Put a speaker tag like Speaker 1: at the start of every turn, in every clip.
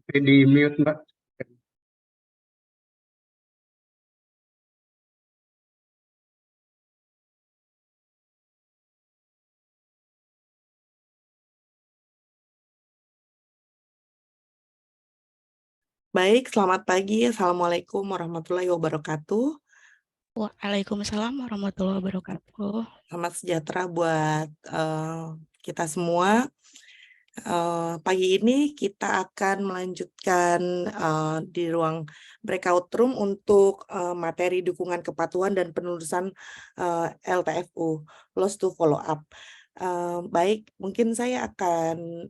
Speaker 1: Di mute, Mbak.
Speaker 2: Baik, selamat pagi. Assalamualaikum warahmatullahi wabarakatuh.
Speaker 3: Waalaikumsalam warahmatullahi wabarakatuh.
Speaker 2: Selamat sejahtera buat kita semua. Pagi ini kita akan melanjutkan di ruang breakout room untuk materi dukungan kepatuhan dan penelusuran LTFU, Loss to Follow Up. Baik, mungkin saya akan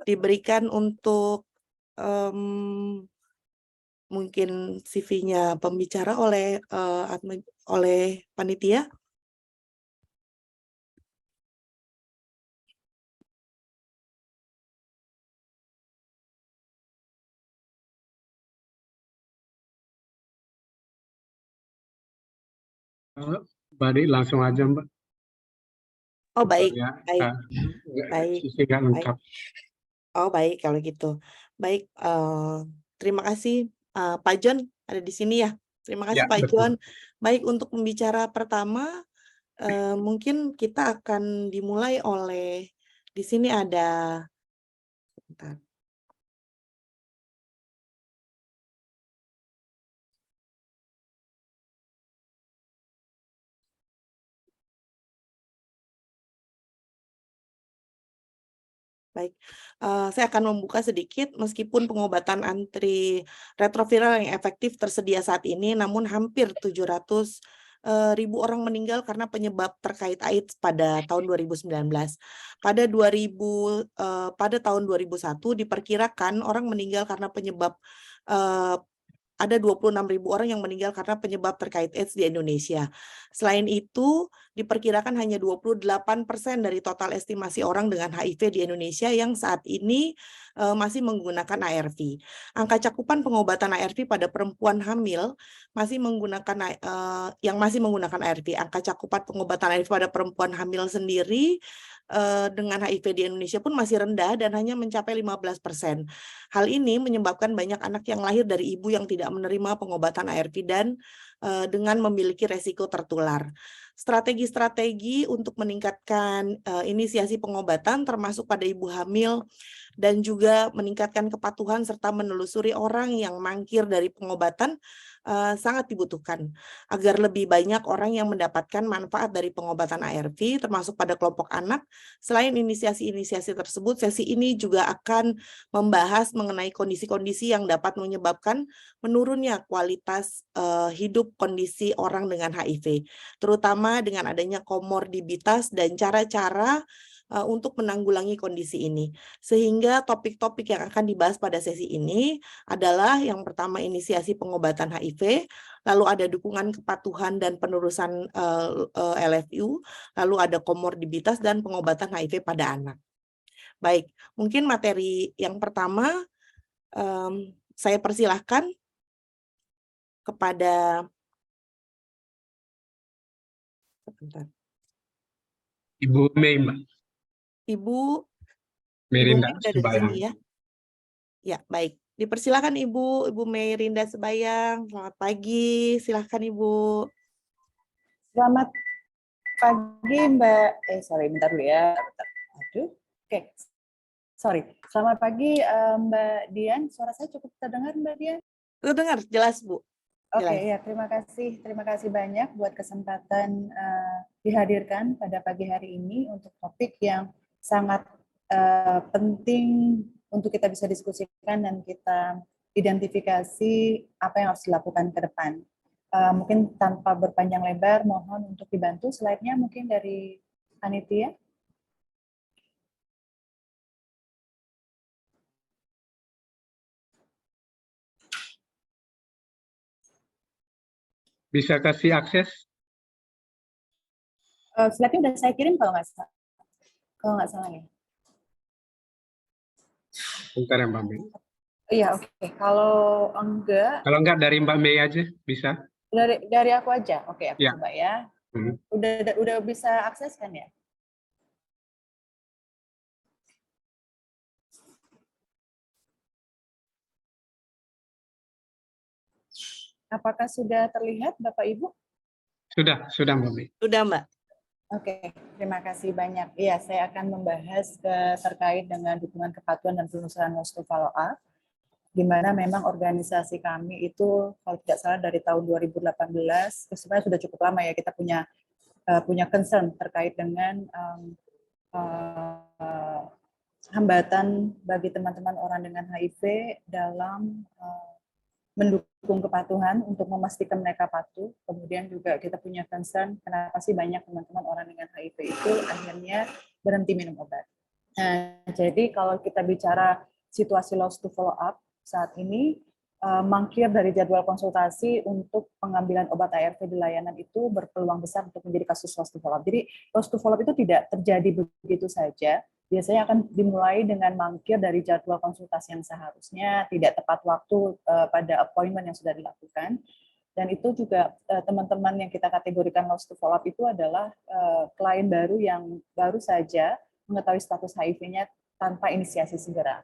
Speaker 2: diberikan untuk mungkin CV-nya pembicara oleh panitia.
Speaker 1: Bari langsung aja, Mbak.
Speaker 2: Oh baik,
Speaker 1: Ya,
Speaker 2: baik, baik.
Speaker 1: CV nggak lengkap.
Speaker 2: Oh baik kalau gitu. Baik, terima kasih Pak John ada di sini ya. Terima kasih
Speaker 1: Ya,
Speaker 2: Pak
Speaker 1: betul.
Speaker 2: John. Baik, untuk pembicara pertama mungkin kita akan dimulai oleh di sini ada sebentar. Baik, saya akan membuka sedikit meskipun pengobatan antiretroviral yang efektif tersedia saat ini, namun hampir 700.000 orang meninggal karena penyebab terkait AIDS pada tahun 2019. Pada tahun 2001 diperkirakan orang meninggal karena penyebab ada 26.000 orang yang meninggal karena penyebab terkait AIDS di Indonesia. Selain itu, diperkirakan hanya 28% dari total estimasi orang dengan HIV di Indonesia yang saat ini masih menggunakan ARV. Angka cakupan pengobatan ARV pada perempuan hamil masih menggunakan ARV. Angka cakupan pengobatan ARV pada perempuan hamil sendiri dengan HIV di Indonesia pun masih rendah dan hanya mencapai 15%. Hal ini menyebabkan banyak anak yang lahir dari ibu yang tidak menerima pengobatan ARV dan dengan memiliki resiko tertular. Strategi-strategi untuk meningkatkan inisiasi pengobatan termasuk pada ibu hamil dan juga meningkatkan kepatuhan serta menelusuri orang yang mangkir dari pengobatan sangat dibutuhkan agar lebih banyak orang yang mendapatkan manfaat dari pengobatan ARV termasuk pada kelompok anak. Selain inisiasi-inisiasi tersebut, sesi ini juga akan membahas mengenai kondisi-kondisi yang dapat menyebabkan menurunnya kualitas hidup kondisi orang dengan HIV, terutama dengan adanya komorbiditas dan cara-cara untuk menanggulangi kondisi ini. Sehingga topik-topik yang akan dibahas pada sesi ini adalah yang pertama inisiasi pengobatan HIV, lalu ada dukungan kepatuhan dan penerusan LFU, lalu ada komorbiditas dan pengobatan HIV pada anak. Baik, mungkin materi yang pertama saya persilahkan kepada
Speaker 1: Ibu Mei, Mbak.
Speaker 2: Ibu
Speaker 1: Merinda
Speaker 2: Mei ada di
Speaker 1: Sebayang.
Speaker 2: sini ya. Ya, baik. Dipersilakan Ibu Merinda Sebayang. Selamat pagi. Silakan Ibu.
Speaker 4: Selamat pagi Mbak. Bentar dulu ya. Aduh. Oke. Selamat pagi Mbak Dian. Suara saya cukup terdengar Mbak Dian?
Speaker 2: Terdengar jelas Bu.
Speaker 4: Oke, ya terima kasih banyak buat kesempatan dihadirkan pada pagi hari ini untuk topik yang sangat penting untuk kita bisa diskusikan dan kita identifikasi apa yang harus dilakukan ke depan. Mungkin tanpa berpanjang lebar, mohon untuk dibantu slide-nya mungkin dari panitia.
Speaker 1: Bisa kasih akses?
Speaker 4: Slide-nya udah saya kirim kalau nggak salah ya.
Speaker 1: Bentar ya Mbak Mei.
Speaker 4: Iya, oke. Kalau enggak,
Speaker 1: Kalau enggak dari Mbak Mei aja bisa.
Speaker 4: dari aku aja. Oke, aku
Speaker 1: Ya.
Speaker 4: coba ya.
Speaker 1: Hmm.
Speaker 4: Udah bisa akses kan ya? Apakah sudah terlihat Bapak Ibu?
Speaker 1: Sudah Mbak Mei.
Speaker 2: Sudah, Mbak.
Speaker 4: Oke, terima kasih banyak. Iya, saya akan membahas terkait dengan dukungan kepatuhan dan penelusuran loss to follow up, di mana memang organisasi kami itu kalau tidak salah dari tahun 2018, sebenarnya sudah cukup lama ya kita punya concern terkait dengan hambatan bagi teman-teman orang dengan HIV dalam mendukung kepatuhan untuk memastikan mereka patuh. Kemudian juga kita punya concern kenapa sih banyak teman-teman orang dengan HIV itu akhirnya berhenti minum obat. Nah, jadi kalau kita bicara situasi loss to follow up saat ini, mangkir dari jadwal konsultasi untuk pengambilan obat ARV di layanan itu berpeluang besar untuk menjadi kasus loss to follow up. Jadi loss to follow up itu tidak terjadi begitu saja. Biasanya akan dimulai dengan mangkir dari jadwal konsultasi yang seharusnya tidak tepat waktu pada appointment yang sudah dilakukan. Dan itu juga teman-teman yang kita kategorikan loss to follow up itu adalah klien baru yang baru saja mengetahui status HIV-nya tanpa inisiasi segera.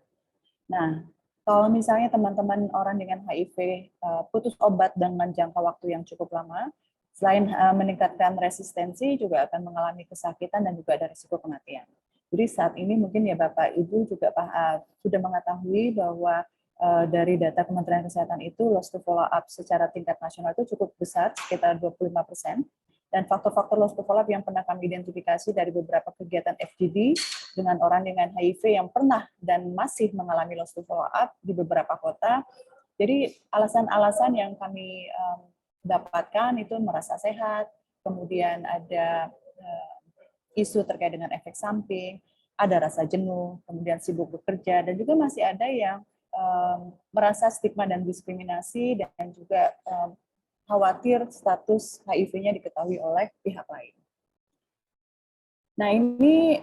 Speaker 4: Nah, kalau misalnya teman-teman orang dengan HIV putus obat dengan jangka waktu yang cukup lama, selain meningkatkan resistensi, juga akan mengalami kesakitan dan juga ada risiko kematian. Jadi saat ini mungkin ya Bapak Ibu juga sudah mengetahui bahwa dari data Kementerian Kesehatan itu loss to follow up secara tingkat nasional itu cukup besar, sekitar 25%. Dan faktor-faktor loss to follow up yang pernah kami identifikasi dari beberapa kegiatan FGD dengan orang dengan HIV yang pernah dan masih mengalami loss to follow up di beberapa kota. Jadi alasan-alasan yang kami dapatkan itu merasa sehat, kemudian ada isu terkait dengan efek samping, ada rasa jenuh, kemudian sibuk bekerja, dan juga masih ada yang merasa stigma dan diskriminasi dan juga khawatir status HIV-nya diketahui oleh pihak lain. Nah, ini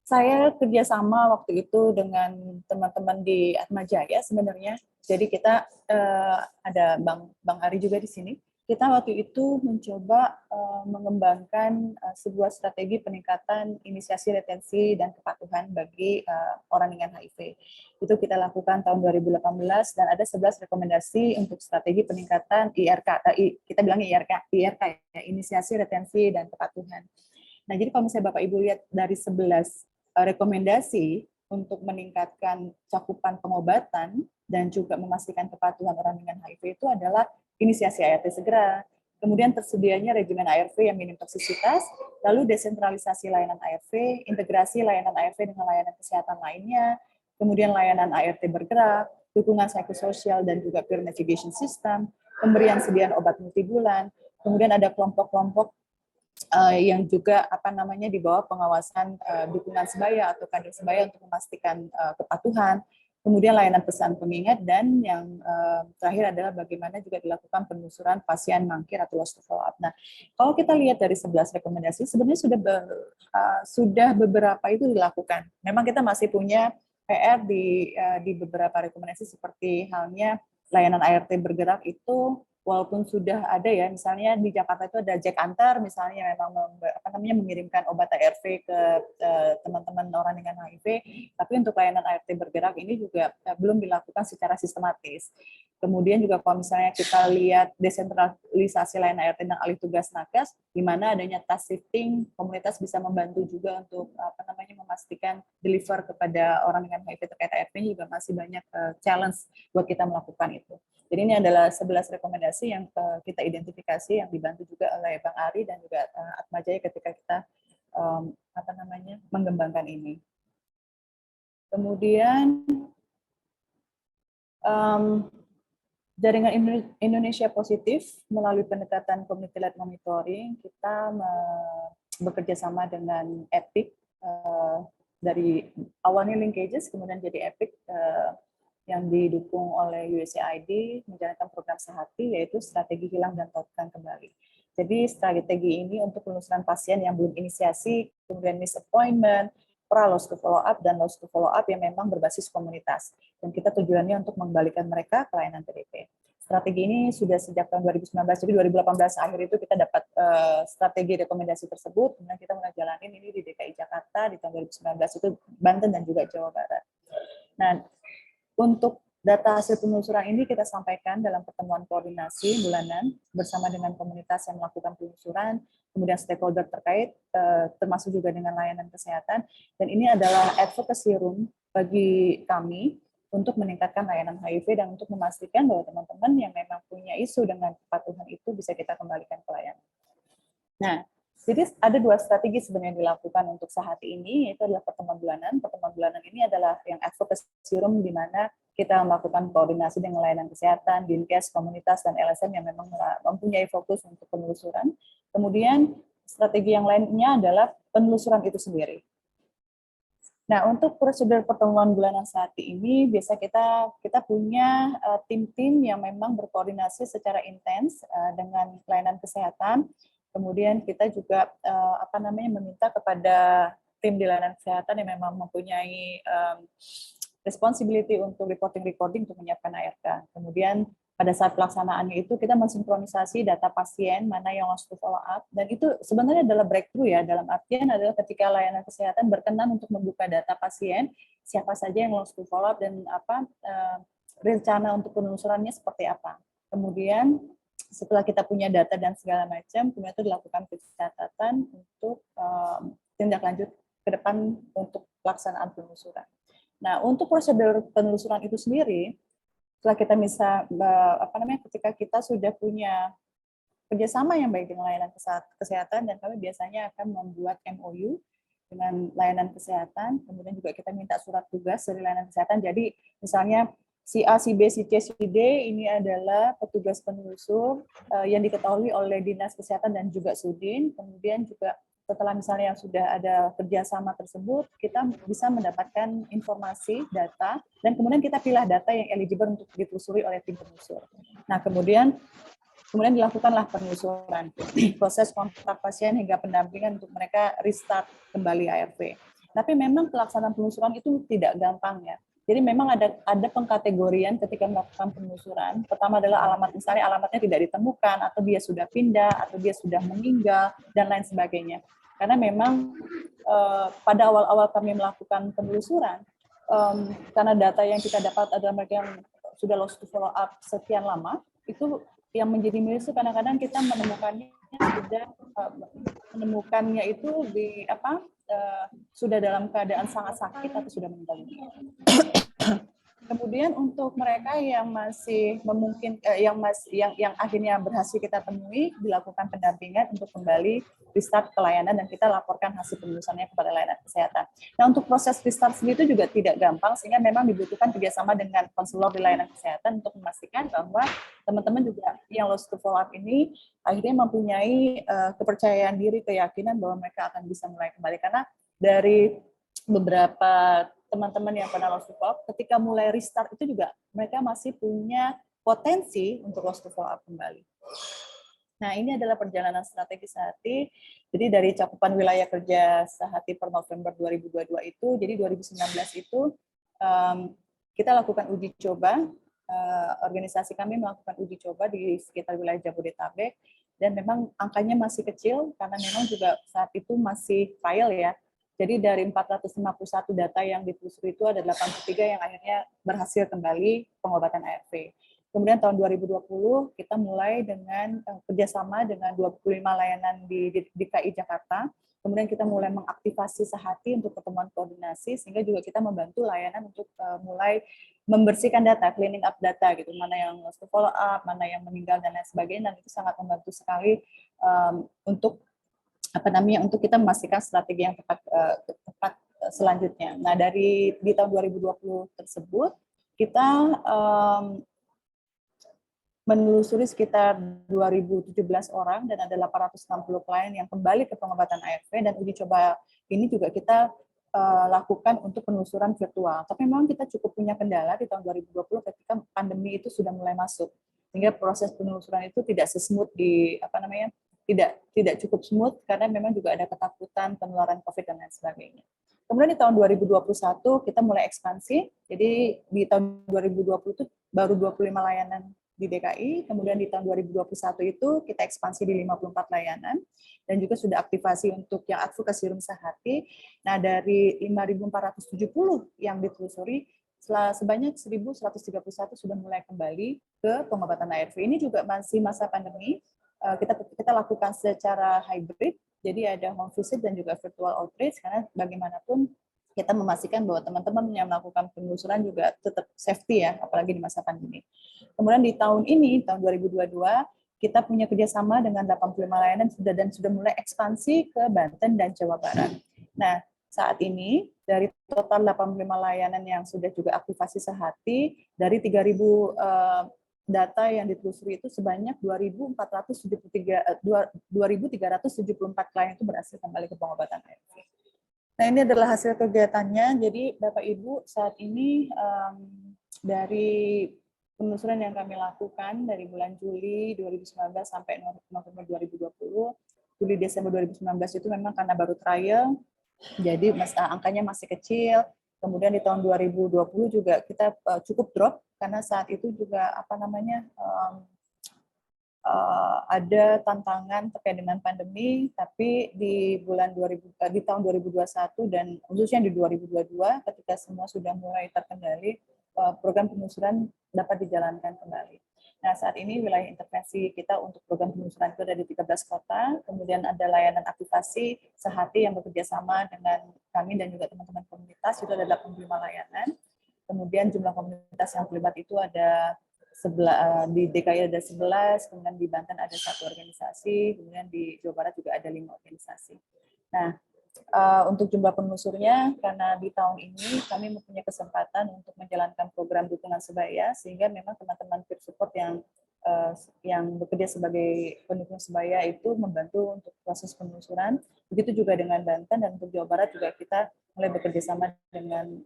Speaker 4: saya kerjasama waktu itu dengan teman-teman di Atmajaya sebenarnya. Jadi kita ada Bang Ari juga di sini. Kita waktu itu mencoba mengembangkan sebuah strategi peningkatan inisiasi retensi dan kepatuhan bagi orang dengan HIV. Itu kita lakukan tahun 2018 dan ada 11 rekomendasi untuk strategi peningkatan IRK. Kita bilang IRK ya, inisiasi retensi dan kepatuhan. Nah, jadi kalau misalnya Bapak Ibu lihat dari 11 rekomendasi untuk meningkatkan cakupan pengobatan dan juga memastikan kepatuhan orang dengan HIV itu adalah inisiasi ART segera, kemudian tersedianya regimen ARV yang minim toksisitas, lalu desentralisasi layanan ARV, integrasi layanan ARV dengan layanan kesehatan lainnya, kemudian layanan ART bergerak, dukungan psikososial dan juga peer navigation system, pemberian sediaan obat multibulan, kemudian ada kelompok-kelompok yang juga di bawah pengawasan dukungan sebaya atau kader sebaya untuk memastikan kepatuhan, kemudian layanan pesan pengingat, dan yang terakhir adalah bagaimana juga dilakukan penelusuran pasien mangkir atau loss to follow up. Nah, kalau kita lihat dari 11 rekomendasi, sebenarnya sudah beberapa itu dilakukan. Memang kita masih punya PR di beberapa rekomendasi seperti halnya layanan ART bergerak itu. Walaupun sudah ada ya, misalnya di Jakarta itu ada Jack Antar, misalnya memang mengirimkan obat ARV ke teman-teman orang dengan HIV, tapi untuk layanan ART bergerak ini juga belum dilakukan secara sistematis. Kemudian juga kalau misalnya kita lihat desentralisasi layanan ART dan alih tugas nakes, di mana adanya task shifting, komunitas bisa membantu juga untuk memastikan deliver kepada orang dengan HIV terkait ARV juga masih banyak challenge buat kita melakukan itu. Jadi ini adalah 11 rekomendasi yang kita identifikasi yang dibantu juga oleh Bang Ari dan juga Atmajaya ketika kita mengembangkan ini. Kemudian jaringan Indonesia Positif melalui pendekatan community-led monitoring, kita bekerja sama dengan EPIC dari awalnya linkages kemudian jadi EPIC yang didukung oleh USAID menjalankan program Sehati, yaitu strategi hilang dan tautkan kembali. Jadi strategi ini untuk penelusuran pasien yang belum inisiasi, kemudian miss appointment, pra-loss to follow up dan loss to follow up yang memang berbasis komunitas. Dan kita tujuannya untuk mengembalikan mereka ke layanan PDP. Strategi ini sudah sejak tahun 2019, jadi 2018 akhir itu kita dapat strategi rekomendasi tersebut, kemudian kita mulai jalanin ini di DKI Jakarta, di tahun 2019 itu Banten dan juga Jawa Barat. Nah, untuk data hasil penelusuran ini kita sampaikan dalam pertemuan koordinasi bulanan bersama dengan komunitas yang melakukan penelusuran, kemudian stakeholder terkait, termasuk juga dengan layanan kesehatan, dan ini adalah advocacy room bagi kami untuk meningkatkan layanan HIV dan untuk memastikan bahwa teman-teman yang memang punya isu dengan kepatuhan itu bisa kita kembalikan ke layanan. Nah, jadi ada dua strategi sebenarnya dilakukan untuk sehati ini, yaitu adalah pertemuan bulanan. Pertemuan bulanan ini adalah yang advocacy room di mana kita melakukan koordinasi dengan layanan kesehatan, Dinkes, komunitas, dan LSM yang memang mempunyai fokus untuk penelusuran. Kemudian strategi yang lainnya adalah penelusuran itu sendiri. Nah, untuk prosedur pertemuan bulanan saat ini, biasa kita punya tim-tim yang memang berkoordinasi secara intens dengan layanan kesehatan. Kemudian kita juga meminta kepada tim di layanan kesehatan yang memang mempunyai responsibility untuk recording untuk menyiapkan ARK. Kemudian pada saat pelaksanaannya itu kita mensinkronisasi data pasien mana yang harus di follow up, dan itu sebenarnya adalah breakthrough ya, dalam artian adalah ketika layanan kesehatan berkenan untuk membuka data pasien siapa saja yang harus di follow up dan rencana untuk penelusurannya seperti apa. Kemudian setelah kita punya data dan segala macam, kemudian itu dilakukan pencatatan untuk tindak lanjut ke depan untuk pelaksanaan penelusuran. Nah, untuk prosedur penelusuran itu sendiri, setelah kita bisa ketika kita sudah punya kerjasama yang baik dengan layanan kesehatan, dan kami biasanya akan membuat MOU dengan layanan kesehatan, kemudian juga kita minta surat tugas dari layanan kesehatan. Jadi misalnya si A, si B, si C, si D ini adalah petugas penelusur yang diketahui oleh Dinas Kesehatan dan juga Sudin. Kemudian juga setelah misalnya sudah ada kerjasama tersebut, kita bisa mendapatkan informasi, data, dan kemudian kita pilih data yang eligible untuk ditelusuri oleh tim penelusur. Nah, kemudian dilakukanlah penelusuran, proses kontak pasien hingga pendampingan untuk mereka restart kembali ARV. Tapi memang pelaksanaan penelusuran itu tidak gampang ya. Jadi memang ada pengkategorian ketika melakukan penelusuran. Pertama adalah alamat, misalnya alamatnya tidak ditemukan, atau dia sudah pindah, atau dia sudah meninggal, dan lain sebagainya. Karena memang pada awal-awal kami melakukan penelusuran, karena data yang kita dapat adalah mereka yang sudah lost to follow up sekian lama, itu yang menjadi miris kadang-kadang kita menemukannya itu di sudah dalam keadaan sangat sakit atau sudah meninggal dunia. Kemudian untuk mereka yang masih yang akhirnya berhasil kita temui, dilakukan pendampingan untuk kembali restart ke layanan dan kita laporkan hasil penelusurannya kepada layanan kesehatan. Nah, untuk proses restart sendiri itu juga tidak gampang, sehingga memang dibutuhkan kerjasama dengan konselor di layanan kesehatan untuk memastikan bahwa teman-teman juga yang lost to follow up ini akhirnya mempunyai kepercayaan diri, keyakinan bahwa mereka akan bisa mulai kembali. Karena dari beberapa teman-teman yang pernah lost to follow up, ketika mulai restart itu juga mereka masih punya potensi untuk lost to follow up kembali. Nah, ini adalah perjalanan strategi Sehati. Jadi dari cakupan wilayah kerja Sehati per November 2022 itu, jadi 2019 itu kita lakukan uji coba, organisasi kami melakukan uji coba di sekitar wilayah Jabodetabek, dan memang angkanya masih kecil karena memang juga saat itu masih trial ya. Jadi dari 451 data yang ditelusuri itu ada 83 yang akhirnya berhasil kembali pengobatan ARV. Kemudian tahun 2020 kita mulai dengan kerjasama dengan 25 layanan di DKI Jakarta. Kemudian kita mulai mengaktifasi Sehati untuk pertemuan koordinasi, sehingga juga kita membantu layanan untuk mulai membersihkan data, cleaning up data gitu, mana yang lost to follow up, mana yang meninggal dan lain sebagainya, dan itu sangat membantu sekali untuk untuk kita memastikan strategi yang tepat selanjutnya. Nah, di tahun 2020 tersebut kita menelusuri sekitar 2017 orang dan ada 860 klien yang kembali ke pengobatan ARV, dan uji coba ini juga kita lakukan untuk penelusuran virtual. Tapi memang kita cukup punya kendala di tahun 2020 ketika pandemi itu sudah mulai masuk, sehingga proses penelusuran itu tidak sesmooth tidak cukup smooth karena memang juga ada ketakutan penularan COVID dan lain sebagainya. Kemudian di tahun 2021 kita mulai ekspansi, jadi di tahun 2020 itu baru 25 layanan di DKI, kemudian di tahun 2021 itu kita ekspansi di 54 layanan, dan juga sudah aktivasi untuk yang advokasi rumah sehati. Nah, dari 5.470 yang ditelusuri, sebanyak 1.131 sudah mulai kembali ke pengobatan ARV. Ini juga masih masa pandemi, kita lakukan secara hybrid, jadi ada home visit dan juga virtual outreach, karena bagaimanapun kita memastikan bahwa teman-teman yang melakukan penelusuran juga tetap safety ya, apalagi di masa pandemi. Kemudian di tahun ini, tahun 2022, kita punya kerjasama dengan 85 layanan dan sudah mulai ekspansi ke Banten dan Jawa Barat. Nah, saat ini dari total 85 layanan yang sudah juga aktivasi sehati, dari 3.000 data yang ditelusuri itu sebanyak 2.374 klien itu berhasil kembali ke pengobatan ARV. Nah, ini adalah hasil kegiatannya. Jadi Bapak Ibu, saat ini dari penelusuran yang kami lakukan dari bulan Juli 2019 sampai November 2020, Juli Desember 2019 itu memang karena baru trial, jadi angkanya masih kecil. Kemudian di tahun 2020 juga kita cukup drop karena saat itu juga ada tantangan terkait dengan pandemi, tapi di tahun 2021 dan khususnya di 2022 ketika semua sudah mulai terkendali, program penelusuran dapat dijalankan kembali. Nah, saat ini wilayah intervensi kita untuk program penelusuran itu ada di 13 kota, kemudian ada layanan aktivasi sehati yang bekerja sama dengan kami dan juga teman-teman komunitas, itu ada 85 layanan. Kemudian jumlah komunitas yang terlibat itu ada di DKI ada 11, kemudian di Banten ada 1 organisasi, kemudian di Jawa Barat juga ada 5 organisasi. Nah, untuk jumlah penelusurnya, karena di tahun ini kami mempunyai kesempatan untuk menjalankan program dukungan sebaya, sehingga memang teman-teman peer support yang bekerja sebagai pendukung sebaya itu membantu untuk proses penelusuran. Begitu juga dengan Banten, dan untuk Jawa Barat juga kita mulai bekerja sama dengan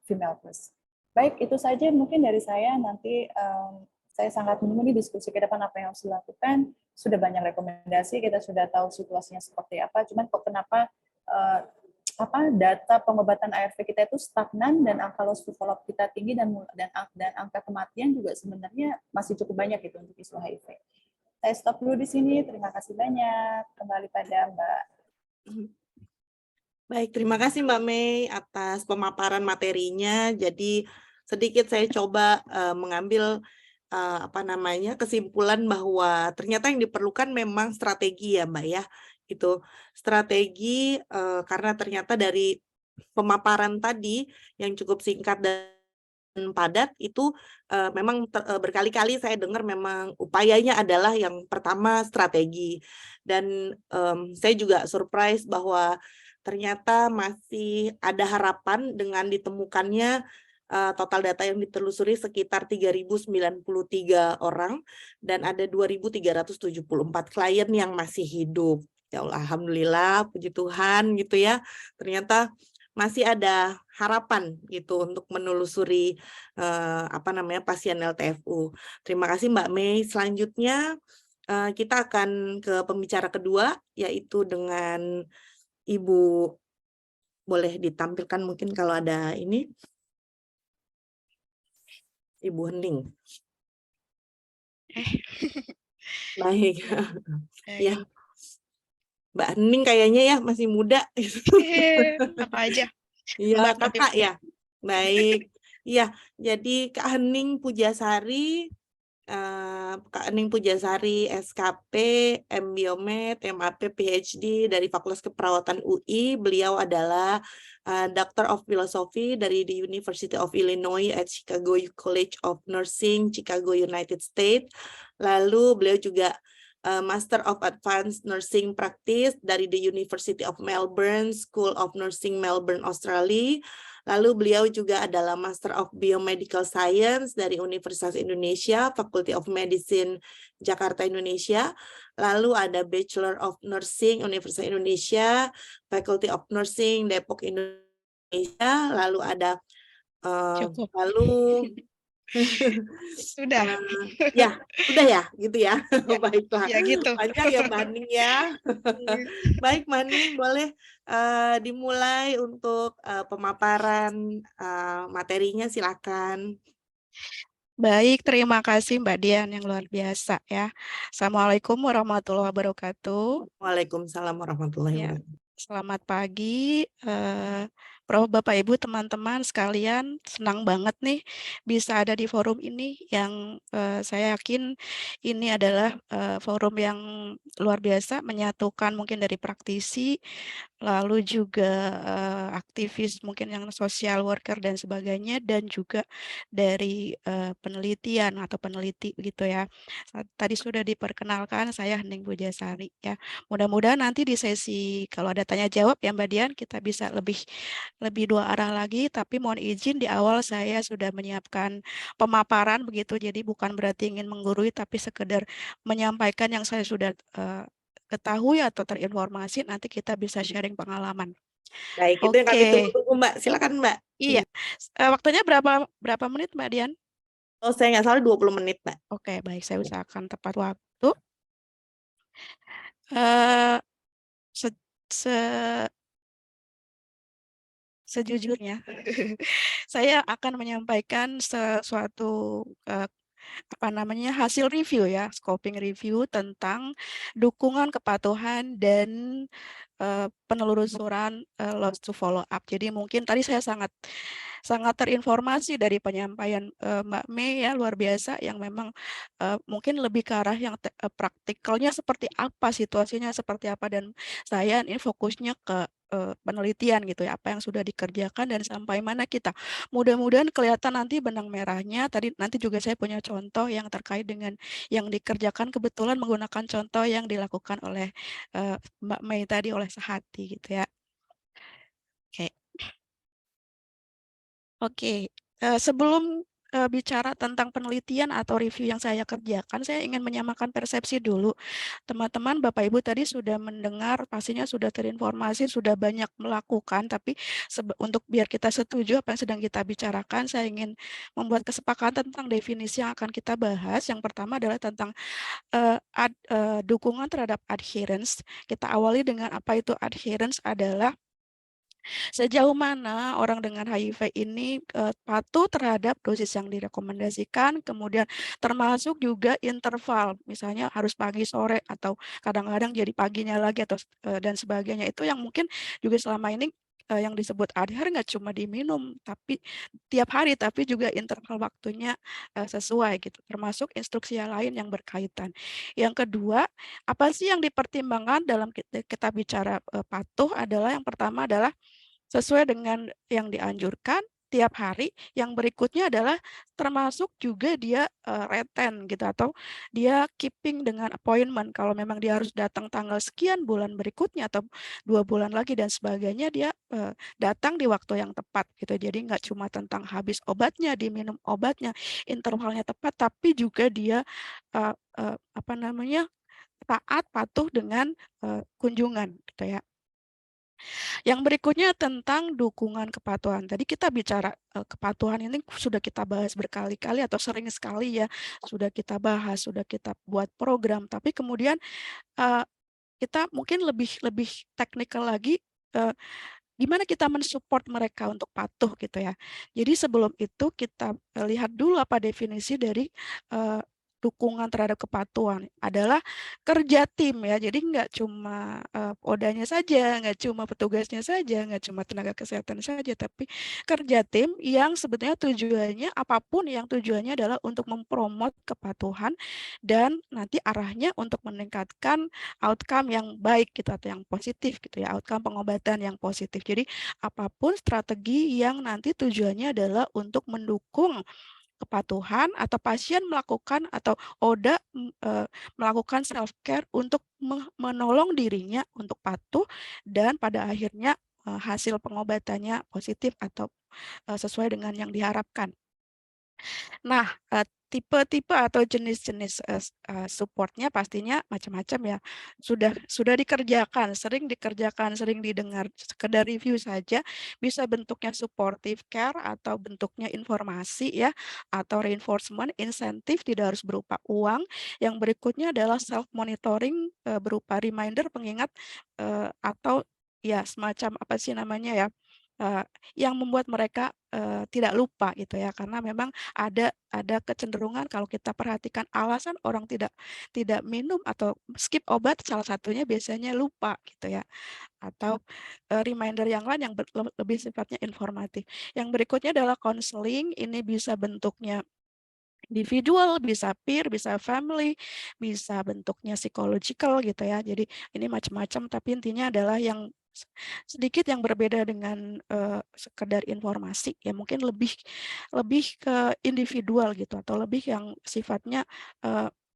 Speaker 4: Female Plus. Baik, itu saja mungkin dari saya. Nanti saya sangat menunggu diskusi ke depan apa yang harus dilakukan. Sudah banyak rekomendasi, kita sudah tahu situasinya seperti apa. Cuman kok kenapa data pengobatan ARV kita itu stagnan dan angka loss to follow-up kita tinggi dan angka kematian juga sebenarnya masih cukup banyak gitu untuk isu HIV. Saya stop dulu di sini. Terima kasih banyak. Kembali pada Mbak.
Speaker 2: Baik, terima kasih Mbak Mei atas pemaparan materinya. Jadi sedikit saya coba mengambil kesimpulan bahwa ternyata yang diperlukan memang strategi ya Mbak ya. Itu strategi karena ternyata dari pemaparan tadi yang cukup singkat dan padat itu memang berkali-kali saya dengar memang upayanya adalah yang pertama strategi. Dan saya juga surprise bahwa ternyata masih ada harapan dengan ditemukannya total data yang ditelusuri sekitar 3.093 orang dan ada 2.374 klien yang masih hidup. Ya Allah, alhamdulillah, puji Tuhan gitu ya. Ternyata masih ada harapan gitu untuk menelusuri pasien LTFU. Terima kasih Mbak Mei. Selanjutnya kita akan ke pembicara kedua, yaitu dengan Ibu, boleh ditampilkan mungkin kalau ada ini, Ibu Hening. Baik. Ya, Mbak Hening kayaknya ya masih muda.
Speaker 3: Apa aja?
Speaker 2: Iya, kakak ya. Baik. Iya, jadi Kak Hening Pujasari, SKP, M.Biomed, MAP, PhD dari Fakultas Keperawatan UI. Beliau adalah Doctor of Philosophy dari the University of Illinois at Chicago College of Nursing, Chicago, United States. Lalu beliau juga Master of Advanced Nursing Practice dari the University of Melbourne, School of Nursing, Melbourne, Australia. Lalu beliau juga adalah Master of Biomedical Science dari Universitas Indonesia, Faculty of Medicine, Jakarta, Indonesia. Lalu ada Bachelor of Nursing, Universitas Indonesia, Faculty of Nursing, Depok, Indonesia. Lalu ada
Speaker 3: Sudah.
Speaker 2: Ya, udah ya, gitu ya.
Speaker 3: Ya,
Speaker 2: Baiklah.
Speaker 3: ya gitu.
Speaker 2: Panjang ya Mbak Ning ya. Baik, Mbak Ning, boleh dimulai untuk pemaparan materinya, silakan.
Speaker 3: Baik, terima kasih Mbak Dian yang luar biasa ya. Assalamualaikum warahmatullahi wabarakatuh.
Speaker 2: Waalaikumsalam warahmatullahi
Speaker 3: Ya,
Speaker 2: wabarakatuh.
Speaker 3: selamat pagi, Bapak Ibu, teman-teman sekalian. Senang banget nih bisa ada di forum ini yang saya yakin ini adalah forum yang luar biasa, menyatukan mungkin dari praktisi, lalu juga aktivis mungkin yang social worker dan sebagainya, dan juga dari penelitian atau peneliti begitu ya. Tadi sudah diperkenalkan, saya Hening Bujasari ya. Mudah-mudahan nanti di sesi kalau ada tanya jawab ya Mbak Dian, kita bisa lebih dua arah lagi, tapi mohon izin di awal saya sudah menyiapkan pemaparan begitu, jadi bukan berarti ingin menggurui, tapi sekedar menyampaikan yang saya sudah ketahui atau terinformasi, nanti kita bisa sharing pengalaman.
Speaker 2: Baik, itu yang kami
Speaker 3: Oke,
Speaker 2: tunggu-tunggu Mbak. Silakan Mbak.
Speaker 3: iya. Waktunya berapa menit Mbak Dian?
Speaker 2: Oh, saya nggak salah 20 menit, Mbak.
Speaker 3: Oke, baik, saya usahakan tepat waktu. Eh, se, se- Sejujurnya, saya akan menyampaikan sesuatu hasil review ya, scoping review tentang dukungan kepatuhan dan penelusuran loss to follow up. Jadi mungkin tadi saya sangat terinformasi dari penyampaian Mbak Mei ya, luar biasa, yang memang mungkin lebih ke arah yang praktikalnya seperti apa, situasinya seperti apa, dan saya ini fokusnya ke penelitian gitu ya, apa yang sudah dikerjakan dan sampai mana kita. Mudah-mudahan kelihatan nanti benang merahnya. Nanti juga saya punya contoh yang terkait dengan yang dikerjakan, kebetulan menggunakan contoh yang dilakukan oleh Mbak Mei tadi, oleh Sehati gitu ya. Oke. Oke, sebelum bicara tentang penelitian atau review yang saya kerjakan, saya ingin menyamakan persepsi dulu. Teman-teman, Bapak Ibu tadi sudah mendengar, pastinya sudah terinformasi, sudah banyak melakukan, tapi untuk biar kita setuju apa yang sedang kita bicarakan, saya ingin membuat kesepakatan tentang definisi yang akan kita bahas. Yang pertama adalah tentang dukungan terhadap adherence. Kita awali dengan apa itu adherence adalah sejauh mana orang dengan HIV ini patuh terhadap dosis yang direkomendasikan, kemudian termasuk juga interval, misalnya harus pagi sore atau kadang-kadang jadi paginya lagi atau dan sebagainya. Itu yang mungkin juga selama ini yang disebut adher nggak cuma diminum tapi tiap hari, tapi juga interval waktunya sesuai gitu, termasuk instruksi yang lain yang berkaitan. Yang kedua, apa sih yang dipertimbangkan dalam kita bicara patuh adalah yang pertama adalah sesuai dengan yang dianjurkan tiap hari. Yang berikutnya adalah termasuk juga dia reten gitu, atau dia keeping dengan appointment. Kalau memang dia harus datang tanggal sekian bulan berikutnya atau 2 bulan lagi dan sebagainya, dia datang di waktu yang tepat gitu. Jadi nggak cuma tentang habis obatnya, diminum obatnya, intervalnya tepat, tapi juga dia taat, patuh dengan kunjungan gitu ya. Yang berikutnya tentang dukungan kepatuhan. Tadi kita bicara kepatuhan ini sudah kita bahas berkali-kali atau sering sekali ya, sudah kita bahas, sudah kita buat program, tapi kemudian kita mungkin lebih teknikal lagi, gimana kita mensupport mereka untuk patuh gitu ya. Jadi sebelum itu kita lihat dulu apa definisi dari dukungan terhadap kepatuhan adalah kerja tim ya. Jadi nggak cuma odanya saja, nggak cuma petugasnya saja, nggak cuma tenaga kesehatan saja, tapi kerja tim yang sebetulnya tujuannya apapun, yang tujuannya adalah untuk mempromot kepatuhan dan nanti arahnya untuk meningkatkan outcome yang baik gitu atau yang positif gitu ya, outcome pengobatan yang positif. Jadi apapun strategi yang nanti tujuannya adalah untuk mendukung kepatuhan atau pasien melakukan atau ODA melakukan self care untuk menolong dirinya untuk patuh dan pada akhirnya hasil pengobatannya positif atau sesuai dengan yang diharapkan. Nah, tipe-tipe atau jenis-jenis supportnya pastinya macam-macam ya. Sudah dikerjakan, sering didengar, sekedar review saja. Bisa bentuknya supportive care atau bentuknya informasi ya, atau reinforcement, insentif tidak harus berupa uang. Yang berikutnya adalah self monitoring berupa reminder, pengingat atau ya semacam apa sih namanya ya, yang membuat mereka tidak lupa gitu ya, karena memang ada kecenderungan kalau kita perhatikan alasan orang tidak minum atau skip obat, salah satunya biasanya lupa gitu ya, atau reminder yang lain yang lebih sifatnya informatif. Yang berikutnya adalah counseling, ini bisa bentuknya individual, bisa peer, bisa family, bisa bentuknya psychological gitu ya. Jadi ini macam-macam, tapi intinya adalah yang sedikit yang berbeda dengan sekedar informasi ya, mungkin lebih ke individual gitu, atau lebih yang sifatnya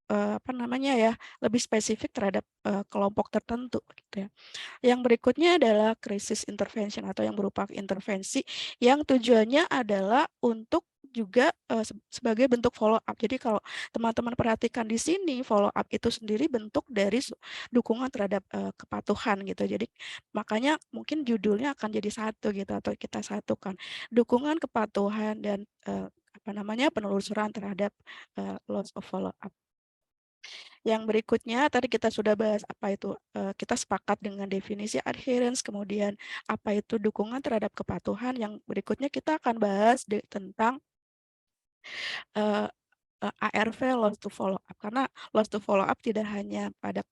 Speaker 3: apa namanya ya, lebih spesifik terhadap kelompok tertentu gitu ya. Yang berikutnya adalah crisis intervention atau yang berupa intervensi yang tujuannya adalah untuk juga sebagai bentuk follow up. Jadi kalau teman-teman perhatikan di sini, follow up itu sendiri bentuk dari dukungan terhadap kepatuhan gitu. Jadi makanya mungkin judulnya akan jadi satu gitu, atau kita satukan dukungan kepatuhan dan apa namanya, penelusuran terhadap loss of follow up. Yang berikutnya tadi kita sudah bahas apa itu, kita sepakat dengan definisi adherence, kemudian apa itu dukungan terhadap kepatuhan. Yang berikutnya kita akan bahas tentang ARV, loss to follow up, karena loss to follow up tidak hanya pada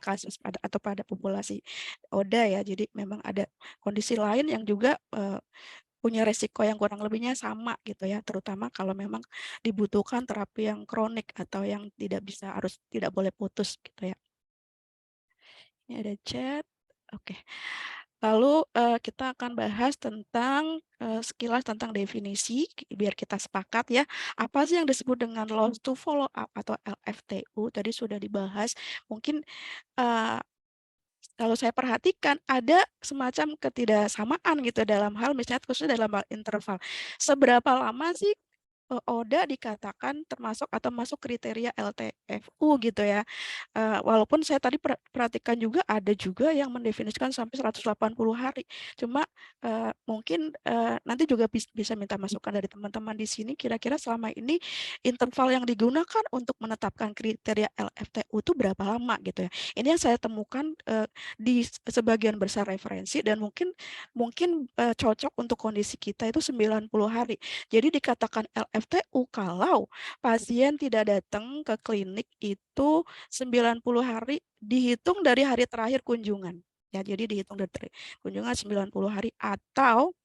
Speaker 3: kasus atau pada populasi ODA ya, jadi memang ada kondisi lain yang juga punya resiko yang kurang lebihnya sama gitu ya, terutama kalau memang dibutuhkan terapi yang kronik atau yang tidak boleh putus gitu ya. Ini ada chat. Oke. Lalu kita akan bahas tentang sekilas tentang definisi biar kita sepakat ya. Apa sih yang disebut dengan loss to follow up atau LFTU? Tadi sudah dibahas. Mungkin kalau saya perhatikan ada semacam ketidaksamaan gitu dalam hal misalnya khususnya dalam hal interval. Seberapa lama sih ODA dikatakan termasuk atau masuk kriteria LTFU gitu ya. Walaupun saya tadi perhatikan juga ada juga yang mendefinisikan sampai 180 hari. Cuma mungkin nanti juga bisa minta masukan dari teman-teman di sini, kira-kira selama ini interval yang digunakan untuk menetapkan kriteria LFTU itu berapa lama gitu ya. Ini yang saya temukan di sebagian besar referensi dan mungkin cocok untuk kondisi kita itu 90 hari. Jadi dikatakan LFTU kalau pasien tidak datang ke klinik itu 90 hari dihitung dari hari terakhir kunjungan. Ya, jadi dihitung dari kunjungan 90 hari atau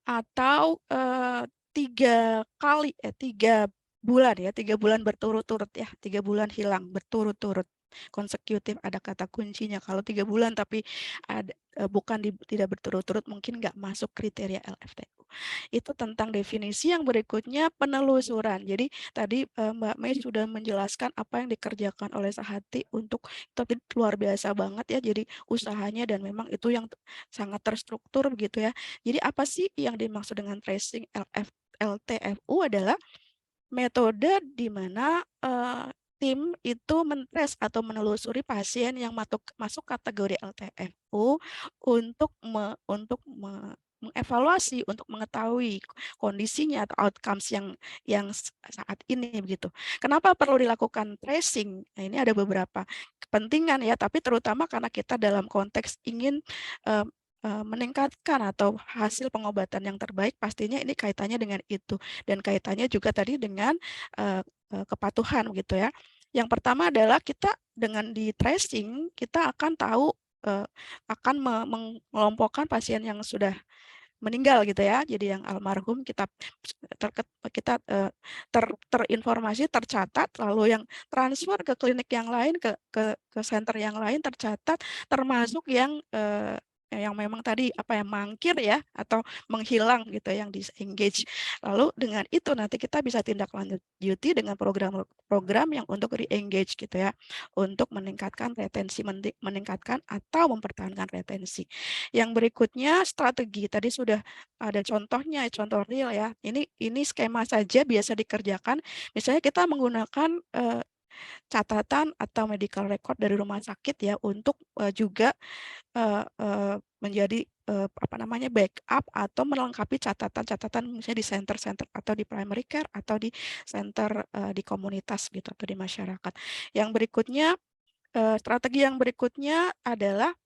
Speaker 3: 3 bulan ya, 3 bulan berturut-turut ya, 3 bulan hilang berturut-turut. Konsekutif ada kata kuncinya. Kalau 3 bulan tapi bukan tidak berturut-turut mungkin nggak masuk kriteria LFTU. Itu tentang definisi. Yang berikutnya penelusuran. Jadi tadi Mbak Mei sudah menjelaskan apa yang dikerjakan oleh Sehati untuk tapi luar biasa banget ya. Jadi usahanya dan memang itu yang sangat terstruktur begitu ya. Jadi apa sih yang dimaksud dengan tracing LTFU adalah metode di mana tim itu mentrace atau menelusuri pasien yang masuk kategori LTFU untuk mengevaluasi, untuk mengetahui kondisinya atau outcomes yang saat ini begitu. Kenapa perlu dilakukan tracing? Nah, ini ada beberapa kepentingan ya, tapi terutama karena kita dalam konteks ingin meningkatkan atau hasil pengobatan yang terbaik, pastinya ini kaitannya dengan itu dan kaitannya juga tadi dengan kepatuhan gitu ya. Yang pertama adalah kita dengan di tracing kita akan tahu akan mengelompokkan pasien yang sudah meninggal gitu ya. Jadi yang almarhum kita terinformasi, tercatat, lalu yang transfer ke klinik yang lain, ke center yang lain tercatat, termasuk yang yang memang tadi mangkir ya atau menghilang gitu yang disengage. Lalu dengan itu nanti kita bisa tindak lanjuti dengan program-program yang untuk re-engage gitu ya, untuk meningkatkan retensi, meningkatkan atau mempertahankan retensi. Yang berikutnya strategi, tadi sudah ada contohnya, contoh real ya. Ini skema saja biasa dikerjakan. Misalnya kita menggunakan catatan atau medical record dari rumah sakit ya untuk juga menjadi backup atau melengkapi catatan-catatan misalnya di center-center atau di primary care atau di center di komunitas gitu atau di masyarakat. Yang berikutnya strategi yang berikutnya adalah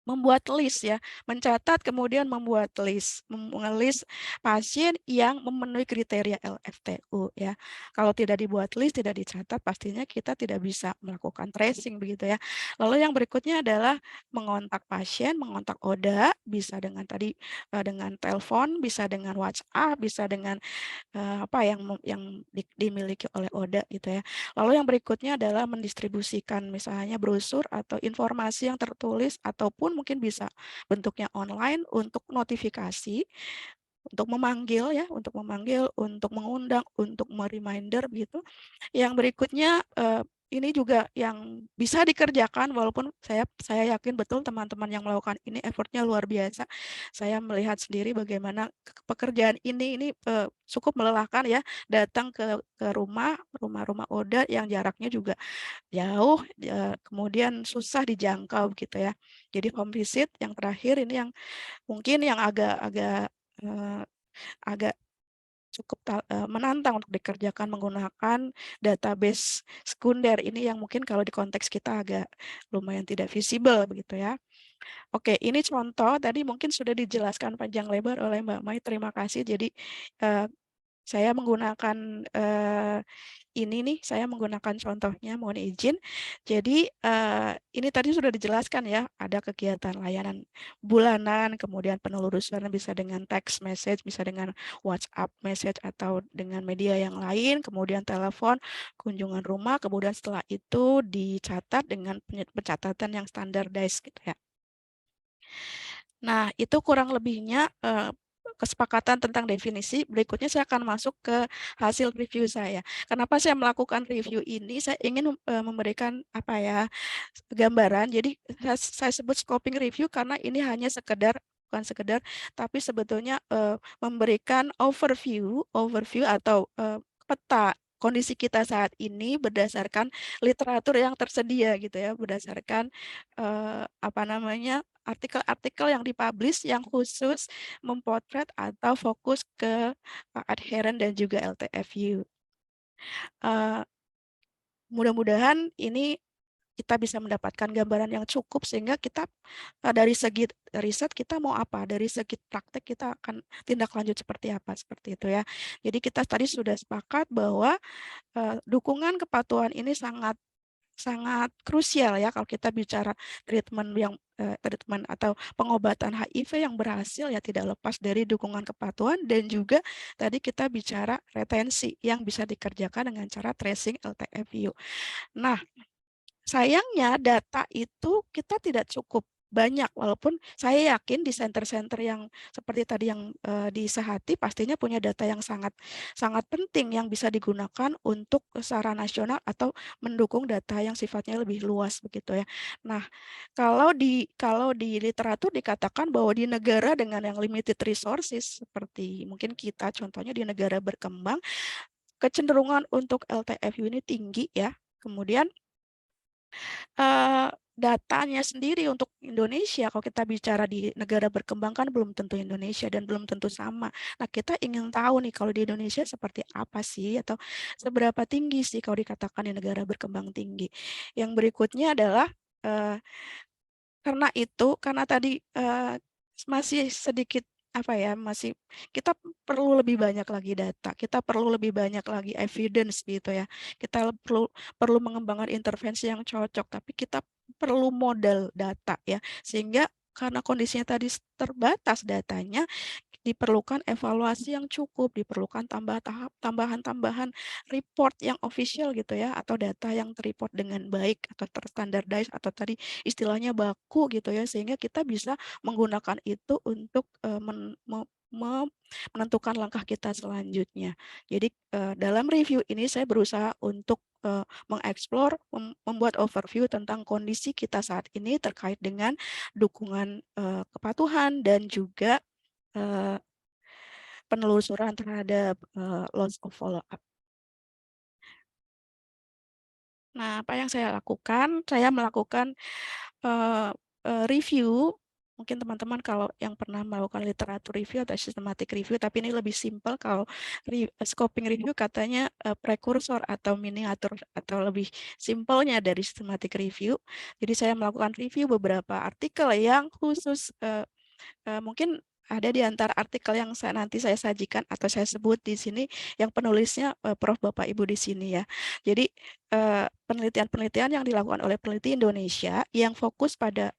Speaker 3: membuat list ya, mencatat kemudian membuat list, mengelis pasien yang memenuhi kriteria LFTU ya. Kalau tidak dibuat list, tidak dicatat, pastinya kita tidak bisa melakukan tracing begitu ya. Lalu yang berikutnya adalah mengontak pasien, mengontak ODA, bisa dengan tadi dengan telepon, bisa dengan WhatsApp, bisa dengan yang dimiliki oleh ODA gitu ya. Lalu yang berikutnya adalah mendistribusikan misalnya brosur atau informasi yang tertulis ataupun mungkin bisa bentuknya online untuk notifikasi, untuk memanggil ya, untuk mengundang, untuk mereminder gitu. Yang berikutnya ini juga yang bisa dikerjakan walaupun saya yakin betul teman-teman yang melakukan ini effortnya luar biasa. Saya melihat sendiri bagaimana pekerjaan ini cukup melelahkan ya, datang ke rumah-rumah ODA yang jaraknya juga jauh, kemudian susah dijangkau gitu ya. Jadi home visit yang terakhir ini yang mungkin yang agak cukup menantang untuk dikerjakan menggunakan database sekunder ini yang mungkin kalau di konteks kita agak lumayan tidak visible begitu ya. Oke, ini contoh tadi mungkin sudah dijelaskan panjang lebar oleh Mbak Mai. Terima kasih. Jadi saya menggunakan ini nih, saya menggunakan contohnya, mohon izin. Jadi ini tadi sudah dijelaskan ya, ada kegiatan layanan bulanan, kemudian penelusuran bisa dengan text message, bisa dengan WhatsApp message atau dengan media yang lain, kemudian telepon, kunjungan rumah, kemudian setelah itu dicatat dengan pencatatan yang standardized gitu ya. Nah, itu kurang lebihnya kesepakatan tentang definisi. Berikutnya saya akan masuk ke hasil review saya. Kenapa saya melakukan review ini? Saya ingin memberikan gambaran. Jadi saya sebut scoping review karena ini hanya bukan sekedar, tapi sebetulnya memberikan overview atau peta kondisi kita saat ini berdasarkan literatur yang tersedia gitu ya, berdasarkan artikel-artikel yang dipublish yang khusus mempotret atau fokus ke adherent dan juga LTFU. Mudah-mudahan ini kita bisa mendapatkan gambaran yang cukup sehingga kita dari segi riset kita mau apa, dari segi praktek kita akan tindak lanjut seperti apa, seperti itu ya. Jadi kita tadi sudah sepakat bahwa dukungan kepatuhan ini sangat krusial ya kalau kita bicara treatment atau pengobatan HIV yang berhasil ya tidak lepas dari dukungan kepatuhan dan juga tadi kita bicara retensi yang bisa dikerjakan dengan cara tracing LTFU. Nah, sayangnya data itu kita tidak cukup banyak, walaupun saya yakin di center-center yang seperti tadi yang di Sehati pastinya punya data yang sangat penting yang bisa digunakan untuk secara nasional atau mendukung data yang sifatnya lebih luas begitu ya. Nah, kalau di literatur dikatakan bahwa di negara dengan yang limited resources seperti mungkin kita contohnya di negara berkembang, kecenderungan untuk LTFU ini tinggi ya. Kemudian datanya sendiri untuk Indonesia, kalau kita bicara di negara berkembang kan belum tentu Indonesia dan belum tentu sama. Nah, kita ingin tahu nih kalau di Indonesia seperti apa sih atau seberapa tinggi sih kalau dikatakan di negara berkembang tinggi. Yang berikutnya adalah karena tadi masih sedikit masih kita perlu lebih banyak lagi data, kita perlu lebih banyak lagi evidence gitu ya. Kita perlu mengembangkan intervensi yang cocok, tapi kita perlu modal data ya. Sehingga karena kondisinya tadi terbatas datanya, diperlukan evaluasi yang cukup, diperlukan tambahan-tambahan report yang official gitu ya, atau data yang terreport dengan baik atau terstandardize atau tadi istilahnya baku gitu ya, sehingga kita bisa menggunakan itu untuk menentukan langkah kita selanjutnya. Jadi dalam review ini saya berusaha untuk mengeksplor, membuat overview tentang kondisi kita saat ini terkait dengan dukungan kepatuhan dan juga penelusuran terhadap loss of follow-up. Nah, apa yang saya lakukan? Saya melakukan review. Mungkin teman-teman kalau yang pernah melakukan literatur review atau systematic review, tapi ini lebih simpel kalau scoping review katanya prekursor atau miniatur atau lebih simpelnya dari systematic review. Jadi saya melakukan review beberapa artikel yang khusus mungkin ada di antara artikel yang nanti saya sajikan atau saya sebut di sini yang penulisnya Prof. Bapak Ibu di sini ya. Jadi penelitian-penelitian yang dilakukan oleh peneliti Indonesia yang fokus pada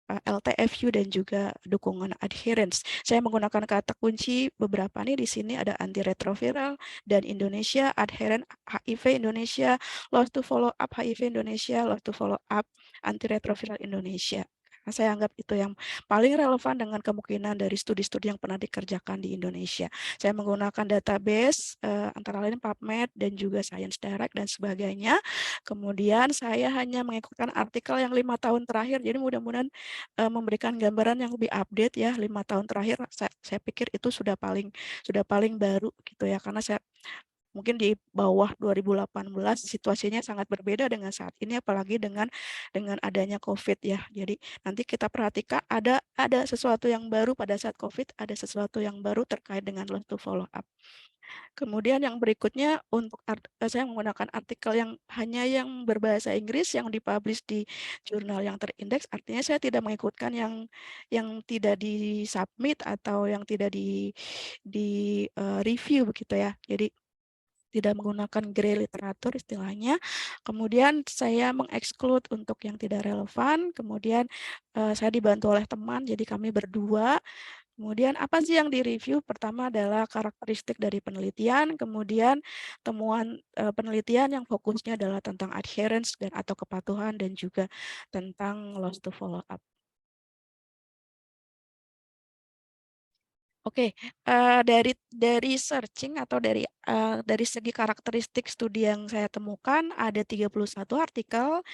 Speaker 3: LTFU dan juga dukungan adherence. Saya menggunakan kata kunci beberapa nih di sini ada antiretroviral dan Indonesia, adherent HIV Indonesia, loss to follow up HIV Indonesia, loss to follow up antiretroviral Indonesia. Saya anggap itu yang paling relevan dengan kemungkinan dari studi-studi yang pernah dikerjakan di Indonesia. Saya menggunakan database antara lain PubMed dan juga Science Direct dan sebagainya. Kemudian saya hanya mengikutkan artikel yang 5 tahun terakhir. Jadi mudah-mudahan memberikan gambaran yang lebih update ya. 5 tahun terakhir saya pikir itu sudah paling baru gitu ya, karena saya mungkin di bawah 2018 situasinya sangat berbeda dengan saat ini, apalagi dengan adanya COVID ya. Jadi nanti kita perhatikan ada sesuatu yang baru pada saat COVID, ada sesuatu yang baru terkait dengan loss to follow up. Kemudian yang berikutnya untuk saya menggunakan artikel yang hanya yang berbahasa Inggris yang dipublish di jurnal yang terindeks, artinya saya tidak mengikutkan yang tidak di-submit atau yang tidak di review begitu ya. Jadi tidak menggunakan grey literatur istilahnya. Kemudian saya mengeksklud untuk yang tidak relevan. Kemudian saya dibantu oleh teman, jadi kami berdua. Kemudian apa sih yang direview? Pertama adalah karakteristik dari penelitian, kemudian temuan penelitian yang fokusnya adalah tentang adherence dan atau kepatuhan dan juga tentang loss to follow up. Oke, dari searching atau dari segi karakteristik studi yang saya temukan ada 31 artikel,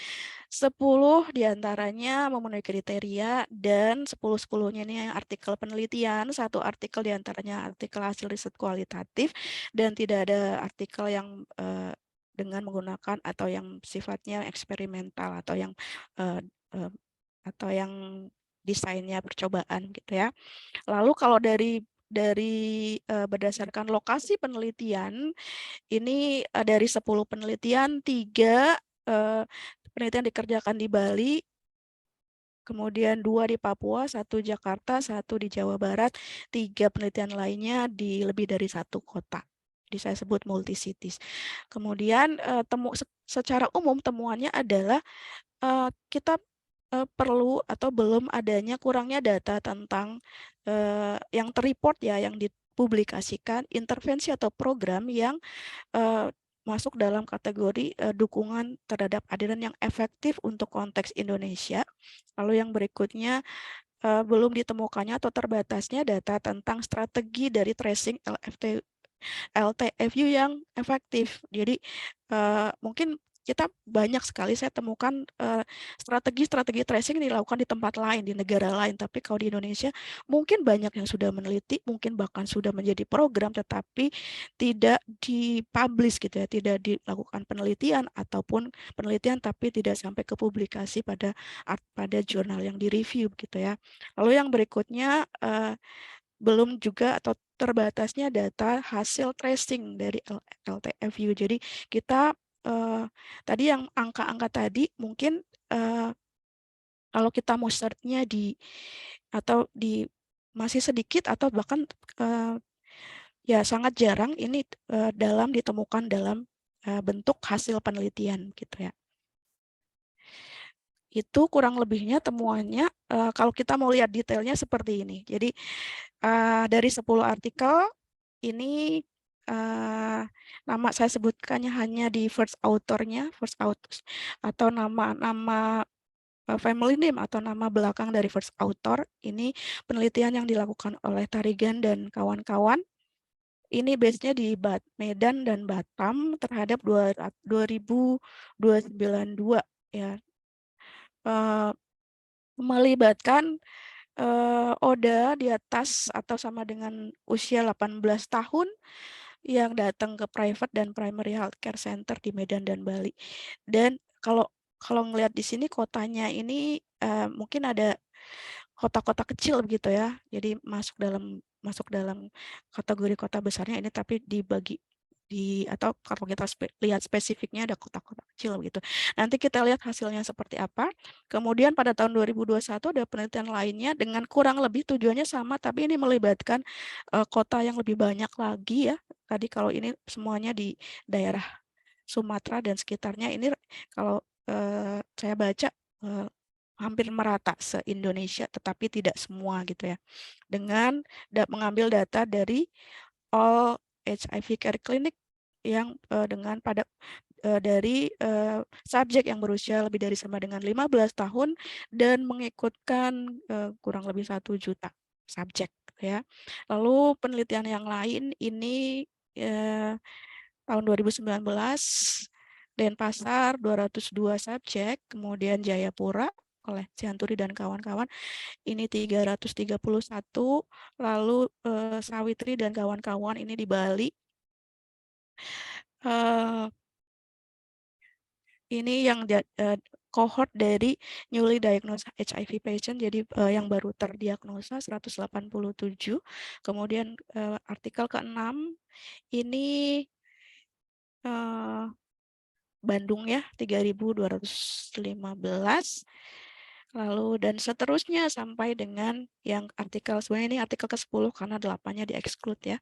Speaker 3: 10 diantaranya memenuhi kriteria dan 10-10-nya ini artikel penelitian, 1 artikel diantaranya artikel hasil riset kualitatif dan tidak ada artikel yang dengan menggunakan atau yang sifatnya eksperimental atau yang desainnya percobaan gitu ya. Lalu kalau dari berdasarkan lokasi penelitian, ini dari 10 penelitian, 3 penelitian dikerjakan di Bali, kemudian 2 di Papua, 1 Jakarta, 1 di Jawa Barat, 3 penelitian lainnya di lebih dari 1 kota. Jadi saya sebut multi-cities. Kemudian secara umum temuannya adalah kita perlu atau belum adanya kurangnya data tentang yang terreport ya, yang dipublikasikan intervensi atau program yang masuk dalam kategori dukungan terhadap adheran yang efektif untuk konteks Indonesia. Lalu yang berikutnya belum ditemukannya atau terbatasnya data tentang strategi dari tracing LTFU yang efektif. Jadi mungkin kita banyak sekali saya temukan strategi-strategi tracing dilakukan di tempat lain, di negara lain. Tapi kalau di Indonesia mungkin banyak yang sudah meneliti, mungkin bahkan sudah menjadi program, tetapi tidak dipublish gitu ya, tidak dilakukan penelitian ataupun penelitian tapi tidak sampai ke publikasi pada jurnal yang direview gitu ya. Lalu yang berikutnya belum juga atau terbatasnya data hasil tracing dari LTFU. Jadi kita tadi yang angka-angka tadi mungkin kalau kita mau search-nya masih sedikit atau bahkan ya sangat jarang ini ditemukan dalam bentuk hasil penelitian gitu ya. Itu kurang lebihnya temuannya, kalau kita mau lihat detailnya seperti ini. Jadi dari 10 artikel ini nama saya sebutkannya hanya di first author-nya, first authors, atau nama family name atau nama belakang dari first author. Ini penelitian yang dilakukan oleh Tarigan dan kawan-kawan. Ini base-nya di Medan dan Batam terhadap 2092 ya. Melibatkan Oda di atas atau sama dengan usia 18 tahun yang datang ke private dan primary healthcare center di Medan dan Bali. Dan kalau ngelihat di sini kotanya ini mungkin ada kota-kota kecil begitu ya. Jadi masuk dalam kategori kota besarnya ini, tapi dibagi atau kalau kita lihat spesifiknya ada kota-kota kecil begitu. Nanti kita lihat hasilnya seperti apa. Kemudian pada tahun 2021 ada penelitian lainnya dengan kurang lebih tujuannya sama, tapi ini melibatkan kota yang lebih banyak lagi ya. Tadi kalau ini semuanya di daerah Sumatera dan sekitarnya, ini kalau saya baca hampir merata se-Indonesia, tetapi tidak semua gitu ya. Dengan mengambil data dari all HIV care clinic yang dengan dari subjek yang berusia lebih dari sama dengan 15 tahun dan mengikutkan kurang lebih 1 juta subjek ya. Lalu penelitian yang lain ini tahun 2019 Denpasar 202 subjek, kemudian Jayapura oleh Cianturi dan kawan-kawan ini 331, lalu Sawitri dan kawan-kawan ini di Bali. Ini yang cohort dari newly diagnosed HIV patient, jadi yang baru terdiagnosa 187. Kemudian artikel ke-6 ini Bandung ya 3.215. Lalu dan seterusnya sampai dengan yang artikel, sebenarnya ini artikel ke-10 karena 8-nya di-exclude ya.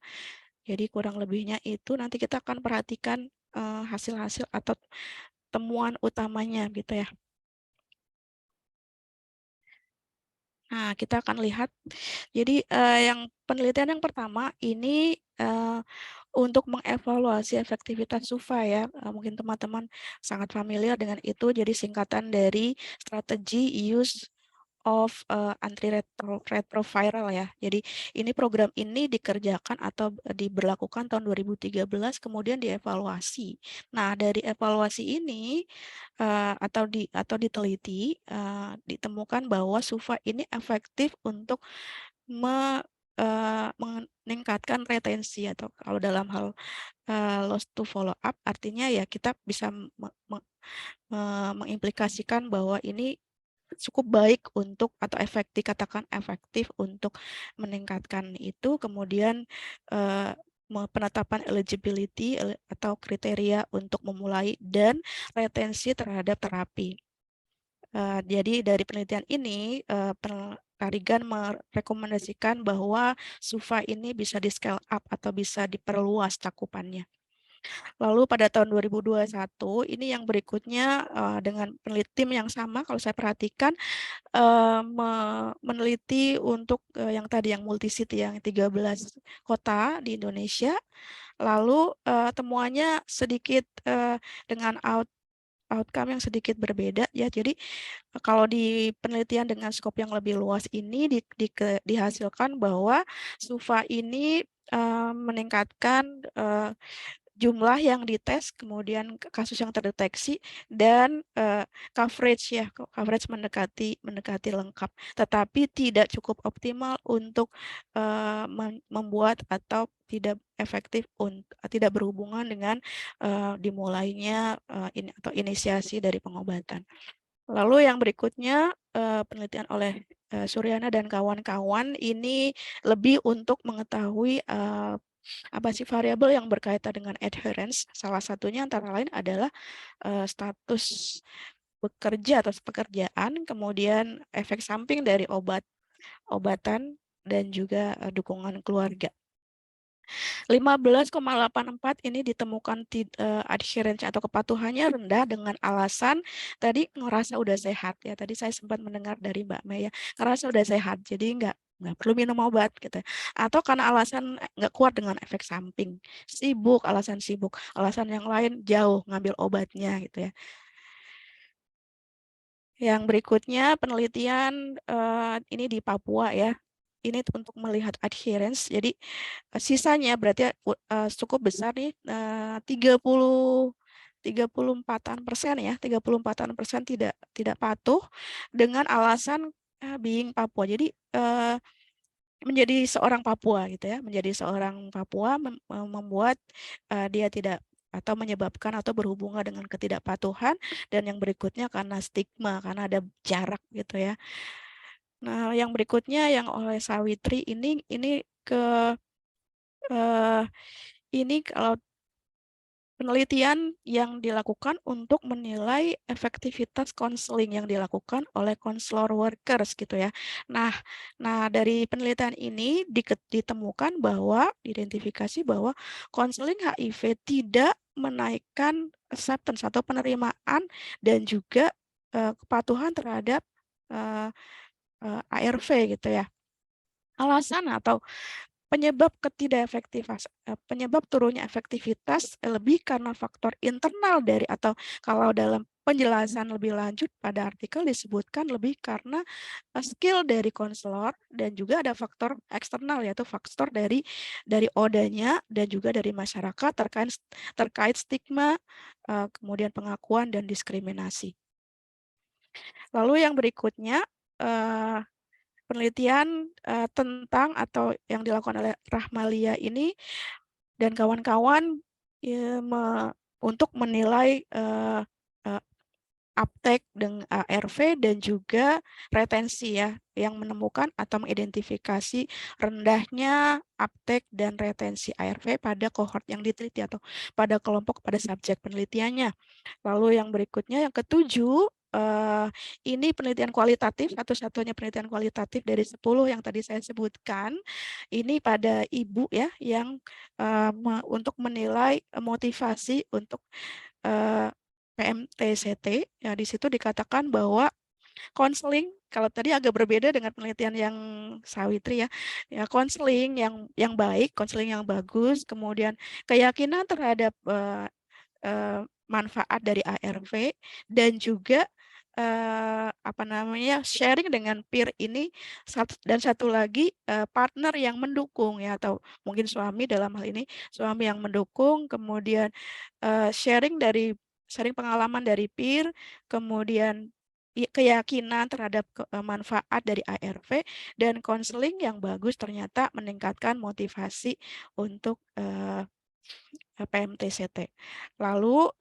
Speaker 3: Jadi kurang lebihnya itu nanti kita akan perhatikan hasil-hasil atau temuan utamanya gitu ya. Nah, kita akan lihat. Jadi yang penelitian yang pertama ini untuk mengevaluasi efektivitas SUFA ya. Mungkin teman-teman sangat familiar dengan itu. Jadi singkatan dari strategi use of antiretroviral ya. Jadi ini program ini dikerjakan atau diberlakukan tahun 2013, kemudian dievaluasi. Nah, dari evaluasi ini atau diteliti ditemukan bahwa SUFA ini efektif untuk meningkatkan retensi, atau kalau dalam hal loss to follow up artinya ya kita bisa mengimplikasikan bahwa ini cukup baik untuk atau efektif, katakan efektif untuk meningkatkan itu. Kemudian penetapan eligibility atau kriteria untuk memulai dan retensi terhadap terapi. Jadi dari penelitian ini Tarigan merekomendasikan bahwa SUFA ini bisa di scale up atau bisa diperluas cakupannya. Lalu pada tahun 2021 ini yang berikutnya dengan tim yang sama kalau saya perhatikan meneliti untuk yang tadi yang multi-city yang 13 kota di Indonesia. Lalu temuannya sedikit dengan outcome yang sedikit berbeda ya. Jadi kalau di penelitian dengan skop yang lebih luas ini dihasilkan bahwa SUFA ini meningkatkan jumlah yang dites, kemudian kasus yang terdeteksi, dan coverage ya, coverage mendekati lengkap, tetapi tidak cukup optimal untuk membuat atau tidak efektif, tidak berhubungan dengan dimulainya atau inisiasi dari pengobatan. Lalu yang berikutnya penelitian oleh Suryana dan kawan-kawan ini lebih untuk mengetahui apa sih variabel yang berkaitan dengan adherence. Salah satunya antara lain adalah status bekerja atau pekerjaan, kemudian efek samping dari obatan dan juga dukungan keluarga. 15,84 ini ditemukan adherence atau kepatuhannya rendah dengan alasan tadi ngerasa udah sehat ya. Tadi saya sempat mendengar dari Mbak Mei ya, ngerasa udah sehat, jadi nggak perlu minum obat gitu. Atau karena alasan nggak kuat dengan efek samping, sibuk, alasan yang lain jauh ngambil obatnya gitu ya. Yang berikutnya penelitian ini di Papua ya. Ini untuk melihat adherence. Jadi sisanya berarti cukup besar nih, 34% ya, 34% tidak patuh dengan alasan being Papua. Jadi menjadi seorang Papua gitu ya, menjadi seorang Papua membuat dia tidak atau menyebabkan atau berhubungan dengan ketidakpatuhan, dan yang berikutnya karena stigma, karena ada jarak gitu ya. Nah, yang berikutnya yang oleh Sawitri ini kalau penelitian yang dilakukan untuk menilai efektivitas konseling yang dilakukan oleh konselor workers gitu ya. Nah dari penelitian ini ditemukan bahwa identifikasi bahwa konseling HIV tidak menaikkan acceptance atau penerimaan dan juga kepatuhan terhadap ARV gitu ya. Alasan atau penyebab penyebab turunnya efektivitas lebih karena faktor internal dari, atau kalau dalam penjelasan lebih lanjut pada artikel disebutkan lebih karena skill dari konselor, dan juga ada faktor eksternal yaitu faktor dari ODA-nya dan juga dari masyarakat terkait stigma, kemudian pengakuan dan diskriminasi. Lalu yang berikutnya penelitian tentang atau yang dilakukan oleh Rahmalia ini dan kawan-kawan untuk menilai uptake dengan ARV dan juga retensi ya, yang menemukan atau mengidentifikasi rendahnya uptake dan retensi ARV pada kohort yang diteliti atau pada kelompok pada subjek penelitiannya. Lalu yang berikutnya yang ketujuh, ini penelitian kualitatif, satu-satunya penelitian kualitatif dari 10 yang tadi saya sebutkan. Ini pada ibu ya, yang untuk menilai motivasi untuk PMTCT. Ya, di situ dikatakan bahwa konseling, kalau tadi agak berbeda dengan penelitian yang Sawitri ya konseling yang baik, konseling yang bagus, kemudian keyakinan terhadap manfaat dari ARV, dan juga sharing dengan peer ini, dan satu lagi partner yang mendukung ya, atau mungkin suami dalam hal ini, suami yang mendukung, kemudian sharing pengalaman dari peer, kemudian keyakinan terhadap manfaat dari ARV, dan konseling yang bagus ternyata meningkatkan motivasi untuk PMTCT. Lalu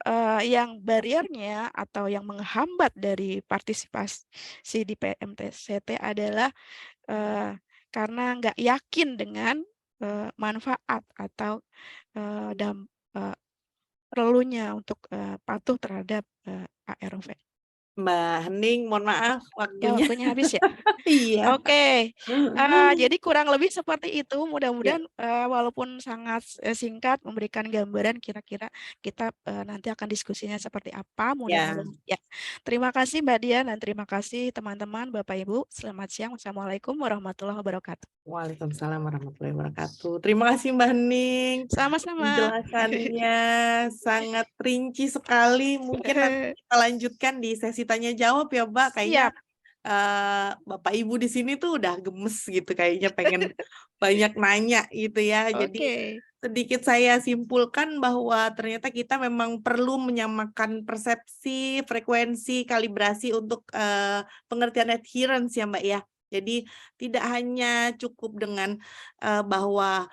Speaker 3: yang bariernya atau yang menghambat dari partisipasi di PMTCT adalah karena nggak yakin dengan manfaat atau perlunya untuk patuh terhadap ARV.
Speaker 2: Mbak Hening, mohon maaf
Speaker 3: Ya,
Speaker 2: waktunya.
Speaker 3: waktunya habis ya.
Speaker 2: Iya.
Speaker 3: Oke, jadi kurang lebih seperti itu. Mudah-mudahan walaupun sangat singkat memberikan gambaran kira-kira kita nanti akan diskusinya seperti apa. Mudah-mudahan ya. Terima kasih Mbak Dian dan terima kasih teman-teman, Bapak Ibu. Selamat siang. Wassalamualaikum warahmatullahi wabarakatuh.
Speaker 2: Waalaikumsalam warahmatullahi wabarakatuh. Terima kasih Mbak Hening.
Speaker 3: Sama-sama.
Speaker 2: Penjelasannya sangat rinci sekali. Mungkin nanti kita lanjutkan di sesi tanya jawab ya Mbak. Kayaknya Bapak Ibu di sini tuh udah gemes gitu, kayaknya pengen banyak nanya gitu ya. Jadi sedikit saya simpulkan bahwa ternyata kita memang perlu menyamakan persepsi, frekuensi, kalibrasi untuk pengertian adherence ya Mbak ya. Jadi tidak hanya cukup dengan bahwa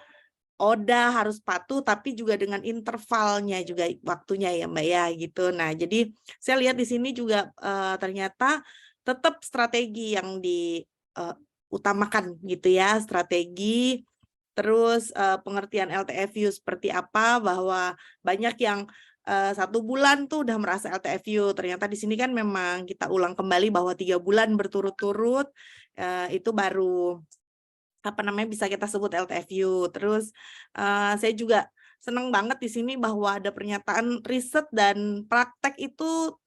Speaker 2: ODA harus patuh, tapi juga dengan intervalnya juga waktunya ya Mbak ya gitu. Nah jadi saya lihat di sini juga ternyata tetap strategi yang diutamakan gitu ya, strategi, terus pengertian LTFU seperti apa, bahwa banyak yang 1 bulan tuh udah merasa LTFU, ternyata di sini kan memang kita ulang kembali bahwa 3 bulan berturut-turut itu baru bisa kita sebut LTFU. Terus saya juga senang banget di sini bahwa ada pernyataan riset dan praktek itu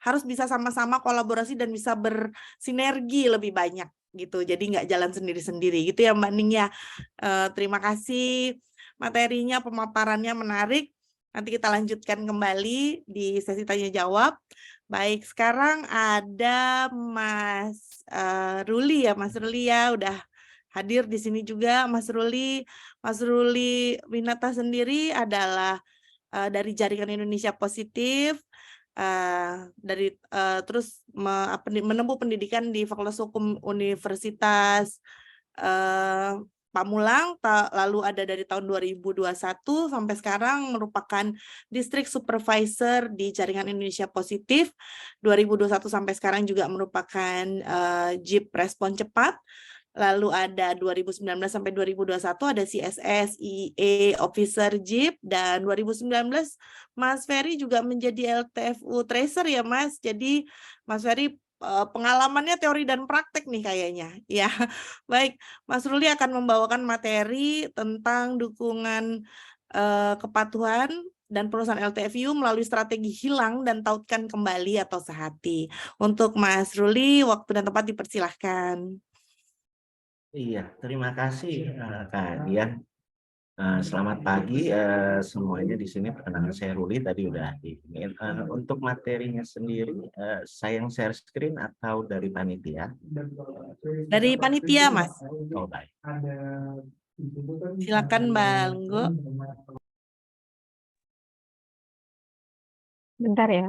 Speaker 2: harus bisa sama-sama kolaborasi dan bisa bersinergi lebih banyak gitu. Jadi nggak jalan sendiri-sendiri gitu ya Mbak Ning ya. Terima kasih materinya, pemaparannya menarik. Nanti kita lanjutkan kembali di sesi tanya jawab. Baik, sekarang ada Mas Ruli ya, Mas Ruli ya udah hadir di sini juga. Mas Ruli Winata sendiri adalah dari Jaringan Indonesia Positif, terus menempuh pendidikan di Fakultas Hukum Universitas Pamulang, lalu ada dari tahun 2021 sampai sekarang merupakan District Supervisor di Jaringan Indonesia Positif. 2021 sampai sekarang juga merupakan JIP Respon Cepat. Lalu ada 2019 sampai 2021 ada CSS, IE, Officer JIP, dan 2019 Mas Ferry juga menjadi LTFU Tracer ya Mas. Jadi Mas Ferry pengalamannya teori dan praktek nih kayaknya. Ya, baik. Mas Ruli akan membawakan materi tentang dukungan kepatuhan dan perusahaan LTFU melalui strategi hilang dan tautkan kembali atau sehati. Untuk Mas Ruli, waktu dan tempat dipersilahkan.
Speaker 5: Iya, terima kasih Kak Dian. Selamat pagi semuanya di sini. Perkenalkan saya Ruli, tadi udah diinin. Untuk materinya sendiri, saya yang share screen atau dari panitia?
Speaker 2: Dari panitia, Mas.
Speaker 5: Oh, baik.
Speaker 2: Silakan Bang Go.
Speaker 6: Bentar ya.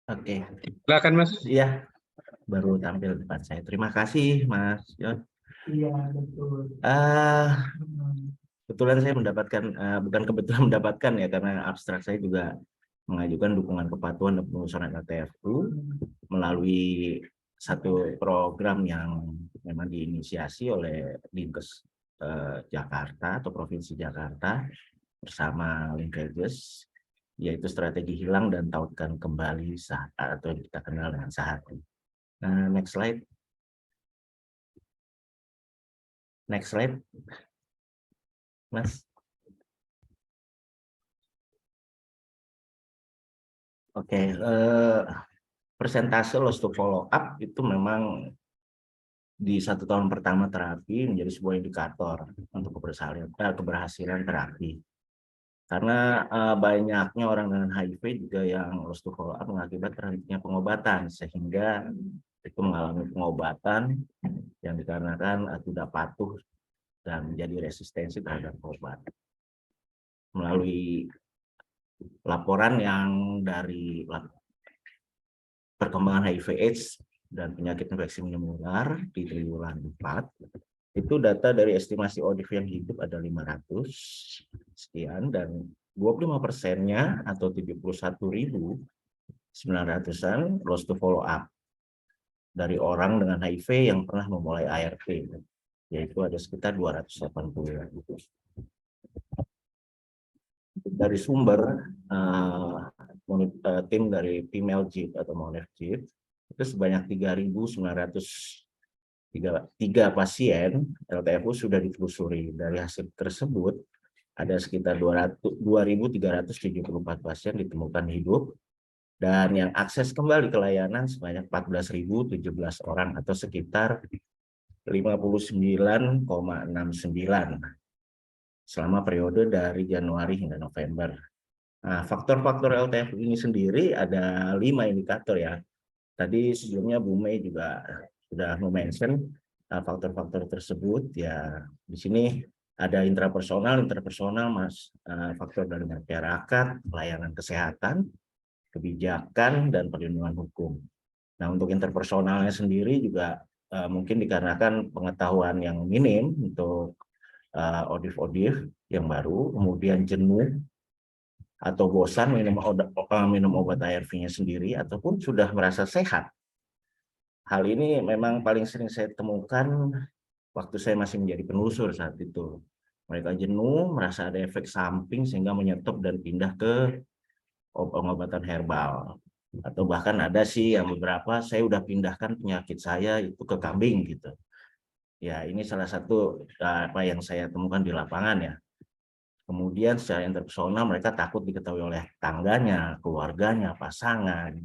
Speaker 5: Oke.
Speaker 1: Silakan Mas.
Speaker 5: Iya, baru tampil depan saya. Terima kasih Mas Yon.
Speaker 1: Iya, betul.
Speaker 5: Kebetulan saya mendapatkan, bukan kebetulan mendapatkan ya, karena abstrak saya juga mengajukan dukungan kepatuhan dan pengusuran LTFU melalui satu program yang memang diinisiasi oleh Dinkes Jakarta atau Provinsi Jakarta bersama Linkages, yaitu strategi hilang dan tautkan kembali atau yang kita kenal dengan sehati. Nah, next slide. Next slide, Mas. Oke, persentase loss to follow up itu memang di 1 tahun pertama terapi menjadi sebuah indikator untuk keberhasilan terapi. Karena banyaknya orang dengan HIV juga yang loss to follow up mengakibatkan terhentinya pengobatan, sehingga itu mengalami pengobatan yang dikarenakan tidak patuh dan menjadi resistensi terhadap obat. Melalui laporan yang dari perkembangan HIV/AIDS dan penyakit infeksi menular di triwulan 4, itu data dari estimasi ODIF yang hidup ada 500 sekian, dan 25%-nya atau 71.900-an loss to follow up dari orang dengan HIV yang pernah memulai ART, yaitu ada sekitar 280. Dari sumber tim dari female JIP atau Monef JIP itu sebanyak 3.903 pasien LTFU sudah ditelusuri. Dari hasil tersebut ada sekitar 2.374 pasien ditemukan hidup, dan yang akses kembali ke layanan sebanyak 14.017 orang atau sekitar 59,69 selama periode dari Januari hingga November. Nah, faktor-faktor LTFU ini sendiri ada 5 indikator ya. Tadi sebelumnya Bu Mei juga sudah mention faktor-faktor tersebut ya di sini ada intrapersonal, faktor dari masyarakat, pelayanan kesehatan, kebijakan, dan perlindungan hukum. Nah, untuk interpersonalnya sendiri juga mungkin dikarenakan pengetahuan yang minim untuk odif-odif yang baru, kemudian jenuh atau bosan minum obat ARV-nya sendiri, ataupun sudah merasa sehat. Hal ini memang paling sering saya temukan waktu saya masih menjadi penelusur saat itu. Mereka jenuh, merasa ada efek samping sehingga menyetop dan pindah ke pengobatan herbal. Atau bahkan ada sih yang beberapa saya udah pindahkan penyakit saya itu ke kambing gitu. Ya, ini salah satu apa yang saya temukan di lapangan ya. Kemudian secara interpersonal mereka takut diketahui oleh tangganya, keluarganya, pasangan.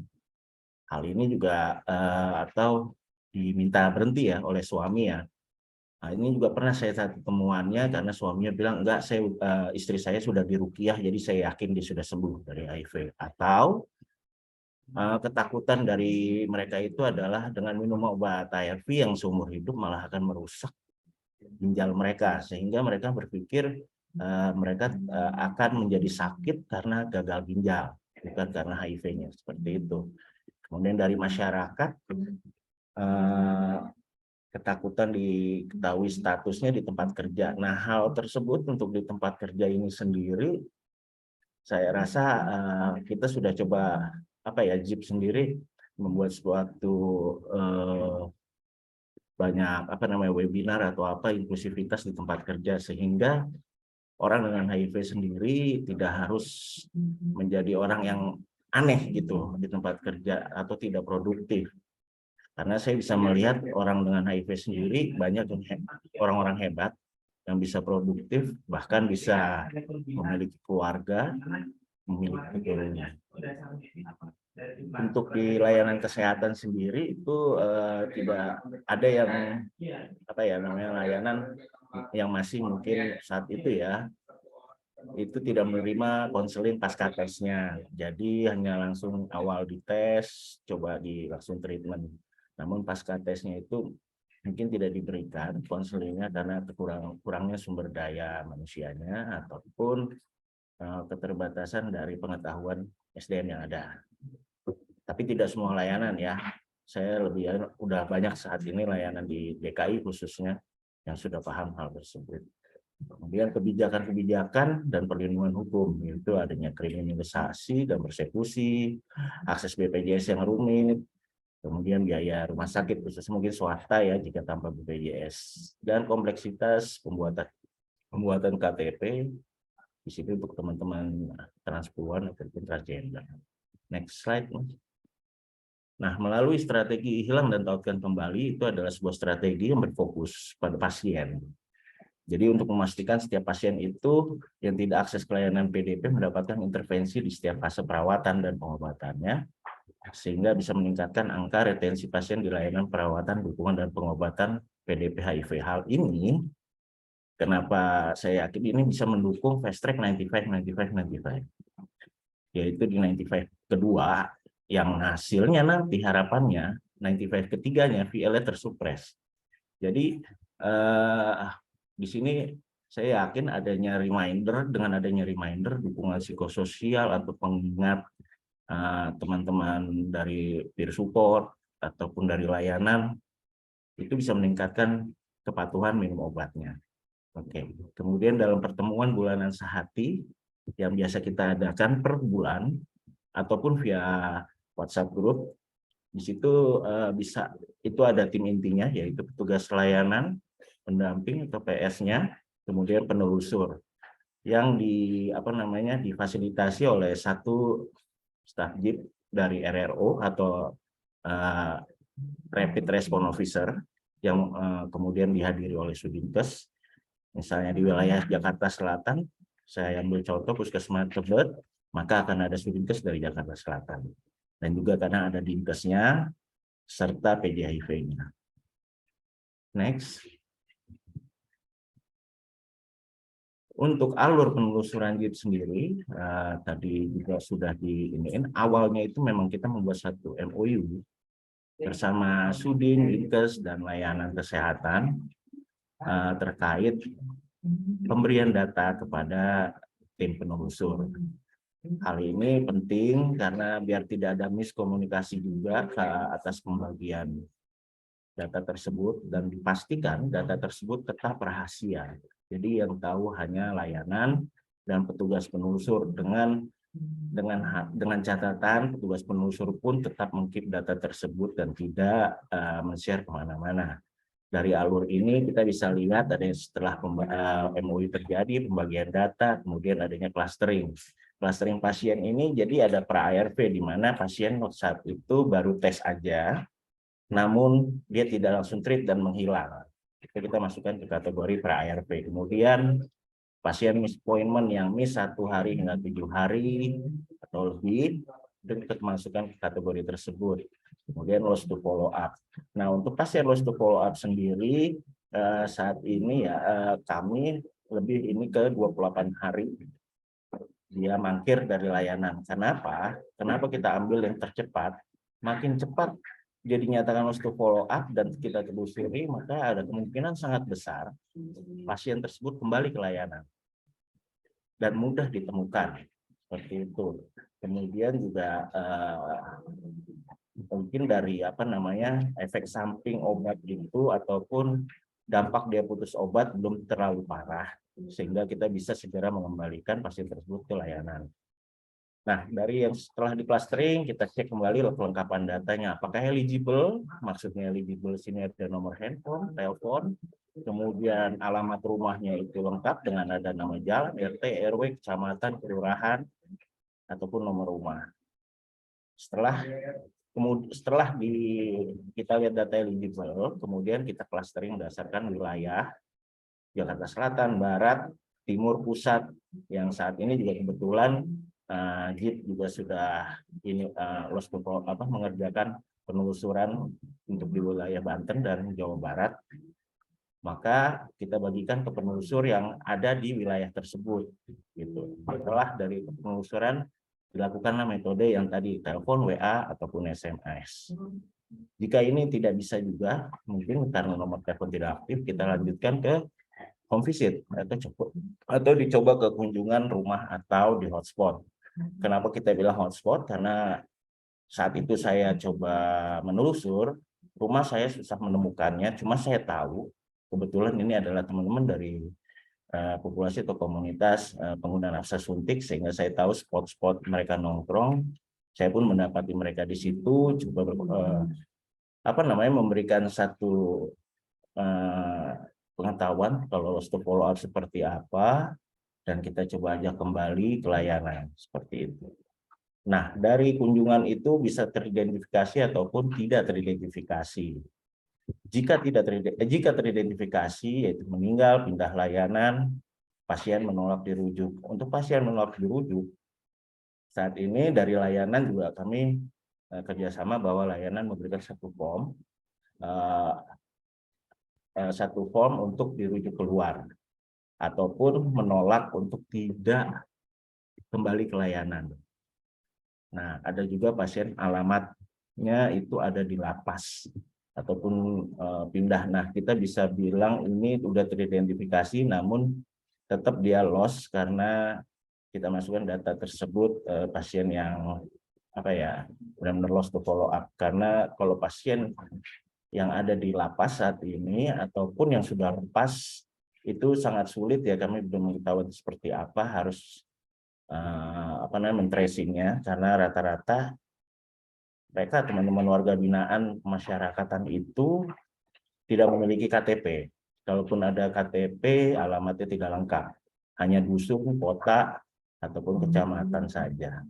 Speaker 5: Hal ini juga atau diminta berhenti ya oleh suami ya. Nah, ini juga pernah saya satu temuannya karena suaminya bilang enggak, istri saya sudah diruqyah jadi saya yakin dia sudah sembuh dari HIV. Atau ketakutan dari mereka itu adalah dengan minum obat ARV yang seumur hidup malah akan merusak ginjal mereka sehingga mereka berpikir mereka akan menjadi sakit karena gagal ginjal bukan karena HIV-nya seperti itu. Kemudian dari masyarakat ketakutan diketahui statusnya di tempat kerja. Nah, hal tersebut untuk di tempat kerja ini sendiri, saya rasa kita sudah coba JIP sendiri membuat suatu banyak webinar atau inklusivitas di tempat kerja sehingga orang dengan HIV sendiri tidak harus menjadi orang yang aneh gitu di tempat kerja atau tidak produktif. Karena saya bisa melihat orang dengan HIV sendiri banyak orang-orang hebat yang bisa produktif, bahkan bisa memiliki keluarga, memiliki keluarga. Untuk di layanan kesehatan sendiri itu tidak ada yang layanan yang masih mungkin saat itu ya itu tidak menerima konseling pasca tesnya. Jadi hanya langsung awal dites, coba langsung treatment. Namun pasca tesnya itu mungkin tidak diberikan konselingnya karena kurangnya sumber daya manusianya ataupun keterbatasan dari pengetahuan SDM yang ada. Tapi tidak semua layanan ya. Saya udah banyak saat ini layanan di DKI khususnya yang sudah paham hal tersebut. Kemudian kebijakan-kebijakan dan perlindungan hukum, yaitu adanya kriminalisasi dan persekusi, akses BPJS yang rumit, kemudian biaya rumah sakit khususnya mungkin swasta ya jika tanpa BPJS, dan kompleksitas pembuatan KTP di situ untuk teman-teman transpuan ataupun transgender. Next slide. Nah, melalui strategi hilang dan tautkan kembali itu adalah sebuah strategi yang berfokus pada pasien. Jadi untuk memastikan setiap pasien itu yang tidak akses pelayanan PDP mendapatkan intervensi di setiap fase perawatan dan pengobatannya, sehingga bisa meningkatkan angka retensi pasien di layanan perawatan, dukungan, dan pengobatan PDP HIV. Hal ini, kenapa saya yakin ini bisa mendukung Fast Track 95, yaitu di 95 kedua, yang hasilnya nanti harapannya 95 ketiganya VL-nya tersupres. Jadi, di sini saya yakin dengan adanya reminder dukungan psikososial atau pengingat teman-teman dari peer support ataupun dari layanan itu bisa meningkatkan kepatuhan minum obatnya. Oke. Kemudian dalam pertemuan bulanan sehati yang biasa kita adakan per bulan ataupun via WhatsApp group, di situ itu ada tim intinya yaitu petugas layanan, pendamping atau PS-nya, kemudian penelusur yang difasilitasi oleh satu staf JIP dari RRO atau Rapid Response Officer yang kemudian dihadiri oleh Sudinkes. Misalnya di wilayah Jakarta Selatan, saya ambil contoh Puskesmas Tebet, maka akan ada Sudinkes dari Jakarta Selatan. Dan juga karena ada Dinkesnya serta PJHIV-nya. Next. Untuk alur penelusuran JIP sendiri, tadi juga sudah diiniin, awalnya itu memang kita membuat satu MOU bersama Sudin, Dinkes, dan layanan kesehatan terkait pemberian data kepada tim penelusur. Hal ini penting karena biar tidak ada miskomunikasi juga atas pembagian data tersebut, dan dipastikan data tersebut tetap rahasia. Jadi yang tahu hanya layanan dan petugas penelusur, dengan catatan petugas penelusur pun tetap mengkeep data tersebut dan tidak men-share kemana-mana. Dari alur ini kita bisa lihat ada setelah MOU terjadi pembagian data, kemudian adanya clustering. Clustering pasien ini jadi ada pra-ARV di mana pasien saat itu baru tes aja, namun dia tidak langsung treat dan menghilang. Kita masukkan ke kategori pra-ARV. Kemudian pasien miss appointment yang miss 1 hari hingga 7 hari atau lebih, itu kita masukkan ke kategori tersebut. Kemudian lost to follow up. Nah, untuk pasien lost to follow up sendiri saat ini ya kami lebih ini ke 28 hari dia mangkir dari layanan. Kenapa? Kenapa kita ambil yang tercepat? Makin cepat dia dinyatakan lost to follow up dan kita telusuri, maka ada kemungkinan sangat besar pasien tersebut kembali ke layanan dan mudah ditemukan seperti itu. Kemudian juga mungkin dari efek samping obat itu ataupun dampak dia putus obat belum terlalu parah sehingga kita bisa segera mengembalikan pasien tersebut ke layanan. Nah, dari yang setelah di clustering kita cek kembali kelengkapan datanya, apakah eligible, maksudnya eligible sini ada nomor handphone, telepon, kemudian alamat rumahnya itu lengkap dengan ada nama jalan, RT, RW, kecamatan, kelurahan, ataupun nomor rumah. Setelah kita lihat data eligible, kemudian kita clustering berdasarkan wilayah Jakarta Selatan, Barat, Timur, Pusat, yang saat ini juga kebetulan JIT juga sudah mengerjakan penelusuran untuk di wilayah Banten dan Jawa Barat. Maka kita bagikan ke penelusur yang ada di wilayah tersebut. Gitu. Setelah dari penelusuran dilakukanlah metode yang tadi telepon, WA ataupun SMS. Jika ini tidak bisa juga, mungkin karena nomor telepon tidak aktif, kita lanjutkan ke home visit atau dicoba ke kunjungan rumah atau di hotspot. Kenapa kita bilang hotspot? Karena saat itu saya coba menelusur, rumah saya susah menemukannya, cuma saya tahu kebetulan ini adalah teman-teman dari populasi atau komunitas pengguna nafsa suntik, sehingga saya tahu spot-spot mereka nongkrong. Saya pun mendapati mereka di situ, coba memberikan satu pengetahuan kalau follow up seperti apa, dan kita coba ajak kembali ke layanan seperti itu. Nah, dari kunjungan itu bisa teridentifikasi ataupun tidak teridentifikasi. Jika teridentifikasi, yaitu meninggal, pindah layanan, pasien menolak dirujuk. Untuk pasien menolak dirujuk, saat ini dari layanan juga kami kerjasama bahwa layanan memberikan satu form untuk dirujuk keluar ataupun menolak untuk tidak kembali ke layanan. Nah, ada juga pasien alamatnya itu ada di lapas ataupun pindah. Nah, kita bisa bilang ini sudah teridentifikasi, namun tetap dia lost karena kita masukkan data tersebut pasien yang benar-benar lost to follow up. Karena kalau pasien yang ada di lapas saat ini ataupun yang sudah lepas itu sangat sulit ya, kami belum mengetahui seperti apa harus men-tracingnya, karena rata-rata mereka teman-teman warga binaan pemasyarakatan itu tidak memiliki KTP. Kalaupun ada KTP, alamatnya tidak lengkap, hanya dusun, kota ataupun kecamatan saja.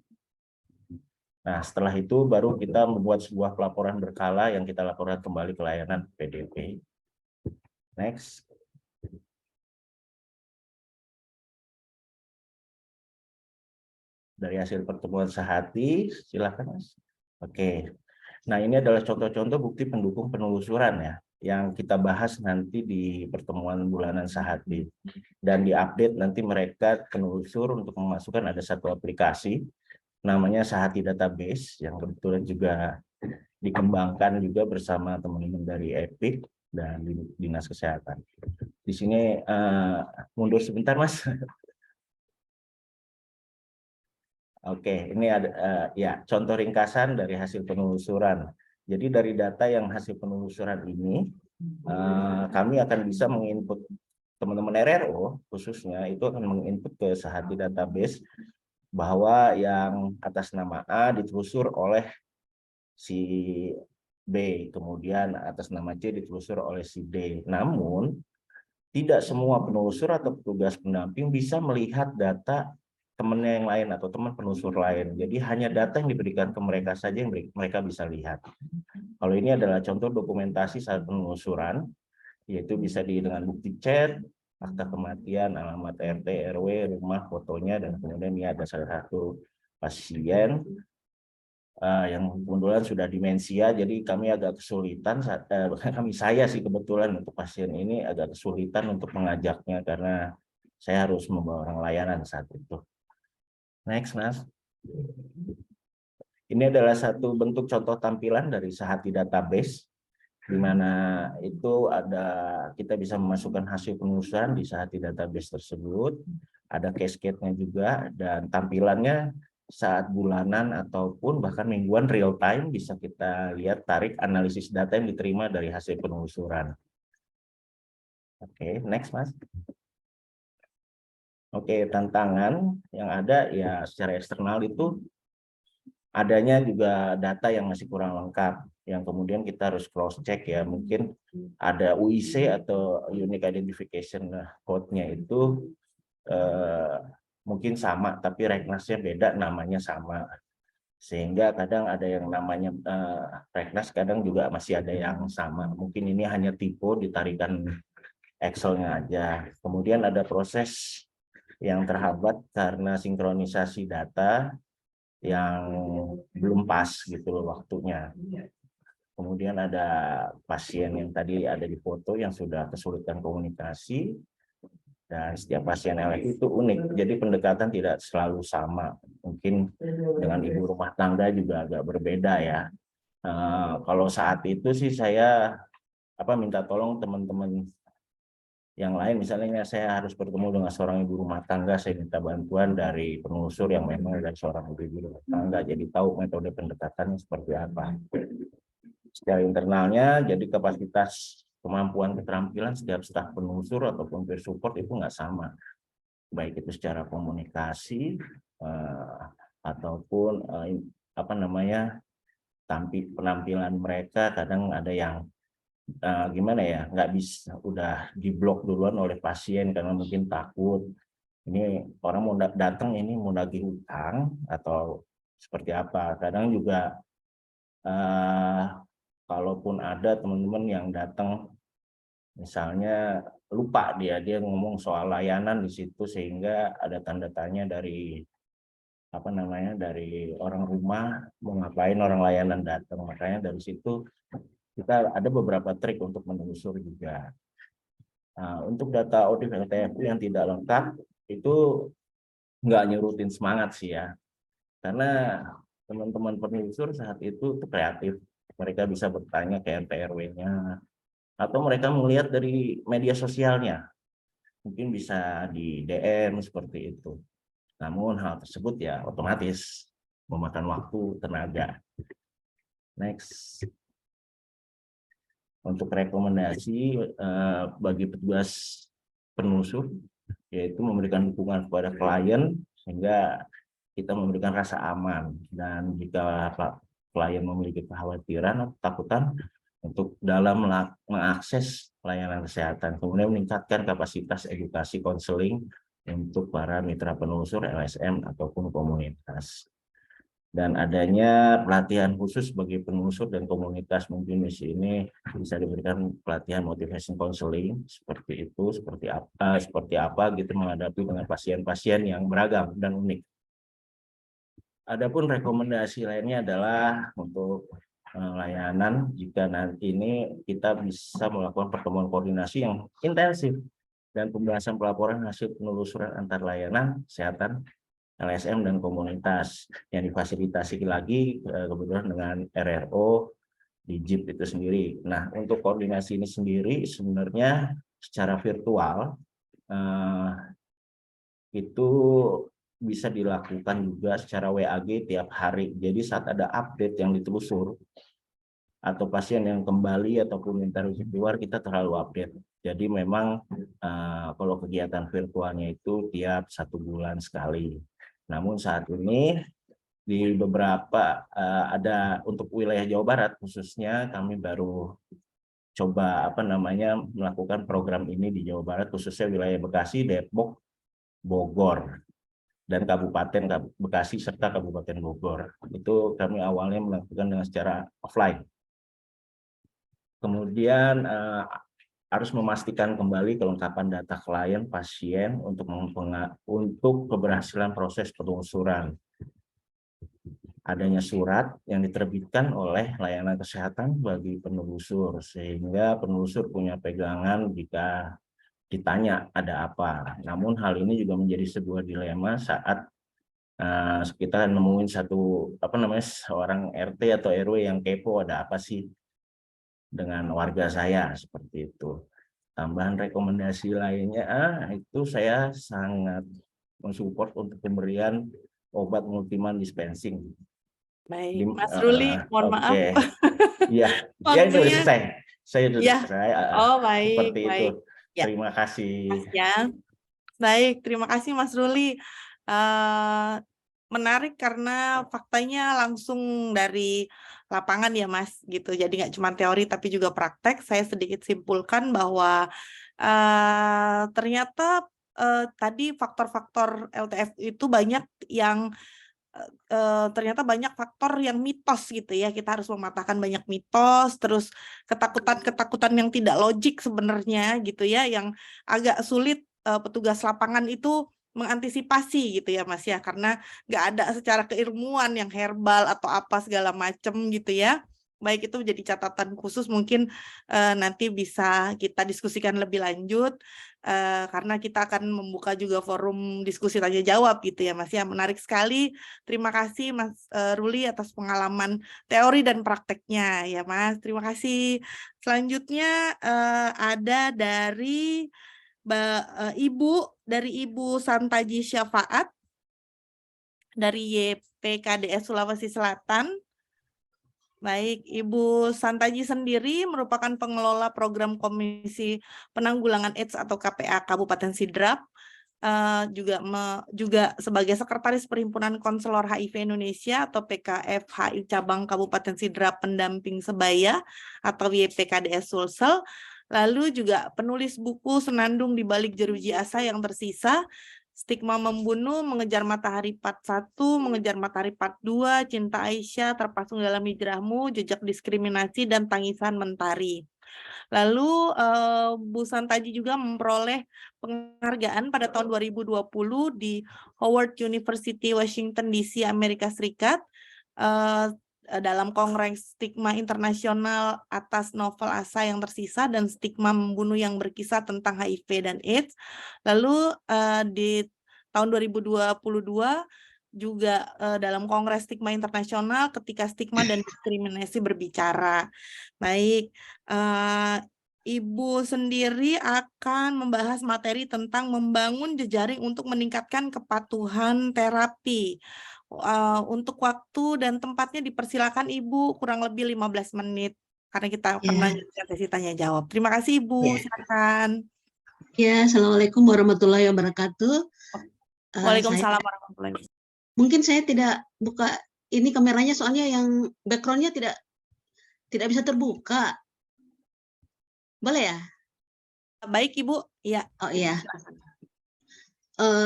Speaker 5: Nah, setelah itu baru kita membuat sebuah pelaporan berkala yang kita laporkan kembali ke layanan PDP. Next. Dari hasil pertemuan sehati, silakan Mas. Oke. Nah, ini adalah contoh-contoh bukti pendukung penelusuran ya, yang kita bahas nanti di pertemuan bulanan sehati. Dan diupdate nanti mereka penelusur untuk memasukkan ada satu aplikasi namanya Sehati Database, yang kebetulan juga dikembangkan juga bersama teman-teman dari EPIK dan Dinas Kesehatan. Di sini mundur sebentar, Mas. Oke, ini ada ya contoh ringkasan dari hasil penelusuran. Jadi dari data yang hasil penelusuran ini, kami akan bisa menginput teman-teman RRO khususnya itu akan menginput ke Sehati database bahwa yang atas nama A ditelusur oleh si B, kemudian atas nama C ditelusur oleh si D. Namun tidak semua penelusur atau petugas pendamping bisa melihat data temannya yang lain atau teman penelusur lain. Jadi hanya data yang diberikan ke mereka saja yang mereka bisa lihat. Kalau ini adalah contoh dokumentasi saat penelusuran, yaitu bisa dengan bukti chat, akta kematian, alamat RT, RW, rumah, fotonya, dan kemudian ini ada salah satu pasien yang kebetulan sudah demensia, jadi kami agak kesulitan, saya sih kebetulan untuk pasien ini agak kesulitan untuk mengajaknya karena saya harus membawa orang layanan saat itu. Next, Mas. Ini adalah satu bentuk contoh tampilan dari Sehati database, di mana itu ada kita bisa memasukkan hasil penelusuran di Sehati database tersebut, ada cascade-nya juga, dan tampilannya saat bulanan ataupun bahkan mingguan real time bisa kita lihat tarik analisis data yang diterima dari hasil penelusuran. Oke, next, Mas. Oke, tantangan yang ada ya secara eksternal itu adanya juga data yang masih kurang lengkap, yang kemudian kita harus cross check ya, mungkin ada UIC atau Unique Identification Code-nya itu mungkin sama tapi Reknasnya beda, namanya sama, sehingga kadang ada yang namanya Reknas, kadang juga masih ada yang sama, mungkin ini hanya tipe ditarikan Excel-nya aja. Kemudian ada proses yang terhambat karena sinkronisasi data yang belum pas gitu loh waktunya. Kemudian ada pasien yang tadi ada di foto yang sudah kesulitan komunikasi, dan setiap pasien LF itu unik, jadi pendekatan tidak selalu sama. Mungkin dengan ibu rumah tangga juga agak berbeda ya. Kalau saat itu sih saya minta tolong teman-teman yang lain, misalnya saya harus bertemu dengan seorang ibu rumah tangga, saya minta bantuan dari penelusur yang memang dari seorang ibu rumah tangga, jadi tahu metode pendekatannya seperti apa. Secara internalnya, jadi kapasitas kemampuan keterampilan setiap staf penelusur ataupun peer support itu nggak sama, baik itu secara komunikasi ataupun penampilan mereka. Kadang ada yang gimana ya, nggak bisa, udah diblok duluan oleh pasien karena mungkin takut ini orang mau datang ini mau nagih hutang atau seperti apa. Kadang juga kalaupun ada teman-teman yang datang misalnya lupa dia ngomong soal layanan di situ, sehingga ada tanda tanya dari dari orang rumah mau ngapain orang layanan datang. Makanya dari situ kita ada beberapa trik untuk menelusur juga. Untuk data ODIF LTFU yang tidak lengkap itu nggak nyurutin semangat sih ya, karena teman-teman penelusur saat itu kreatif, mereka bisa bertanya ke RT RW-nya atau mereka melihat dari media sosialnya, mungkin bisa di DM seperti itu. Namun hal tersebut ya otomatis memakan waktu, tenaga. Next. Untuk rekomendasi bagi petugas penelusur, yaitu memberikan dukungan kepada klien sehingga kita memberikan rasa aman, dan jika klien memiliki kekhawatiran atau ketakutan untuk dalam mengakses layanan kesehatan, kemudian meningkatkan kapasitas edukasi konseling untuk para mitra penelusur LSM ataupun komunitas. Dan adanya pelatihan khusus bagi penelusur dan komunitas, mungkin di sini bisa diberikan pelatihan motivation counseling seperti itu, seperti apa gitu menghadapi dengan pasien-pasien yang beragam dan unik. Adapun rekomendasi lainnya adalah untuk layanan, jika nanti ini kita bisa melakukan pertemuan koordinasi yang intensif dan pembahasan pelaporan hasil penelusuran antar layanan kesehatan LSM dan komunitas yang difasilitasi lagi kebetulan dengan RRO di JIP itu sendiri. Nah, untuk koordinasi ini sendiri sebenarnya secara virtual itu bisa dilakukan juga secara WAG tiap hari. Jadi saat ada update yang ditelusur atau pasien yang kembali ataupun minta rujuk keluar, kita terlalu update. Jadi memang kalau kegiatan virtualnya itu tiap 1 bulan sekali. Namun saat ini di beberapa ada untuk wilayah Jawa Barat khususnya kami baru coba melakukan program ini di Jawa Barat, khususnya wilayah Bekasi, Depok, Bogor, dan Kabupaten Bekasi serta Kabupaten Bogor. Itu kami awalnya melakukan dengan secara offline. Kemudian harus memastikan kembali kelengkapan data klien pasien untuk keberhasilan proses penelusuran. Adanya surat yang diterbitkan oleh layanan kesehatan bagi penelusur, sehingga penelusur punya pegangan jika ditanya ada apa. Namun hal ini juga menjadi sebuah dilema saat kita nemuin seorang RT atau RW yang kepo ada apa sih dengan warga saya, seperti itu. Tambahan rekomendasi lainnya, itu saya sangat mensupport untuk pemberian obat multiman dispensing.
Speaker 2: Baik, Mas Ruli, mohon maaf.
Speaker 5: Iya, ya ini sudah selesai. Saya sudah
Speaker 2: Ya.
Speaker 5: selesai.
Speaker 2: Oh, baik,
Speaker 5: Seperti itu.
Speaker 2: baik. Ya.
Speaker 5: Terima kasih.
Speaker 2: Ya. Baik, terima kasih Mas Ruli. Menarik karena faktanya langsung dari lapangan ya Mas, gitu. Jadi nggak cuma teori tapi juga praktek. Saya sedikit simpulkan bahwa ternyata tadi faktor-faktor LTF itu banyak yang ternyata banyak faktor yang mitos gitu ya. Kita harus mematahkan banyak mitos, terus ketakutan-ketakutan yang tidak logik sebenarnya gitu ya, yang agak sulit petugas lapangan itu mengantisipasi gitu ya Mas ya, karena nggak ada secara keilmuan yang herbal atau apa segala macam gitu ya. Baik, itu jadi catatan khusus, mungkin nanti bisa kita diskusikan lebih lanjut karena kita akan membuka juga forum diskusi tanya jawab gitu ya Mas ya. Menarik sekali. Terima kasih Mas Ruli atas pengalaman teori dan prakteknya ya Mas. Terima kasih. Selanjutnya ada dari Ibu Santaji Syafaat dari YPKDS Sulawesi Selatan. Baik, Ibu Santaji sendiri merupakan pengelola program Komisi Penanggulangan AIDS atau KPA Kabupaten Sidrap, juga sebagai Sekretaris Perhimpunan Konselor HIV Indonesia atau PKFHI Cabang Kabupaten Sidrap Pendamping Sebaya atau YPKDS Sulsel, lalu juga penulis buku Senandung di Balik Jeruji Asa yang Tersisa, Stigma Membunuh, Mengejar Matahari Part 1, Mengejar Matahari Part 2, Cinta Aisyah, Terpasung Dalam Hijrahmu, Jejak Diskriminasi, dan Tangisan Mentari. Lalu Bu Santaji juga memperoleh penghargaan pada tahun 2020 di Howard University, Washington DC, Amerika Serikat, dalam Kongres Stigma Internasional atas novel Asa yang Tersisa dan Stigma Membunuh yang berkisah tentang HIV dan AIDS. Lalu di tahun 2022 juga dalam Kongres Stigma Internasional ketika stigma dan diskriminasi berbicara. Baik, Ibu sendiri akan membahas materi tentang membangun jejaring untuk meningkatkan kepatuhan terapi. Untuk waktu dan tempatnya dipersilakan Ibu kurang lebih 15 menit karena kita akan lanjutkan sesi tanya jawab. Terima kasih Ibu, silakan.
Speaker 6: Ya, Assalamualaikum warahmatullahi wabarakatuh.
Speaker 2: Waalaikumsalam warahmatullahi wabarakatuh.
Speaker 6: Mungkin saya tidak buka ini kameranya soalnya yang backgroundnya tidak bisa terbuka. Boleh ya?
Speaker 2: Baik Ibu, ya.
Speaker 6: Oh iya.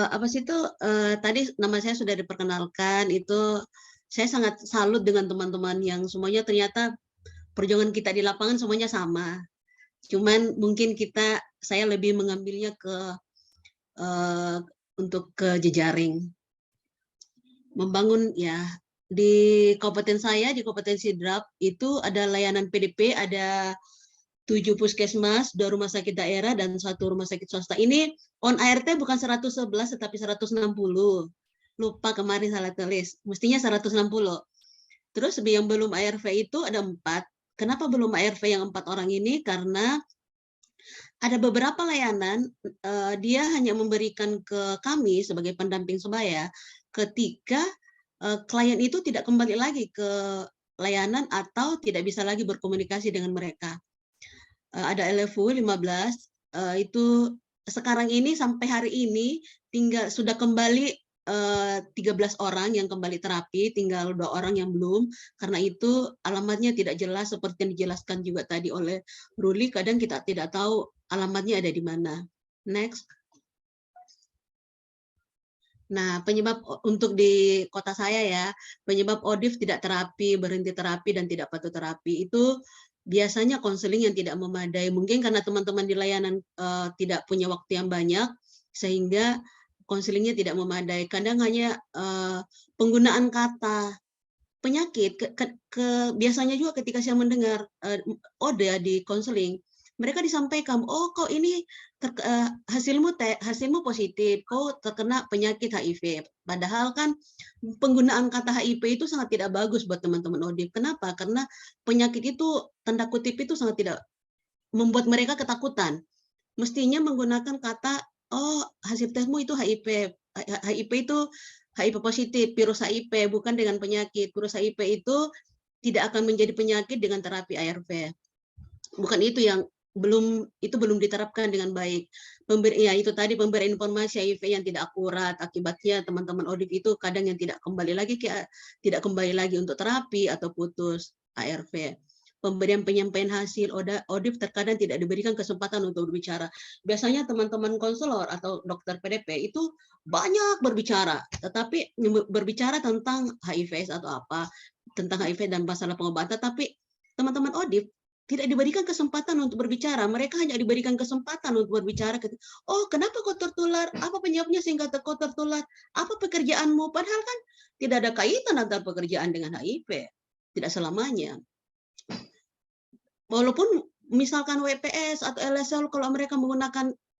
Speaker 6: Apa sih itu tadi nama saya sudah diperkenalkan, itu saya sangat salut dengan teman-teman yang semuanya ternyata perjuangan kita di lapangan semuanya sama. Cuman mungkin saya lebih mengambilnya untuk ke jejaring. Membangun ya di kabupaten saya, di Kabupaten Sidrap itu ada layanan PDP, ada 7 puskesmas, 2 rumah sakit daerah, dan 1 rumah sakit swasta. Ini on ART bukan 111, tetapi 160. Lupa kemarin salah tulis, mestinya 160. Terus yang belum ARV itu ada 4. Kenapa belum ARV yang 4 orang ini? Karena ada beberapa layanan dia hanya memberikan ke kami sebagai pendamping sebaya ketika klien itu tidak kembali lagi ke layanan atau tidak bisa lagi berkomunikasi dengan mereka. Ada LFU 15 itu sekarang ini sampai hari ini tinggal sudah kembali 13 orang yang kembali terapi, tinggal 2 orang yang belum. Karena itu alamatnya tidak jelas seperti yang dijelaskan juga tadi oleh Ruli. Kadang kita tidak tahu alamatnya ada di mana. Next. Nah, penyebab untuk di kota saya ya, penyebab ODIF tidak terapi, berhenti terapi, dan tidak patuh terapi itu biasanya konseling yang tidak memadai. Mungkin karena teman-teman di layanan tidak punya waktu yang banyak, sehingga konselingnya tidak memadai. Kadang hanya penggunaan kata penyakit. Biasanya juga ketika saya mendengar ODA di konseling, mereka disampaikan, oh kok ini hasilmu positif, kau terkena penyakit HIV. Padahal kan penggunaan kata HIV itu sangat tidak bagus buat teman-teman ODIF. Kenapa? Karena penyakit itu, tanda kutip itu sangat tidak membuat mereka ketakutan. Mestinya menggunakan kata, oh hasil tesmu itu HIV. HIV itu HIV positif, virus HIV, bukan dengan penyakit. Virus HIV itu tidak akan menjadi penyakit dengan terapi ARV. Bukan itu yang belum diterapkan dengan baik. Ya itu tadi pemberian informasi HIV yang tidak akurat, akibatnya teman-teman ODIF itu kadang yang tidak kembali lagi untuk terapi atau putus ARV. Pemberian penyampaian hasil ODIF terkadang tidak diberikan kesempatan untuk berbicara. Biasanya teman-teman konselor atau dokter PDP itu banyak berbicara, tetapi berbicara tentang HIV atau apa, tentang HIV dan masalah pengobatan, tapi teman-teman ODIF tidak diberikan kesempatan untuk berbicara. Mereka hanya diberikan kesempatan untuk berbicara. Oh, kenapa kau tertular? Apa penyebabnya sehingga kau tertular? Apa pekerjaanmu? Padahal kan tidak ada kaitan antara pekerjaan dengan HIV. Tidak selamanya. Walaupun misalkan WPS atau LSL, kalau mereka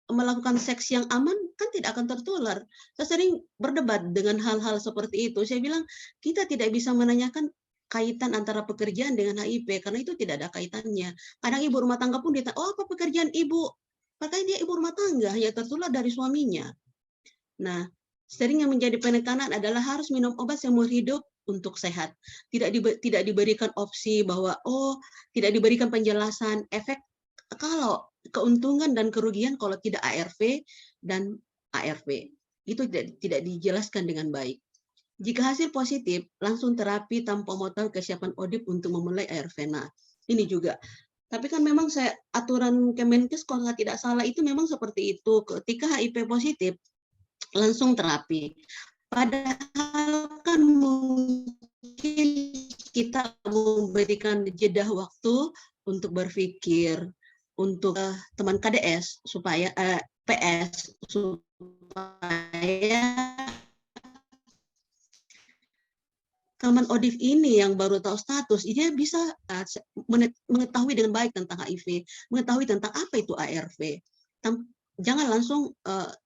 Speaker 6: melakukan seks yang aman, kan tidak akan tertular. Saya sering berdebat dengan hal-hal seperti itu. Saya bilang, kita tidak bisa menanyakan kaitan antara pekerjaan dengan HIV, karena itu tidak ada kaitannya. Kadang ibu rumah tangga pun ditanya, oh apa pekerjaan ibu? Makanya dia ibu rumah tangga, hanya tertular dari suaminya. Nah, sering yang menjadi penekanan adalah harus minum obat seumur hidup untuk sehat. Tidak diberikan opsi bahwa, oh tidak diberikan penjelasan efek kalau keuntungan dan kerugian kalau tidak ARV dan ARV. Itu tidak dijelaskan dengan baik. Jika hasil positif, langsung terapi tanpa mau tahu kesiapan ODIF untuk memulai ARV. Nah, ini juga. Tapi kan memang aturan Kemenkes kalau tidak salah itu memang seperti itu. Ketika HIV positif, langsung terapi. Padahal kan mungkin kita memberikan jeda waktu untuk berpikir, untuk teman KDS, supaya PS, supaya teman ODIF ini yang baru tahu status, dia bisa mengetahui dengan baik tentang HIV, mengetahui tentang apa itu ARV. Jangan langsung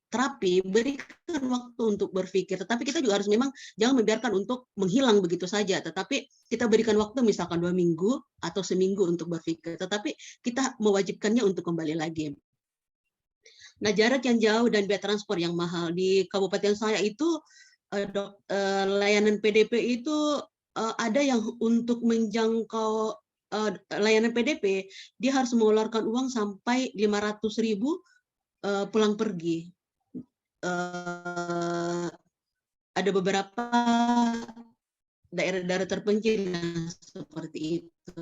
Speaker 6: terapi, berikan waktu untuk berpikir. Tetapi kita juga harus memang jangan membiarkan untuk menghilang begitu saja. Tetapi kita berikan waktu misalkan 2 minggu atau seminggu untuk berpikir. Tetapi kita mewajibkannya untuk kembali lagi. Nah, jarak yang jauh dan biaya transport yang mahal. Di kabupaten saya itu layanan PDP itu ada yang untuk menjangkau layanan PDP, dia harus mengeluarkan uang sampai 500.000 pulang pergi. Ada beberapa daerah-daerah terpencil seperti itu.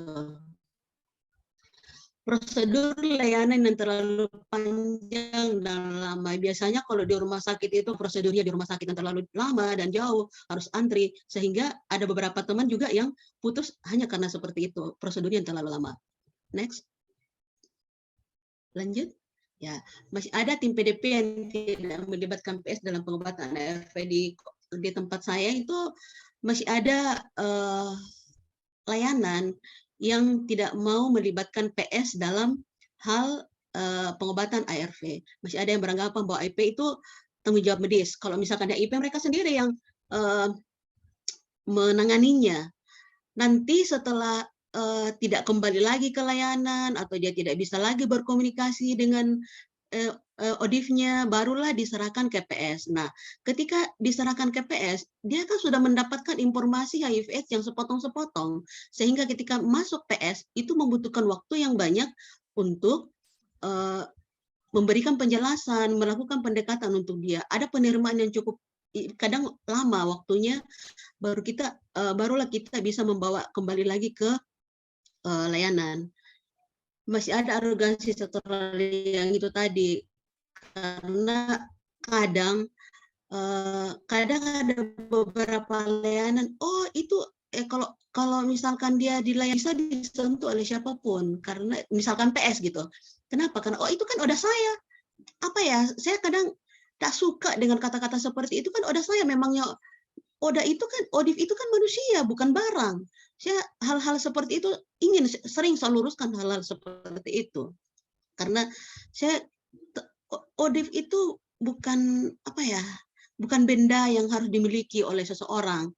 Speaker 6: Prosedur layanan yang terlalu panjang dan lama. Biasanya kalau di rumah sakit itu prosedurnya di rumah sakit yang terlalu lama dan jauh, harus antri. Sehingga ada beberapa teman juga yang putus hanya karena seperti itu, prosedurnya yang terlalu lama. Next. Lanjut. Ya, masih ada tim PDP yang tidak melibatkan PS dalam pengobatan ARV di tempat saya itu masih ada layanan yang tidak mau melibatkan PS dalam hal pengobatan ARV. Masih ada yang beranggapan bahwa IP itu tanggung jawab medis. Kalau misalkan ada IP, mereka sendiri yang menanganinya. Nanti setelah tidak kembali lagi ke layanan atau dia tidak bisa lagi berkomunikasi dengan ODIF-nya, barulah diserahkan ke PS. Nah, ketika diserahkan ke PS, dia kan sudah mendapatkan informasi HIV/AIDS yang sepotong-sepotong, sehingga ketika masuk PS itu membutuhkan waktu yang banyak untuk memberikan penjelasan, melakukan pendekatan untuk dia. Ada penerimaan yang cukup kadang lama waktunya, barulah kita bisa membawa kembali lagi ke layanan. Masih ada arogansi sektoral yang itu tadi, karena kadang ada beberapa layanan, oh itu kalau misalkan dia bisa disentuh oleh siapapun, karena misalkan PS gitu. Kenapa? Karena oh itu kan udah saya. Apa ya? Saya kadang tak suka dengan kata-kata seperti itu, kan udah saya, memangnya ODIF itu kan manusia, bukan barang. Saya hal-hal seperti itu sering saya luruskan hal-hal seperti itu. Karena saya ODIF itu bukan bukan benda yang harus dimiliki oleh seseorang.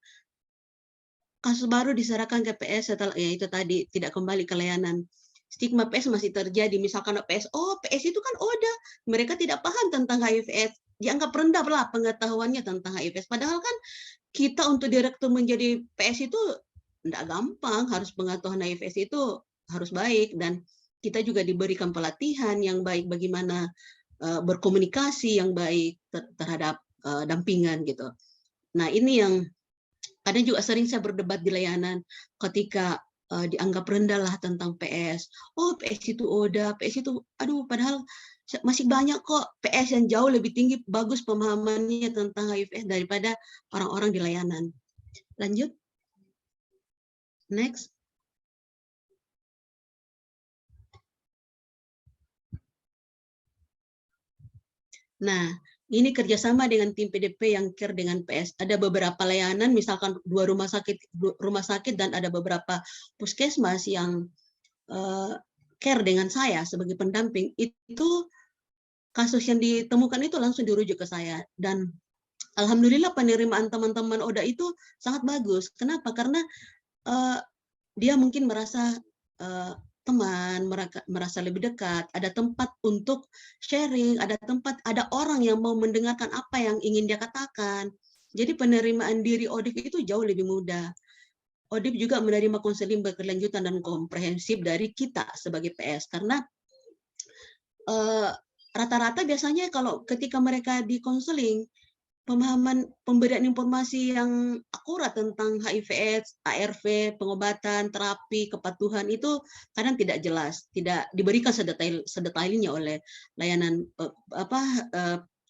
Speaker 6: Kasus baru diserahkan ke PS setelah ya itu tadi tidak kembali ke layanan. Stigma PS masih terjadi. Misalkan PS itu kan ODA, mereka tidak paham tentang HIV/AIDS, dianggap rendah lah pengetahuannya tentang HIV/AIDS. Padahal kan kita untuk direktur menjadi PS itu tidak gampang, harus pengetahuan HIV/AIDS itu harus baik, dan kita juga diberikan pelatihan yang baik bagaimana berkomunikasi yang baik terhadap dampingan gitu. Nah ini yang kadang juga sering saya berdebat di layanan ketika dianggap rendah lah tentang PS. Oh PS itu ODA, PS itu aduh, padahal masih banyak kok PS yang jauh lebih tinggi, bagus pemahamannya tentang HIV daripada orang-orang di layanan. Lanjut. Next. Nah, ini kerjasama dengan tim PDP yang care dengan PS. Ada beberapa layanan, misalkan 2 rumah sakit dan ada beberapa puskesmas yang care dengan saya sebagai pendamping. Itu kasus yang ditemukan itu langsung dirujuk ke saya. Dan alhamdulillah penerimaan teman-teman ODA itu sangat bagus. Kenapa? Karena dia mungkin merasa teman, merasa lebih dekat, ada tempat untuk sharing, ada orang yang mau mendengarkan apa yang ingin dia katakan. Jadi penerimaan diri ODIF itu jauh lebih mudah. ODIF juga menerima konseling berkelanjutan dan komprehensif dari kita sebagai PS, karena rata-rata biasanya kalau ketika mereka di konseling, pemberian informasi yang akurat tentang HIV/AIDS, ARV, pengobatan, terapi, kepatuhan itu kadang tidak jelas, tidak diberikan sedetailnya oleh layanan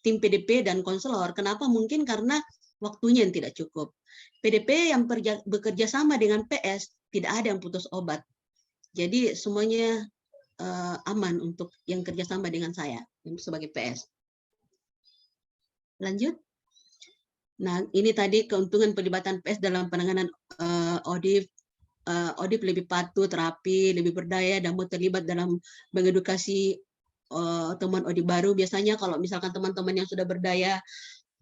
Speaker 6: tim PDP dan konselor. Kenapa? Mungkin karena waktunya yang tidak cukup. PDP yang bekerja sama dengan PS tidak ada yang putus obat. Jadi semuanya aman untuk yang kerjasama dengan saya sebagai PS. Lanjut. Nah, ini tadi keuntungan pelibatan PS dalam penanganan ODIF. ODIF lebih patuh, terapi, lebih berdaya, dan mau terlibat dalam mengedukasi teman ODIF baru. Biasanya kalau misalkan teman-teman yang sudah berdaya,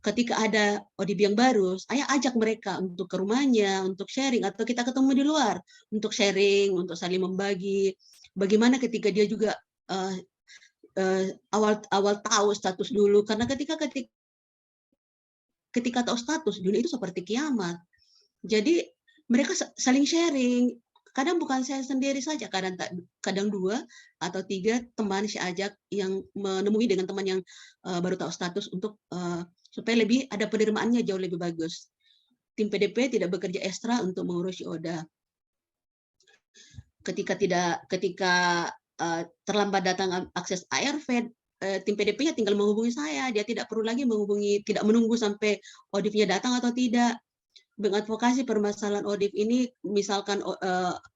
Speaker 6: ketika ada ODIF yang baru, saya ajak mereka untuk ke rumahnya, untuk sharing, atau kita ketemu di luar, untuk sharing, untuk saling membagi. Bagaimana ketika dia juga awal tahu status dulu, karena ketika tahu status dunia itu seperti kiamat. Jadi mereka saling sharing. Kadang bukan saya sendiri saja, kadang 2 atau 3 teman saya ajak yang menemui dengan teman yang baru tahu status untuk supaya lebih ada penerimaannya jauh lebih bagus. Tim PDP tidak bekerja ekstra untuk mengurusi ODA. Ketika terlambat datang akses ARV, tim PDP-nya tinggal menghubungi saya, dia tidak perlu lagi tidak menunggu sampai ODIF-nya datang atau tidak. Mengadvokasi permasalahan ODIF ini, misalkan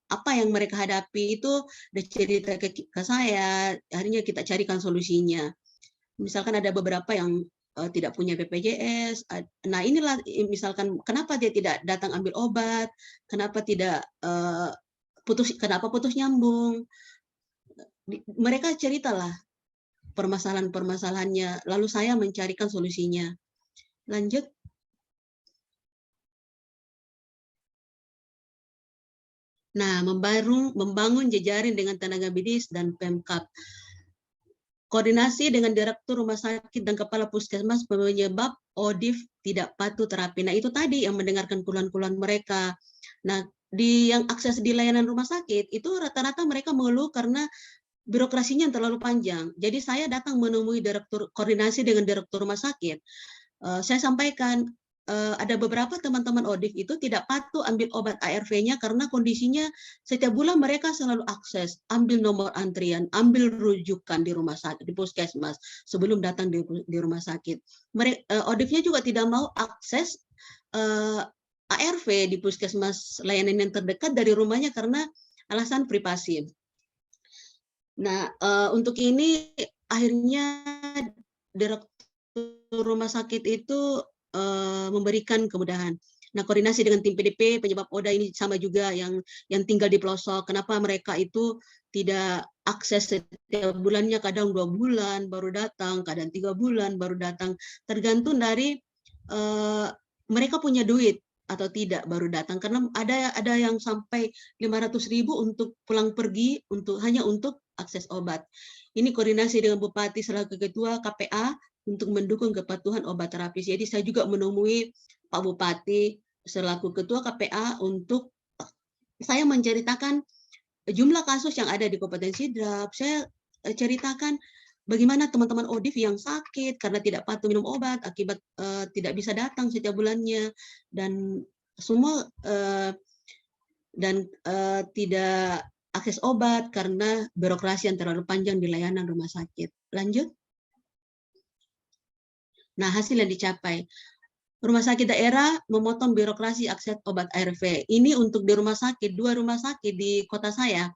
Speaker 6: apa yang mereka hadapi itu udah cerita ke saya, akhirnya kita carikan solusinya. Misalkan ada beberapa yang tidak punya BPJS, nah inilah misalkan kenapa dia tidak datang ambil obat, kenapa putus nyambung. Mereka ceritalah permasalahan-permasalahannya, lalu saya mencarikan solusinya. Lanjut. Nah, membangun jejaring dengan tenaga medis dan Pemkab. Koordinasi dengan direktur rumah sakit dan kepala puskesmas penyebab ODIF tidak patuh terapi. Nah, itu tadi yang mendengarkan keluhan-keluhan mereka. Nah, yang akses di layanan rumah sakit itu rata-rata mereka mengeluh karena birokrasinya yang terlalu panjang. Jadi saya datang menemui koordinasi dengan direktur rumah sakit. Saya sampaikan ada beberapa teman-teman ODIF itu tidak patuh ambil obat ARV-nya karena kondisinya setiap bulan mereka selalu akses, ambil nomor antrian, ambil rujukan di rumah sakit, di puskesmas sebelum datang di rumah sakit. ODIF-nya juga tidak mau akses ARV di puskesmas layanan yang terdekat dari rumahnya karena alasan privasi. Nah, untuk ini akhirnya direktur rumah sakit itu memberikan kemudahan. Nah, koordinasi dengan tim PDP penyebab ODA ini sama juga yang tinggal di pelosok. Kenapa mereka itu tidak akses setiap bulannya, kadang 2 bulan baru datang, kadang 3 bulan baru datang, tergantung dari mereka punya duit atau tidak baru datang. Karena ada yang sampai 500.000 untuk pulang pergi hanya untuk akses obat. Ini koordinasi dengan Bupati selaku Ketua KPA untuk mendukung kepatuhan obat terapis. Jadi saya juga menemui Pak Bupati selaku Ketua KPA untuk saya menceritakan jumlah kasus yang ada di Kabupaten Sidrap. Saya ceritakan bagaimana teman-teman ODIF yang sakit karena tidak patuh minum obat akibat tidak bisa datang setiap bulannya dan semua tidak akses obat karena birokrasi yang terlalu panjang di layanan rumah sakit. Lanjut. Nah, hasil yang dicapai. Rumah sakit daerah memotong birokrasi akses obat ARV. Ini untuk di rumah sakit, 2 rumah sakit di kota saya.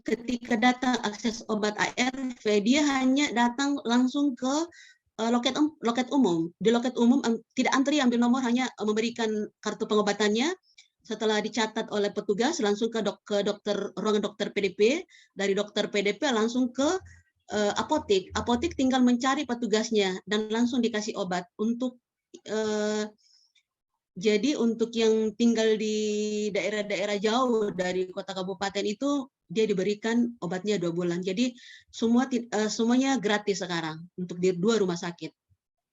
Speaker 6: Ketika datang akses obat ARV, dia hanya datang langsung ke loket umum. Di loket umum tidak antri ambil nomor, hanya memberikan kartu pengobatannya. Setelah dicatat oleh petugas, langsung ke ruangan dokter PDP. Dari dokter PDP langsung ke apotek tinggal mencari petugasnya dan langsung dikasih obat. Jadi untuk yang tinggal di daerah-daerah jauh dari kota kabupaten itu dia diberikan obatnya 2 bulan. Jadi semuanya gratis sekarang untuk di 2 rumah sakit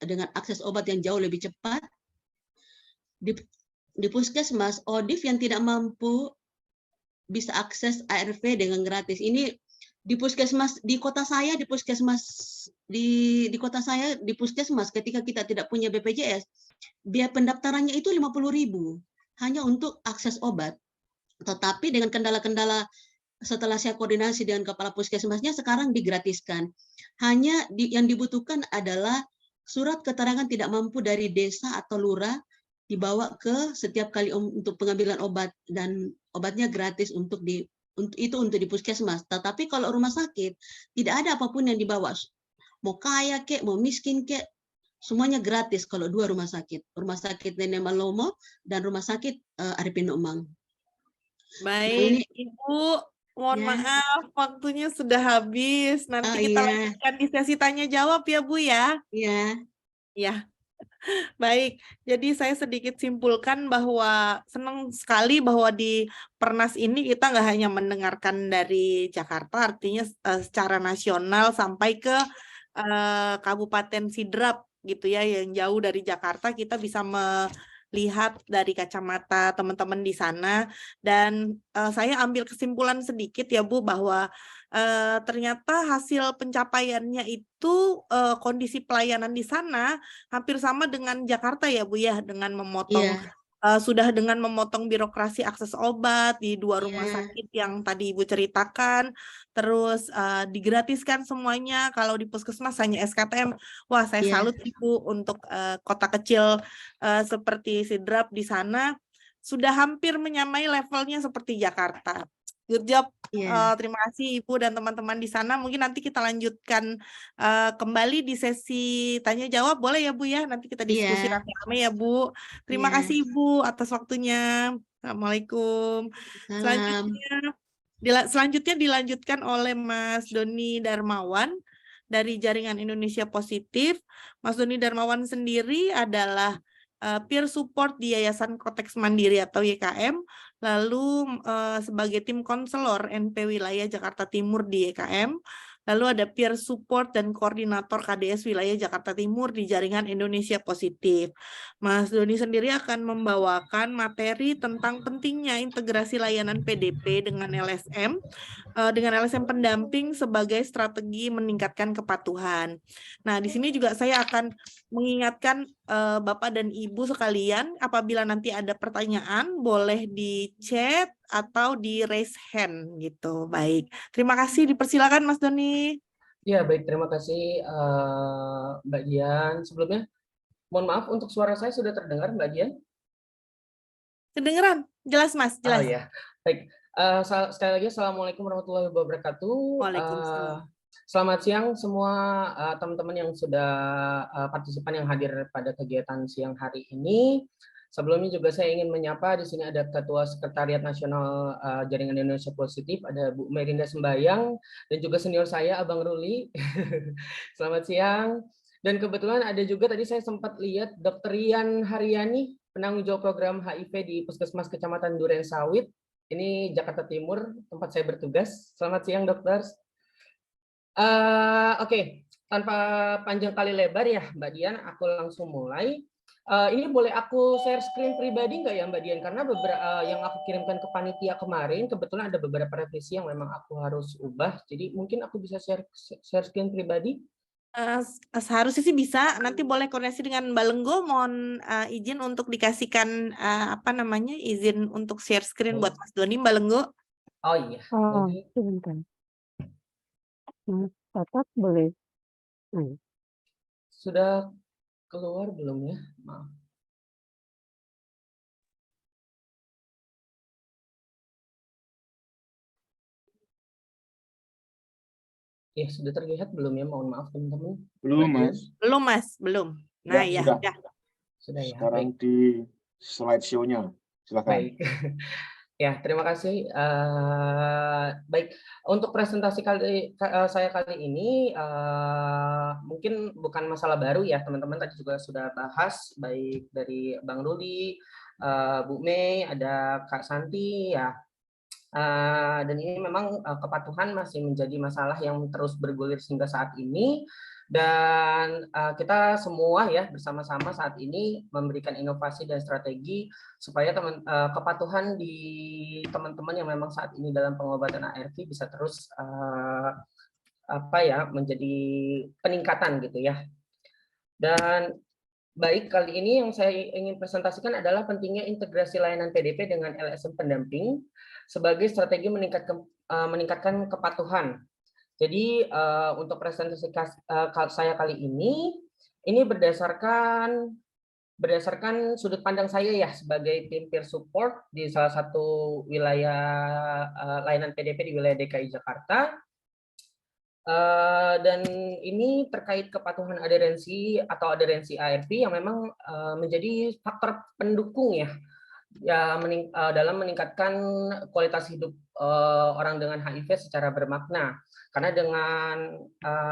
Speaker 6: dengan akses obat yang jauh lebih cepat. Di puskesmas ODIF yang tidak mampu bisa akses ARV dengan gratis. Ini di puskesmas di kota saya, di kota saya di puskesmas ketika kita tidak punya BPJS, biaya pendaftarannya itu 50.000 hanya untuk akses obat. Tetapi dengan kendala-kendala setelah saya koordinasi dengan kepala puskesmasnya, sekarang digratiskan. Hanya yang dibutuhkan adalah surat keterangan tidak mampu dari desa atau lurah dibawa ke setiap kali untuk pengambilan obat, dan obatnya gratis untuk di puskesmas. Tetapi kalau rumah sakit tidak ada apapun yang dibawa, mau kaya kek, mau miskin kek, semuanya gratis kalau 2 rumah sakit Nenek Malomo dan rumah sakit Arifin Umang.
Speaker 2: Baik, Ibu, mohon maaf waktunya sudah habis. Nanti kita lanjutkan di sesi tanya jawab ya, Bu ya.
Speaker 6: Iya.
Speaker 2: Ya. Baik, jadi saya sedikit simpulkan bahwa senang sekali bahwa di Pernas ini kita nggak hanya mendengarkan dari Jakarta, artinya secara nasional sampai ke Kabupaten Sidrap gitu ya, yang jauh dari Jakarta, kita bisa melihat dari kacamata teman-teman di sana. Dan saya ambil kesimpulan sedikit ya Bu, bahwa ternyata hasil pencapaiannya itu kondisi pelayanan di sana hampir sama dengan Jakarta ya Bu ya, dengan memotong dengan memotong birokrasi akses obat di 2 rumah sakit yang tadi Ibu ceritakan, terus digratiskan semuanya. Kalau di puskesmas hanya SKTM. Wah, saya salut Ibu untuk kota kecil seperti Sidrap di sana sudah hampir menyamai levelnya seperti Jakarta. Good job. Terima kasih Ibu dan teman-teman di sana. Mungkin nanti kita lanjutkan kembali di sesi tanya jawab, boleh ya Bu ya? Nanti kita diskusi rame-rame ya Bu. Terima kasih Ibu atas waktunya. Assalamualaikum. Selanjutnya dilanjutkan oleh Mas Doni Darmawan dari Jaringan Indonesia Positif. Mas Doni Darmawan sendiri adalah peer support di Yayasan Konteks Mandiri atau YKM, lalu sebagai tim konselor NP Wilayah Jakarta Timur di YKM, lalu ada peer support dan koordinator KDS Wilayah Jakarta Timur di Jaringan Indonesia Positif. Mas Doni sendiri akan membawakan materi tentang pentingnya integrasi layanan PDP dengan LSM pendamping sebagai strategi meningkatkan kepatuhan. Nah, di sini juga saya akan mengingatkan Bapak dan Ibu sekalian, apabila nanti ada pertanyaan, boleh di chat atau di raise hand gitu. Baik, terima kasih. Dipersilakan Mas Doni.
Speaker 1: Ya, baik. Terima kasih Mbak Dian. Sebelumnya, mohon maaf untuk suara saya sudah terdengar Mbak Dian?
Speaker 2: Kedengeran? Jelas Mas,
Speaker 1: Oh
Speaker 2: jelas.
Speaker 1: ya, baik. Sekali lagi, Assalamualaikum warahmatullahi wabarakatuh.
Speaker 2: Waalaikumsalam.
Speaker 1: Selamat siang semua teman-teman yang sudah partisipan yang hadir pada kegiatan siang hari ini. Sebelumnya juga saya ingin menyapa, di sini ada Ketua Sekretariat Nasional Jaringan Indonesia Positif, ada Bu Merinda Sembayang, dan juga senior saya, Abang Ruli. Selamat siang. Dan kebetulan ada juga tadi saya sempat lihat Dr. Rian Haryani, penanggung jawab program HIV di Puskesmas Kecamatan Duren Sawit. Ini Jakarta Timur, tempat saya bertugas. Selamat siang, dokter. Oke, tanpa panjang kali lebar ya, Mbak Dian, aku langsung mulai. Ini boleh aku share screen pribadi nggak ya, Mbak Dian? Karena beberapa yang aku kirimkan ke panitia kemarin, kebetulan ada beberapa revisi yang memang aku harus ubah. Jadi mungkin aku bisa share screen pribadi.
Speaker 2: Seharusnya sih bisa. Nanti boleh koordinasi dengan Mbak Lenggo. Mohon izin untuk dikasihkan izin untuk share screen buat Mas Doni, Mbak Lenggo.
Speaker 1: Oh iya.
Speaker 7: Oh,
Speaker 1: Jadi,
Speaker 7: sebentar. Catat boleh.
Speaker 1: sudah keluar belum ya? Maaf. Ya, sudah terlihat belum ya? Mohon maaf teman-teman.
Speaker 8: Belum,
Speaker 1: Mbak Dian.
Speaker 8: Mas.
Speaker 2: Belum, Mas, belum. Nah, ya,
Speaker 8: Sudah.
Speaker 2: ya.
Speaker 1: Sudah ya.
Speaker 8: Sekarang
Speaker 1: Baik.
Speaker 8: di slide show-nya. Silakan.
Speaker 1: Baik. Ya, terima kasih. Baik, untuk presentasi saya kali ini mungkin bukan masalah baru ya, teman-teman tadi juga sudah bahas, baik dari Bang Ruli, Bu Mei, ada Kak Santi ya. Dan ini memang kepatuhan masih menjadi masalah yang terus bergulir hingga saat ini. Dan kita semua ya bersama-sama saat ini memberikan inovasi dan strategi supaya kepatuhan di teman-teman yang memang saat ini dalam pengobatan ARV bisa terus menjadi peningkatan gitu ya. Dan baik, kali ini yang saya ingin presentasikan adalah pentingnya integrasi layanan PDP dengan LSM pendamping sebagai strategi meningkatkan kepatuhan. Jadi untuk presentasi saya kali ini berdasarkan sudut pandang saya ya sebagai tim peer support di salah satu wilayah layanan PDP di wilayah DKI Jakarta. Dan ini terkait kepatuhan adherensi atau adherensi ARV yang memang menjadi faktor pendukung ya dalam meningkatkan kualitas hidup orang dengan HIV secara bermakna. Karena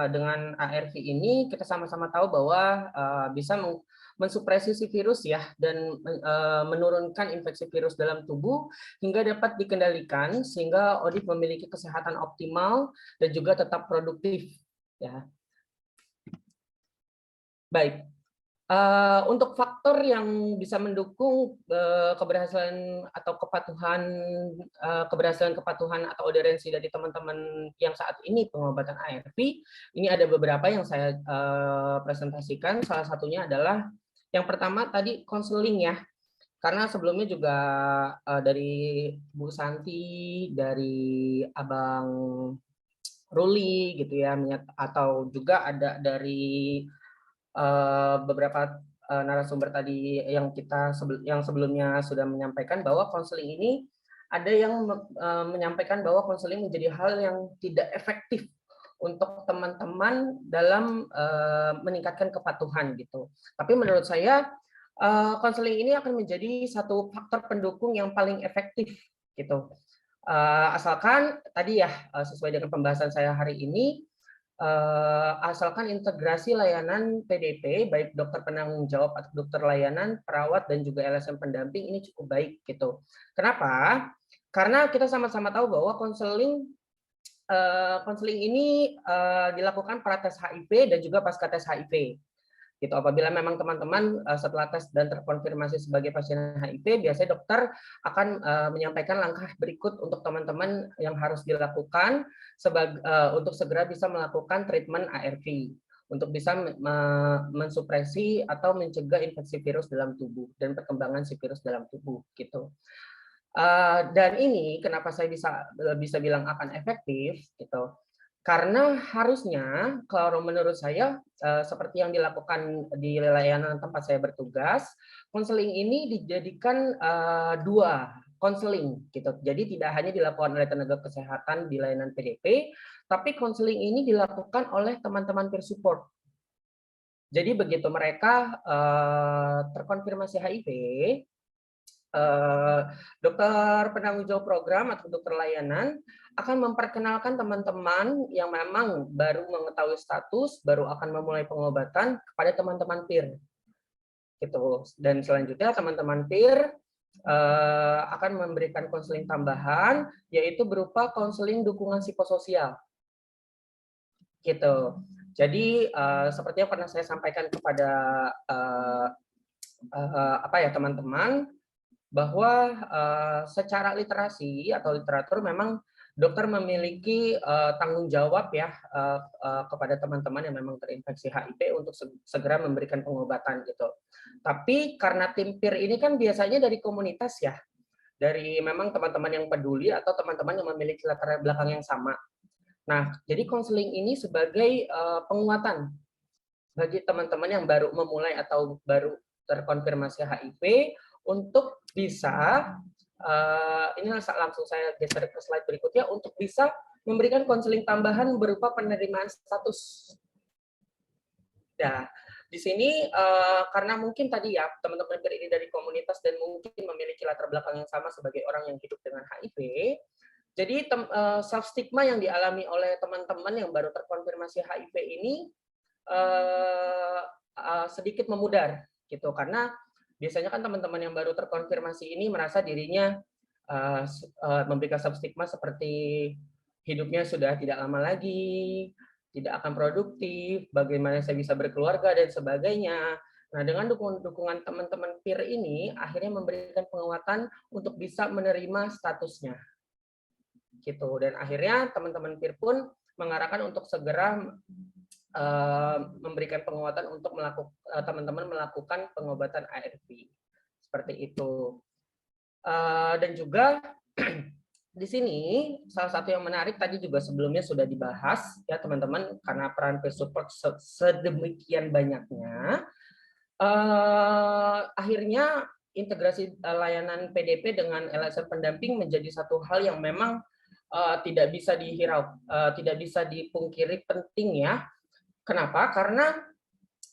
Speaker 1: dengan ARV ini kita sama-sama tahu bahwa bisa mensupresi si virus ya dan menurunkan infeksi virus dalam tubuh hingga dapat dikendalikan sehingga ODIF memiliki kesehatan optimal dan juga tetap produktif ya. Baik. Untuk faktor yang bisa mendukung keberhasilan atau keberhasilan kepatuhan atau adherensi dari teman-teman yang saat ini pengobatan ARV, ini ada beberapa yang saya presentasikan. Salah satunya adalah yang pertama tadi konseling ya, karena sebelumnya juga dari Bu Santi, dari Abang Ruli gitu ya, atau juga ada dari beberapa narasumber tadi yang sebelumnya sudah menyampaikan bahwa konseling ini ada yang menyampaikan bahwa konseling menjadi hal yang tidak efektif untuk teman-teman dalam meningkatkan kepatuhan gitu. Tapi menurut saya konseling ini akan menjadi satu faktor pendukung yang paling efektif gitu. Asalkan tadi ya sesuai dengan pembahasan saya hari ini, asalkan integrasi layanan PDP, baik dokter penanggung jawab atau dokter layanan, perawat, dan juga LSM pendamping ini cukup baik gitu. Kenapa? Karena kita sama-sama tahu bahwa konseling ini dilakukan prates HIV dan juga pasca tes HIV. Gitu. Apabila memang teman-teman setelah tes dan terkonfirmasi sebagai pasien HIV, biasanya dokter akan menyampaikan langkah berikut untuk teman-teman yang harus dilakukan untuk segera bisa melakukan treatment ARV untuk bisa mensupresi atau mencegah infeksi virus dalam tubuh dan perkembangan si virus dalam tubuh gitu. Dan ini kenapa saya bisa bilang akan efektif gitu. Karena harusnya kalau menurut saya seperti yang dilakukan di layanan tempat saya bertugas, konseling ini dijadikan 2 konseling gitu. Jadi tidak hanya dilakukan oleh tenaga kesehatan di layanan PDP, tapi konseling ini dilakukan oleh teman-teman peer support. Jadi begitu mereka terkonfirmasi HIV, dokter penanggung jawab program atau dokter layanan akan memperkenalkan teman-teman yang memang baru mengetahui status, baru akan memulai pengobatan kepada teman-teman peer. Gitu. Dan selanjutnya teman-teman peer akan memberikan konseling tambahan, yaitu berupa konseling dukungan psikososial. Gitu. Jadi seperti yang pernah saya sampaikan kepada teman-teman, bahwa secara literasi atau literatur memang dokter memiliki tanggung jawab ya kepada teman-teman yang memang terinfeksi HIV untuk segera memberikan pengobatan gitu. Tapi karena tim peer ini kan biasanya dari komunitas ya, dari memang teman-teman yang peduli atau teman-teman yang memiliki latar belakang yang sama. Nah, jadi konseling ini sebagai penguatan bagi teman-teman yang baru memulai atau baru terkonfirmasi HIV untuk bisa ini langsung saya geser ke slide berikutnya untuk bisa memberikan konseling tambahan berupa penerimaan status. Nah, di sini karena mungkin tadi ya teman-teman ini dari komunitas dan mungkin memiliki latar belakang yang sama sebagai orang yang hidup dengan HIV, jadi self stigma yang dialami oleh teman-teman yang baru terkonfirmasi HIV ini sedikit memudar gitu, karena biasanya kan teman-teman yang baru terkonfirmasi ini merasa dirinya memberikan substigma seperti hidupnya sudah tidak lama lagi, tidak akan produktif, bagaimana saya bisa berkeluarga dan sebagainya. Nah, dengan dukungan teman-teman peer ini akhirnya memberikan penguatan untuk bisa menerima statusnya. Gitu. Dan akhirnya teman-teman peer pun mengarahkan untuk segera memberikan penguatan untuk teman-teman melakukan pengobatan ARV seperti itu. Dan juga di sini salah satu yang menarik tadi juga sebelumnya sudah dibahas ya teman-teman, karena peran peer support sedemikian banyaknya, akhirnya integrasi layanan PDP dengan LSM pendamping menjadi satu hal yang memang tidak bisa tidak bisa dipungkiri penting ya. Kenapa? Karena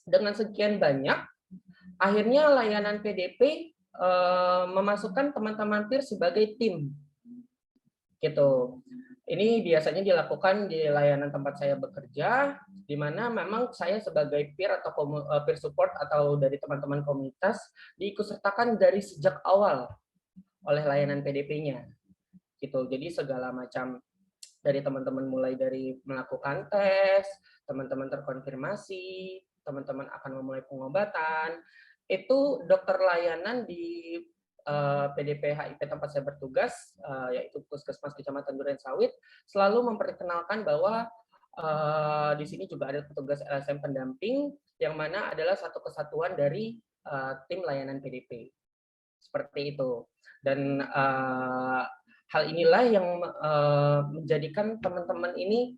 Speaker 1: dengan sekian banyak, akhirnya layanan PDP memasukkan teman-teman peer sebagai tim. Gitu. Ini biasanya dilakukan di layanan tempat saya bekerja, di mana memang saya sebagai peer atau peer support atau dari teman-teman komunitas diikutsertakan dari sejak awal oleh layanan PDP-nya. Gitu. Jadi segala macam dari teman-teman mulai dari melakukan tes, teman-teman terkonfirmasi, teman-teman akan memulai pengobatan, itu dokter layanan di PDP HIV tempat saya bertugas, yaitu Puskesmas Kecamatan Durensawit, selalu memperkenalkan bahwa di sini juga ada petugas LSM pendamping, yang mana adalah satu kesatuan dari tim layanan PDP. Seperti itu. Dan hal inilah yang menjadikan teman-teman ini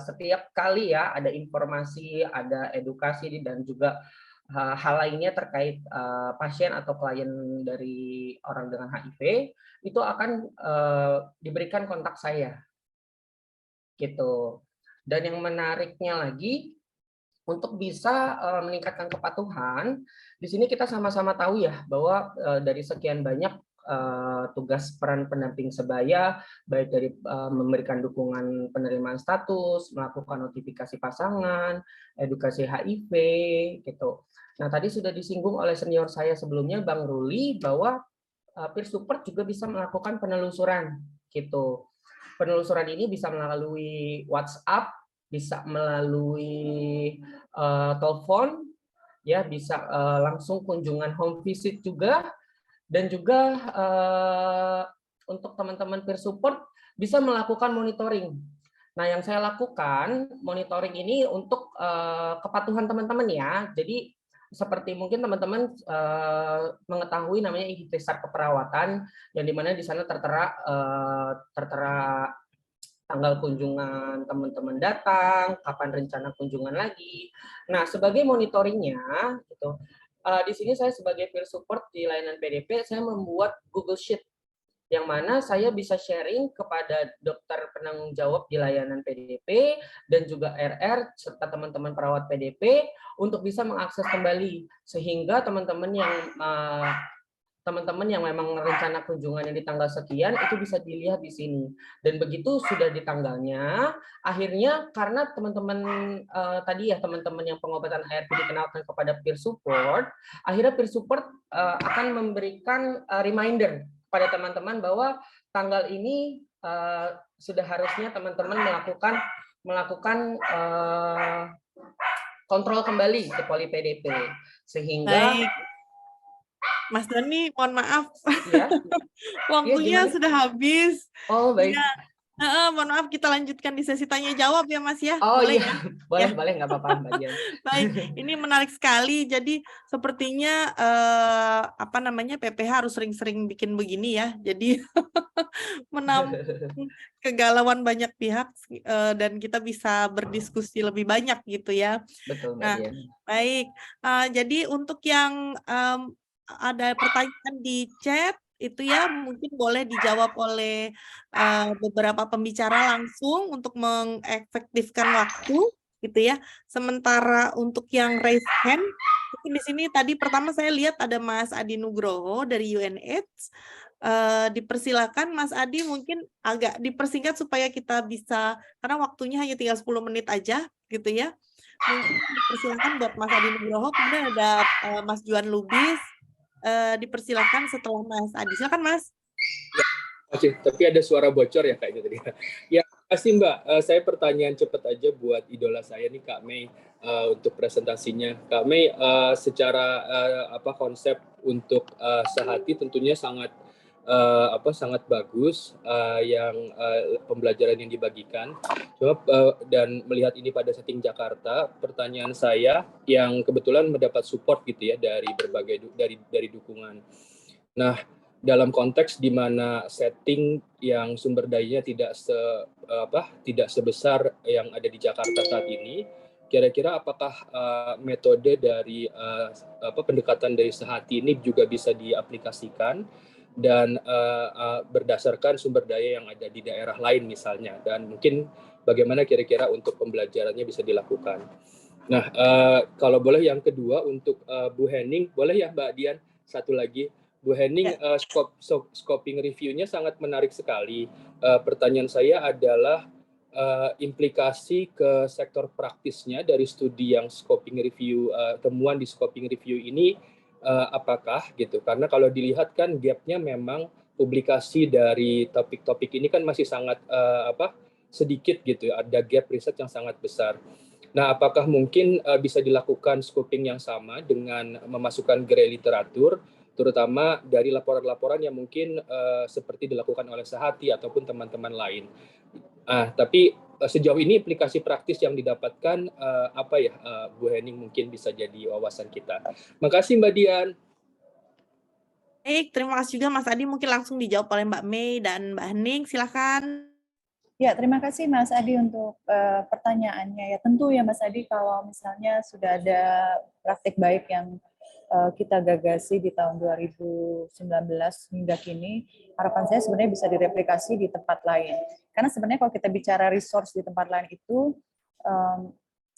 Speaker 1: setiap kali ya ada informasi, ada edukasi dan juga hal lainnya terkait pasien atau klien dari orang dengan HIV itu akan diberikan kontak saya, gitu. Dan yang menariknya lagi untuk bisa meningkatkan kepatuhan, di sini kita sama-sama tahu ya bahwa dari sekian banyak tugas peran pendamping sebaya, baik dari memberikan dukungan penerimaan status, melakukan notifikasi pasangan, edukasi HIV, gitu. Nah, tadi sudah disinggung oleh senior saya sebelumnya, Bang Ruli, bahwa peer support juga bisa melakukan penelusuran, gitu. Penelusuran ini bisa melalui WhatsApp, bisa melalui telepon, ya, bisa langsung kunjungan home visit juga, dan juga untuk teman-teman peer support bisa melakukan monitoring. Nah, yang saya lakukan monitoring ini untuk kepatuhan teman-teman ya. Jadi seperti mungkin teman-teman mengetahui namanya Ihtisar Keperawatan, yang dimana di sana tertera tanggal kunjungan teman-teman datang, kapan rencana kunjungan lagi. Nah, sebagai monitoringnya, gitu, di sini saya sebagai peer support di layanan PDP, saya membuat Google Sheet, yang mana saya bisa sharing kepada dokter penanggung jawab di layanan PDP, dan juga RR, serta teman-teman perawat PDP, untuk bisa mengakses kembali, sehingga teman-teman yang memang rencana kunjungannya di tanggal sekian itu bisa dilihat di sini. Dan begitu sudah di tanggalnya, akhirnya karena teman-teman tadi ya, teman-teman yang pengobatan ARV dikenalkan kepada peer support, akhirnya peer support akan memberikan reminder pada teman-teman bahwa tanggal ini sudah harusnya teman-teman melakukan kontrol kembali ke Poli PDP, sehingga
Speaker 2: Baik, Mas Doni, mohon maaf,
Speaker 1: ya,
Speaker 2: waktunya
Speaker 1: gimana?
Speaker 2: sudah habis.
Speaker 1: Oh, baik.
Speaker 2: Ya, mohon maaf, kita lanjutkan di sesi tanya jawab ya Mas ya.
Speaker 1: Oh
Speaker 2: Boleh
Speaker 1: iya,
Speaker 2: ya?
Speaker 1: boleh nggak apa-apa Mbak Dian.
Speaker 2: Baik, ini menarik sekali. Jadi sepertinya PPH harus sering-sering bikin begini ya. Jadi menampung kegalauan banyak pihak dan kita bisa berdiskusi lebih banyak gitu ya.
Speaker 1: Betul Mbak
Speaker 2: Nah,
Speaker 1: Dian.
Speaker 2: baik. Jadi untuk yang ada pertanyaan di chat itu ya mungkin boleh dijawab oleh beberapa pembicara langsung untuk mengefektifkan waktu gitu ya. Sementara untuk yang raise hand, mungkin di sini tadi pertama saya lihat ada Mas Adi Nugroho dari UNAIDS. Dipersilakan Mas Adi, mungkin agak dipersingkat supaya kita bisa, karena waktunya hanya tinggal 10 menit aja gitu ya. Mungkin dipersilakan buat Mas Adi Nugroho, kemudian ada Mas Juan Lubis, dipersilakan setelah Mas Adi. Silakan Mas.
Speaker 7: Oke, tapi ada suara bocor ya kayaknya tadi. Ya, kasih Mbak. Saya pertanyaan cepat aja buat idola saya nih Kak Mei untuk presentasinya. Kak Mei, secara konsep untuk sehati tentunya sangat sangat bagus yang pembelajaran yang dibagikan. Coba dan melihat ini pada setting Jakarta, pertanyaan saya yang kebetulan mendapat support gitu ya dari berbagai dari dukungan. Nah, dalam konteks di mana setting yang sumber dayanya tidak sebesar yang ada di Jakarta saat ini, kira-kira apakah metode dari pendekatan dari sehati ini juga bisa diaplikasikan dan berdasarkan sumber daya yang ada di daerah lain misalnya, dan mungkin bagaimana kira-kira untuk pembelajarannya bisa dilakukan. Nah, kalau boleh yang kedua untuk Bu Henning, boleh ya Mbak Dian satu lagi. Bu Henning, scoping review-nya sangat menarik sekali. Pertanyaan saya adalah implikasi ke sektor praktisnya dari studi yang scoping review, temuan di scoping review ini apakah gitu? Karena kalau dilihat kan gap-nya memang publikasi dari topik-topik ini kan masih sangat sedikit gitu. Ada gap riset yang sangat besar. Nah, apakah mungkin bisa dilakukan scoping yang sama dengan memasukkan gerai literatur, terutama dari laporan-laporan yang mungkin seperti dilakukan oleh Sehati ataupun teman-teman lain. Tapi sejauh ini aplikasi praktis yang didapatkan Bu Henning mungkin bisa jadi wawasan kita. Makasih Mbak Dian.
Speaker 2: Baik, terima kasih juga Mas Adi. Mungkin langsung dijawab oleh Mbak Mei dan Mbak Henning. Silakan.
Speaker 4: Ya, terima kasih Mas Adi untuk pertanyaannya. Ya, tentu ya Mas Adi, kalau misalnya sudah ada praktik baik yang kita gagasi di tahun 2019 hingga kini, harapan saya sebenarnya bisa direplikasi di tempat lain. Karena sebenarnya kalau kita bicara resource di tempat lain itu,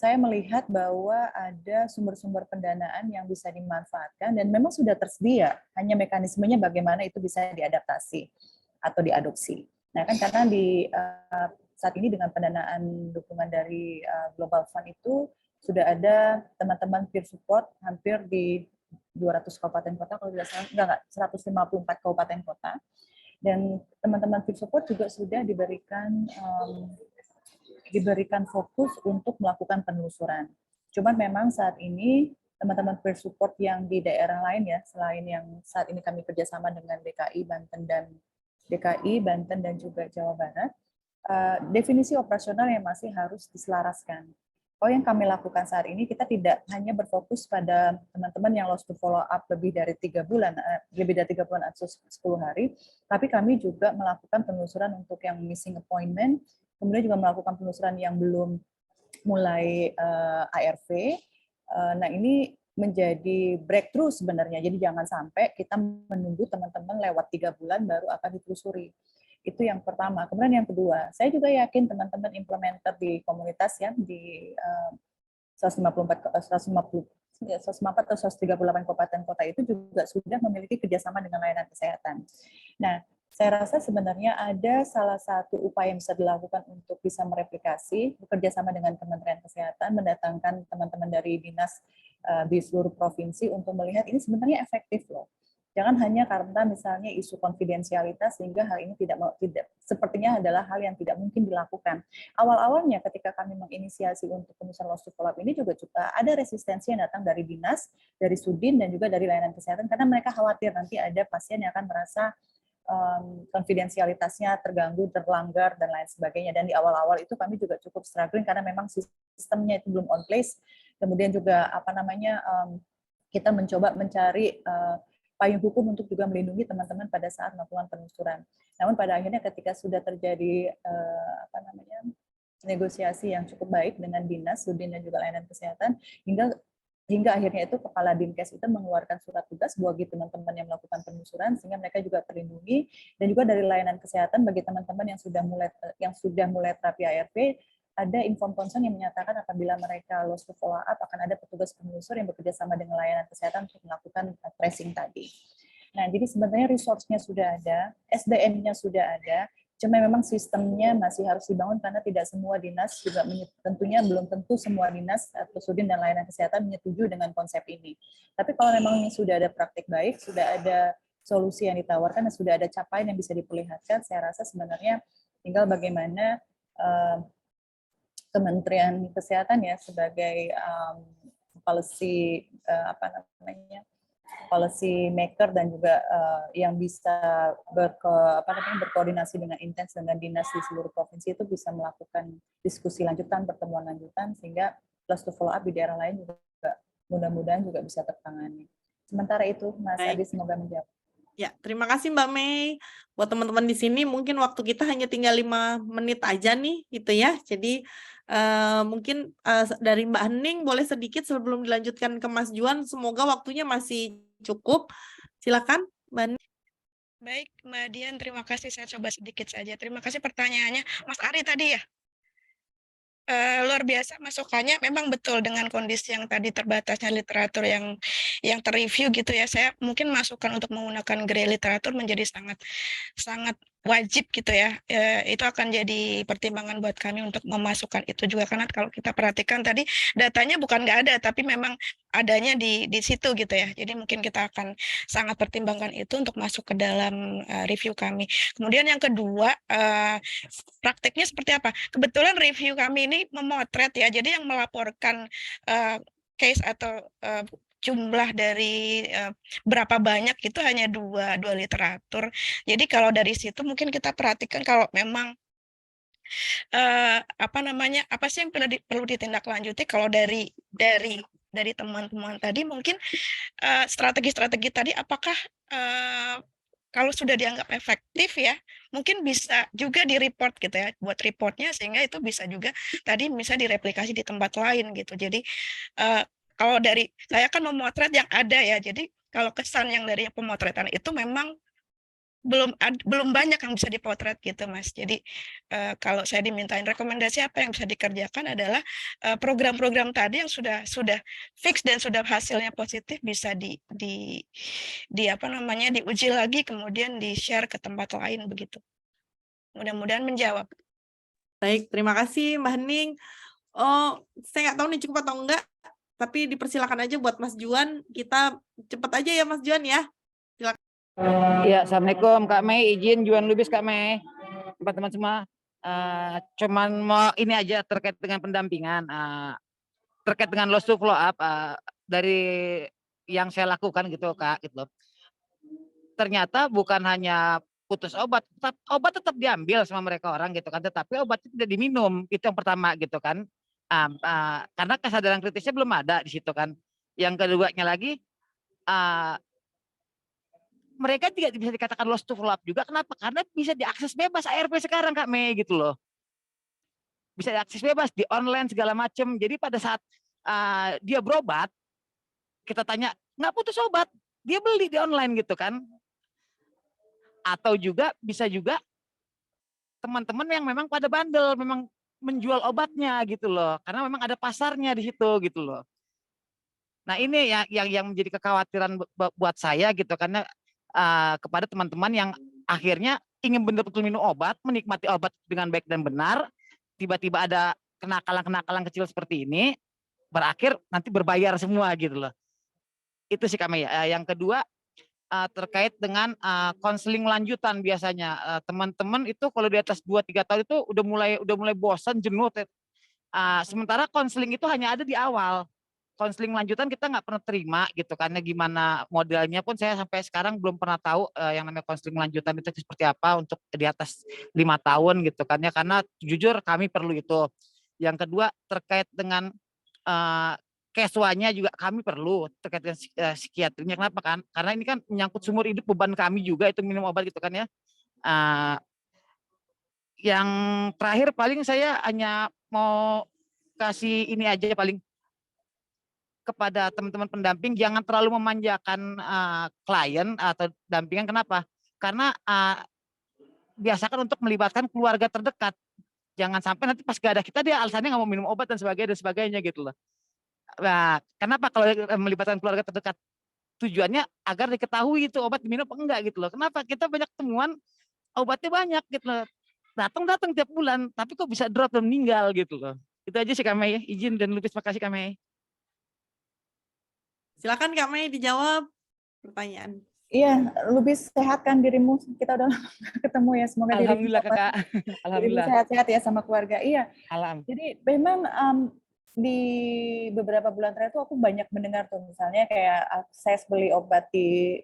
Speaker 4: saya melihat bahwa ada sumber-sumber pendanaan yang bisa dimanfaatkan dan memang sudah tersedia, hanya mekanismenya bagaimana itu bisa diadaptasi atau diadopsi. Nah, kan karena saat ini dengan pendanaan dukungan dari Global Fund itu sudah ada teman-teman peer support hampir di 200 kabupaten kota, kalau tidak salah, 154 kabupaten kota. Dan teman-teman peer support juga sudah diberikan fokus untuk melakukan penelusuran. Cuman memang saat ini teman-teman peer support yang di daerah lain ya, selain yang saat ini kami kerjasama dengan DKI, Banten dan juga Jawa Barat, definisi operasional yang masih harus diselaraskan. Kalau yang kami lakukan saat ini, kita tidak hanya berfokus pada teman-teman yang lost to follow up lebih dari 3 bulan atau 10 hari, tapi kami juga melakukan penelusuran untuk yang missing appointment, kemudian juga melakukan penelusuran yang belum mulai ARV. Nah, ini menjadi breakthrough sebenarnya. Jadi jangan sampai kita menunggu teman-teman lewat 3 bulan baru akan ditelusuri. Itu yang pertama. Kemudian yang kedua, saya juga yakin teman-teman implementer di komunitas ya, di 154 atau 138 kabupaten kota itu juga sudah memiliki kerjasama dengan layanan kesehatan. Nah, saya rasa sebenarnya ada salah satu upaya yang bisa dilakukan untuk bisa mereplikasi, bekerja sama dengan Kementerian Kesehatan, mendatangkan teman-teman dari dinas di seluruh provinsi untuk melihat ini sebenarnya efektif loh. Jangan hanya karena misalnya isu konfidensialitas sehingga hal ini tidak sepertinya adalah hal yang tidak mungkin dilakukan. Awal-awalnya ketika kami menginisiasi untuk penelusuran lost to follow up ini juga ada resistensi yang datang dari dinas, dari Sudin dan juga dari layanan kesehatan karena mereka khawatir nanti ada pasien yang akan merasa konfidensialitasnya terganggu, terlanggar, dan lain sebagainya. Dan di awal-awal itu kami juga cukup struggling karena memang sistemnya itu belum on place. Kemudian juga kita mencoba mencari payung hukum untuk juga melindungi teman-teman pada saat melakukan penelusuran. Namun pada akhirnya ketika sudah terjadi negosiasi yang cukup baik dengan dinas, Sudin dan juga layanan kesehatan, hingga akhirnya itu Kepala Dinkes itu mengeluarkan surat tugas bagi teman-teman yang melakukan penelusuran sehingga mereka juga terlindungi, dan juga dari layanan kesehatan bagi teman-teman yang sudah mulai terapi ARV ada inform consent yang menyatakan apabila mereka lost to follow up akan ada petugas penelusur yang bekerja sama dengan layanan kesehatan untuk melakukan tracing tadi. Nah, jadi sebenarnya resource-nya sudah ada, SDM-nya sudah ada, cuma memang sistemnya masih harus dibangun karena tidak semua dinas juga tentunya belum tentu semua dinas atau Sudin dan layanan kesehatan menyetujui dengan konsep ini. Tapi kalau memang sudah ada praktik baik, sudah ada solusi yang ditawarkan dan sudah ada capaian yang bisa diperlihatkan, saya rasa sebenarnya tinggal bagaimana Kementerian Kesehatan ya sebagai policy policy maker dan juga yang bisa berkoordinasi dengan intens dengan dinas di seluruh provinsi itu bisa melakukan diskusi lanjutan, pertemuan lanjutan sehingga lost to follow up di daerah lain juga mudah-mudahan juga bisa tertangani. Sementara itu Mas Adi semoga menjawab.
Speaker 2: Ya, terima kasih Mbak Mei. Buat teman-teman di sini mungkin waktu kita hanya tinggal 5 menit aja nih gitu ya. Jadi mungkin dari Mbak Hening boleh sedikit sebelum dilanjutkan ke Mas Juan, semoga waktunya masih cukup. Silakan Mbak Hening.
Speaker 3: Baik, Mbak Dian, terima kasih. Saya coba sedikit saja. Terima kasih pertanyaannya. Mas Ari tadi ya? Luar biasa masukannya, memang betul dengan kondisi yang tadi terbatasnya literatur yang terreview gitu ya, saya mungkin masukan untuk menggunakan grey literatur menjadi sangat wajib gitu ya. Itu akan jadi pertimbangan buat kami untuk memasukkan itu juga, karena kalau kita perhatikan tadi datanya bukan nggak ada, tapi memang adanya di situ gitu ya. Jadi mungkin kita akan sangat pertimbangkan itu untuk masuk ke dalam review kami. Kemudian yang kedua, prakteknya seperti apa? Kebetulan review kami ini memotret ya, jadi yang melaporkan case atau jumlah dari berapa banyak itu hanya dua literatur. Jadi kalau dari situ mungkin kita perhatikan kalau memang apa sih yang perlu ditindaklanjuti kalau dari teman-teman tadi mungkin strategi-strategi tadi apakah kalau sudah dianggap efektif ya, mungkin bisa juga di-report gitu ya, buat reportnya sehingga itu bisa juga tadi bisa direplikasi di tempat lain gitu. Jadi kalau dari saya kan memotret yang ada ya, jadi kalau kesan yang dari pemotretan itu memang belum banyak yang bisa dipotret gitu Mas. Jadi kalau saya dimintain rekomendasi apa yang bisa dikerjakan adalah program-program tadi yang sudah fix dan sudah hasilnya positif bisa di apa namanya diuji lagi kemudian di-share ke tempat lain begitu. Mudah-mudahan menjawab.
Speaker 2: Baik, terima kasih Mbak Hening. Oh, saya nggak tahu nih cukup atau enggak, tapi dipersilakan aja buat Mas Juan. Kita cepat aja ya Mas Juan ya.
Speaker 9: Ya, Assalamualaikum Kak Mei, izin Juan Lubis Kak Mei, teman-teman semua. Cuman mau ini aja terkait dengan pendampingan, terkait dengan loss to follow up dari yang saya lakukan gitu Kak, gitu. Ternyata bukan hanya putus obat tetap diambil sama mereka orang gitu kan, tetapi obatnya tidak diminum, itu yang pertama gitu kan. Karena kesadaran kritisnya belum ada di situ kan. Yang keduanya lagi, mereka tidak bisa dikatakan lost to follow up juga. Kenapa? Karena bisa diakses bebas ARP sekarang Kak Mei gitu loh. Bisa diakses bebas di online segala macam. Jadi pada saat dia berobat, kita tanya nggak putus obat, dia beli di online gitu kan. Atau juga bisa juga teman-teman yang memang pada bandel, memang menjual obatnya gitu loh. Karena memang ada pasarnya di situ gitu loh. Nah ini yang menjadi kekhawatiran buat saya gitu, karena kepada teman-teman yang akhirnya ingin benar-benar minum obat, menikmati obat dengan baik dan benar, tiba-tiba ada kenakalan-kenakalan kecil seperti ini, berakhir nanti berbayar semua gitu loh. Itu sih kami. Yang kedua terkait dengan konseling lanjutan biasanya teman-teman itu kalau di atas 2-3 tahun itu udah mulai bosan, jenuh. Sementara konseling itu hanya ada di awal. Konseling lanjutan kita nggak pernah terima gitu, karena gimana modelnya pun saya sampai sekarang belum pernah tahu yang namanya konseling lanjutan itu seperti apa untuk di atas 5 tahun gitu kan ya, karena jujur kami perlu itu. Yang kedua terkait dengan casualnya juga kami perlu terkait dengan psikiatrinya. Kenapa kan? Karena ini kan menyangkut seumur hidup, beban kami juga itu minum obat gitu kan ya. Yang terakhir paling saya hanya mau kasih ini aja paling kepada teman-teman pendamping, jangan terlalu memanjakan klien atau dampingan. Kenapa? Karena biasakan untuk melibatkan keluarga terdekat. Jangan sampai nanti pas gak ada kita dia alasannya nggak mau minum obat dan sebagainya gitu loh. Nah, kenapa kalau melibatkan keluarga terdekat? Tujuannya agar diketahui itu obat diminum apa enggak gitu loh. Kenapa? Kita banyak temuan obatnya banyak gitu loh. Datang tiap bulan, tapi kok bisa drop dan meninggal gitu loh. Itu aja sih kami, izin dan Lupis, makasih kami.
Speaker 2: Silakan Kak Mei dijawab pertanyaan.
Speaker 4: Iya, Lubis, sehatkan dirimu. Kita udah lama ketemu ya. Semoga
Speaker 9: Alhamdulillah Kakak. Alhamdulillah.
Speaker 4: Sehat-sehat ya sama keluarga. Iya.
Speaker 9: Alhamdulillah.
Speaker 4: Jadi memang di beberapa bulan terakhir tuh aku banyak mendengar tuh misalnya kayak akses beli obat di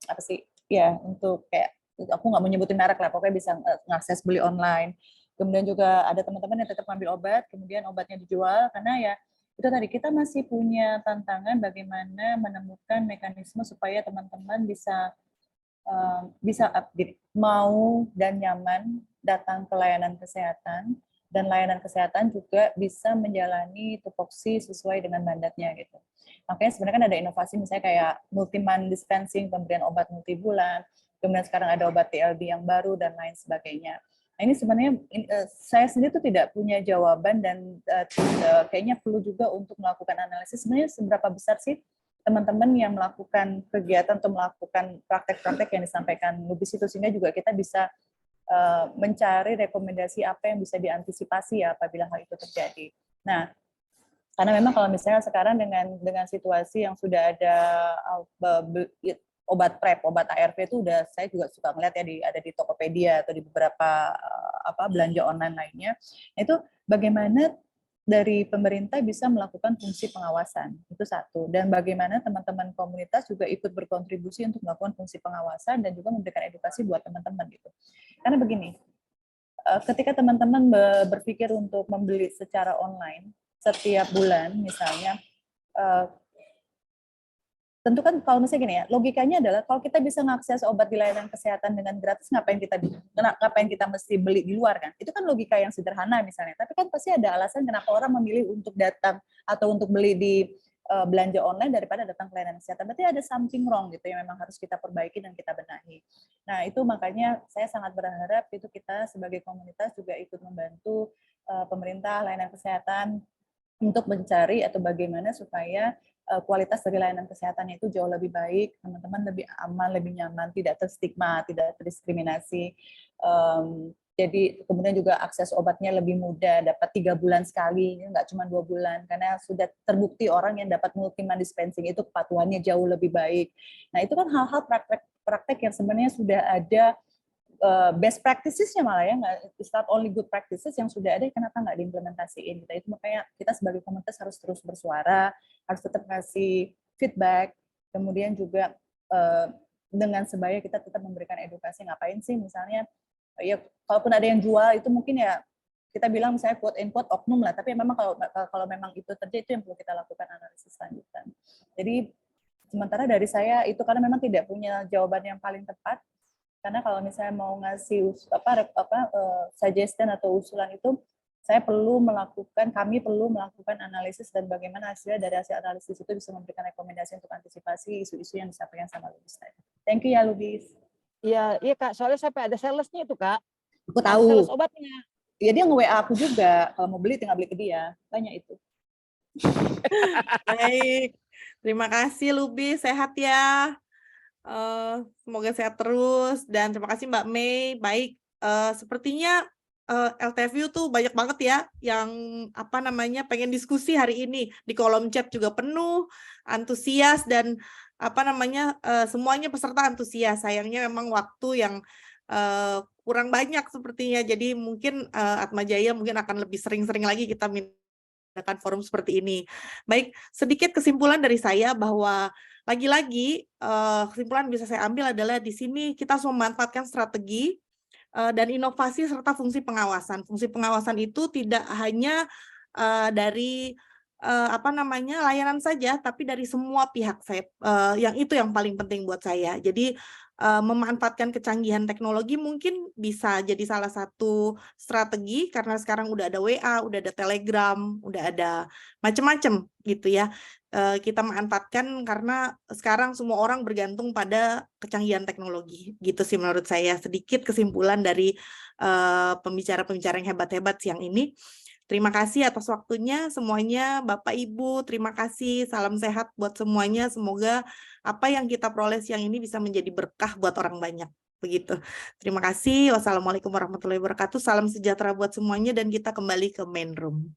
Speaker 4: apa sih? Ya, untuk kayak aku nggak mau nyebutin merek lah, pokoknya bisa ngakses beli online. Kemudian juga ada teman-teman yang tetap ngambil obat, kemudian obatnya dijual karena ya itu tadi kita masih punya tantangan bagaimana menemukan mekanisme supaya teman-teman bisa update, mau dan nyaman datang ke layanan kesehatan, dan layanan kesehatan juga bisa menjalani tupoksi sesuai dengan mandatnya gitu. Makanya sebenarnya kan ada inovasi misalnya kayak multi-month dispensing, pemberian obat multi bulan, kemudian sekarang ada obat TLD yang baru dan lain sebagainya. Nah, ini sebenarnya saya sendiri tuh tidak punya jawaban dan kayaknya perlu juga untuk melakukan analisis sebenarnya seberapa besar sih teman-teman yang melakukan kegiatan atau melakukan praktek-praktek yang disampaikan Lubis itu, sehingga juga kita bisa mencari rekomendasi apa yang bisa diantisipasi ya apabila hal itu terjadi. Nah, karena memang kalau misalnya sekarang dengan situasi yang sudah ada obat PrEP, obat ARV itu udah saya juga suka melihat ya ada di Tokopedia atau di beberapa belanja online lainnya. Itu bagaimana dari pemerintah bisa melakukan fungsi pengawasan, itu satu. Dan bagaimana teman-teman komunitas juga ikut berkontribusi untuk melakukan fungsi pengawasan dan juga memberikan edukasi buat teman-teman gitu. Karena begini, ketika teman-teman berpikir untuk membeli secara online setiap bulan misalnya, tentu kan kalau misalnya gini ya, logikanya adalah kalau kita bisa mengakses obat di layanan kesehatan dengan gratis, ngapain kita mesti beli di luar kan? Itu kan logika yang sederhana misalnya. Tapi kan pasti ada alasan kenapa orang memilih untuk datang atau untuk beli di belanja online daripada datang ke layanan kesehatan. Berarti ada something wrong gitu yang memang harus kita perbaiki dan kita benahi. Nah, itu makanya saya sangat berharap itu kita sebagai komunitas juga ikut membantu pemerintah, layanan kesehatan untuk mencari atau bagaimana supaya kualitas dari layanan kesehatan itu jauh lebih baik, teman-teman lebih aman, lebih nyaman, tidak terstigma, tidak terdiskriminasi. Jadi kemudian juga akses obatnya lebih mudah, dapat 3 bulan sekali, nggak cuma 2 bulan, karena sudah terbukti orang yang dapat multi-month dispensing itu kepatuhannya jauh lebih baik. Nah itu kan hal-hal praktek yang sebenarnya sudah ada best practices-nya malah ya, it's not only good practices yang sudah ada, kenapa nggak diimplementasiin? Itu makanya kita sebagai komunitas harus terus bersuara, harus tetap kasih feedback, kemudian juga dengan sebaya kita tetap memberikan edukasi, ngapain sih misalnya, ya kalaupun ada yang jual itu mungkin ya kita bilang misalnya quote and quote oknum lah, tapi memang kalau memang itu terjadi itu yang perlu kita lakukan analisis lanjutan. Jadi sementara dari saya itu karena memang tidak punya jawaban yang paling tepat, karena kalau misalnya mau ngasih suggestion atau usulan itu kami perlu melakukan analisis dan bagaimana hasilnya dari hasil analisis itu bisa memberikan rekomendasi untuk antisipasi isu-isu yang disampaikan sama Lubis tadi. Thank you ya Lubis.
Speaker 9: Iya Kak, soalnya sampai ada salesnya itu Kak.
Speaker 4: Aku tahu.
Speaker 9: Sales obatnya.
Speaker 4: Ya dia nge-WA aku juga, kalau mau beli tinggal beli ke dia, banyak itu.
Speaker 2: Baik, terima kasih Lubis, sehat ya. Semoga sehat terus dan terima kasih Mbak Mei. Baik, sepertinya LTFU tuh banyak banget ya yang pengen diskusi hari ini. Di kolom chat juga penuh, antusias dan semuanya peserta antusias. Sayangnya memang waktu yang kurang banyak sepertinya. Jadi mungkin Atmajaya mungkin akan lebih sering-sering lagi kita mengadakan forum seperti ini. Baik, sedikit kesimpulan dari saya bahwa lagi-lagi kesimpulan bisa saya ambil adalah di sini kita harus memanfaatkan strategi dan inovasi serta fungsi pengawasan. Fungsi pengawasan itu tidak hanya dari layanan saja, tapi dari semua pihak. Yang paling penting buat saya. Jadi memanfaatkan kecanggihan teknologi mungkin bisa jadi salah satu strategi karena sekarang udah ada WA, udah ada Telegram, udah ada macam-macam gitu ya. Kita manfaatkan karena sekarang semua orang bergantung pada kecanggihan teknologi gitu sih menurut saya. Sedikit kesimpulan dari pembicara-pembicara yang hebat-hebat siang ini. Terima kasih atas waktunya semuanya, Bapak Ibu, terima kasih, salam sehat buat semuanya, semoga apa yang kita peroleh siang ini bisa menjadi berkah buat orang banyak. Begitu. Terima kasih, wassalamualaikum warahmatullahi wabarakatuh, salam sejahtera buat semuanya dan kita kembali ke main room.